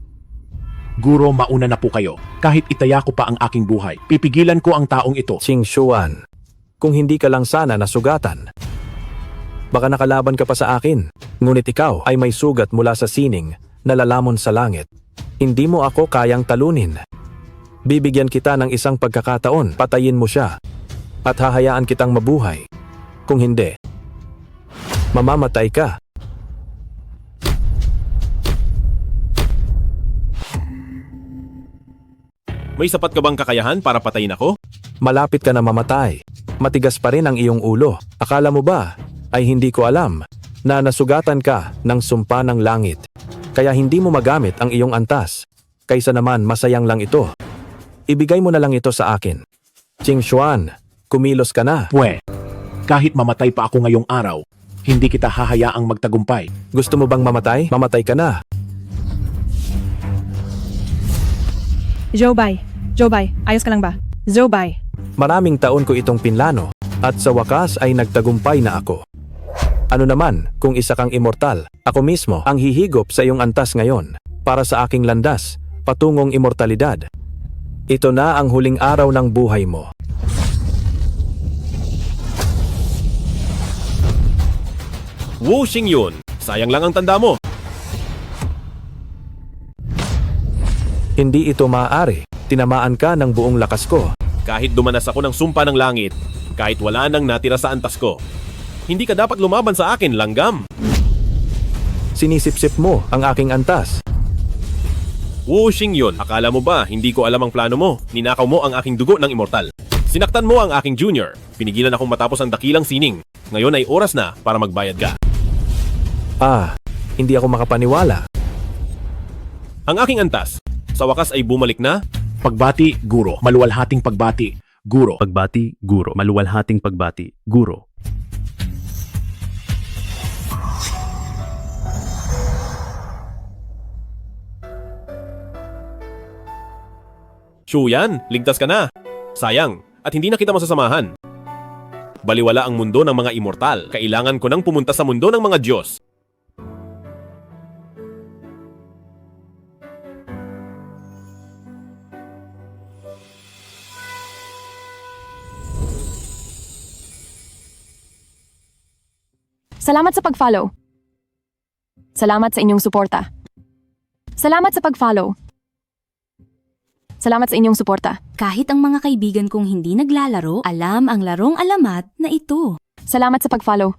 Guro, mauna na po kayo. Kahit itaya ko pa ang aking buhay, pipigilan ko ang taong ito. Ching Xuan, kung hindi ka lang sana nasugatan, baka nakalaban ka pa sa akin. Ngunit ikaw ay may sugat mula sa sining na lalamon sa langit. Hindi mo ako kayang talunin. Bibigyan kita ng isang pagkakataon, patayin mo siya. At hahayaan kitang mabuhay. Kung hindi, mamamatay ka. May sapat ka bang kakayahan para patayin ako? Malapit ka na mamatay. Matigas pa rin ang iyong ulo. Akala mo ba ay hindi ko alam na nasugatan ka ng sumpa ng langit? Kaya hindi mo magamit ang iyong antas. Kaysa naman masayang lang ito. Ibigay mo na lang ito sa akin. Ching Xuan, kumilos ka na. Pwe, kahit mamatay pa ako ngayong araw, hindi kita hahayaang magtagumpay. Gusto mo bang mamatay? Mamatay ka na. Zhou Bai, ayos ka lang ba? Zhou Bai. Maraming taon ko itong pinlano at sa wakas ay nagtagumpay na ako. Ano naman kung isa kang immortal? Ako mismo ang hihigop sa iyong antas ngayon para sa aking landas patungong immortalidad. Ito na ang huling araw ng buhay mo. Wu Xingyun, sayang lang ang tanda mo. Hindi ito maaari. Tinamaan ka ng buong lakas ko. Kahit dumanas ako ng sumpa ng langit, kahit wala nang natira sa antas ko, hindi ka dapat lumaban sa akin, langgam. Sinisip-sip mo ang aking antas. Wu Xingyun, akala mo ba hindi ko alam ang plano mo? Ninakaw mo ang aking dugo ng immortal. Sinaktan mo ang aking junior. Pinigilan akong matapos ang dakilang sining. Ngayon ay oras na para magbayad ka. Hindi ako makapaniwala. Ang aking antas, sa wakas ay bumalik na. Pagbati, guro. Maluwalhating pagbati, guro. Pagbati, guro. Maluwalhating pagbati, guro. Shuyan, ligtas ka na. Sayang, at hindi na kita masasamahan. Baliwala ang mundo ng mga immortal. Kailangan ko nang pumunta sa mundo ng mga Diyos. Salamat sa pag-follow. Salamat sa inyong suporta. Salamat sa pag-follow. Salamat sa inyong suporta. Kahit ang mga kaibigan kong hindi naglalaro, alam ang larong alamat na ito. Salamat sa pag-follow.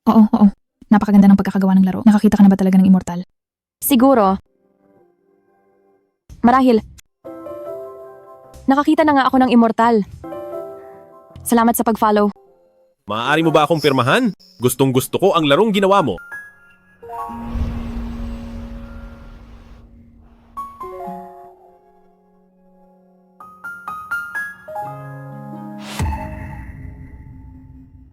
Oo. Napakaganda ng pagkakagawa ng laro. Nakakita ka na ba talaga ng immortal? Siguro. Marahil. Nakakita na nga ako ng immortal. Salamat sa pag-follow. Maaari mo ba akong pirmahan? Gustong gusto ko ang larong ginawa mo.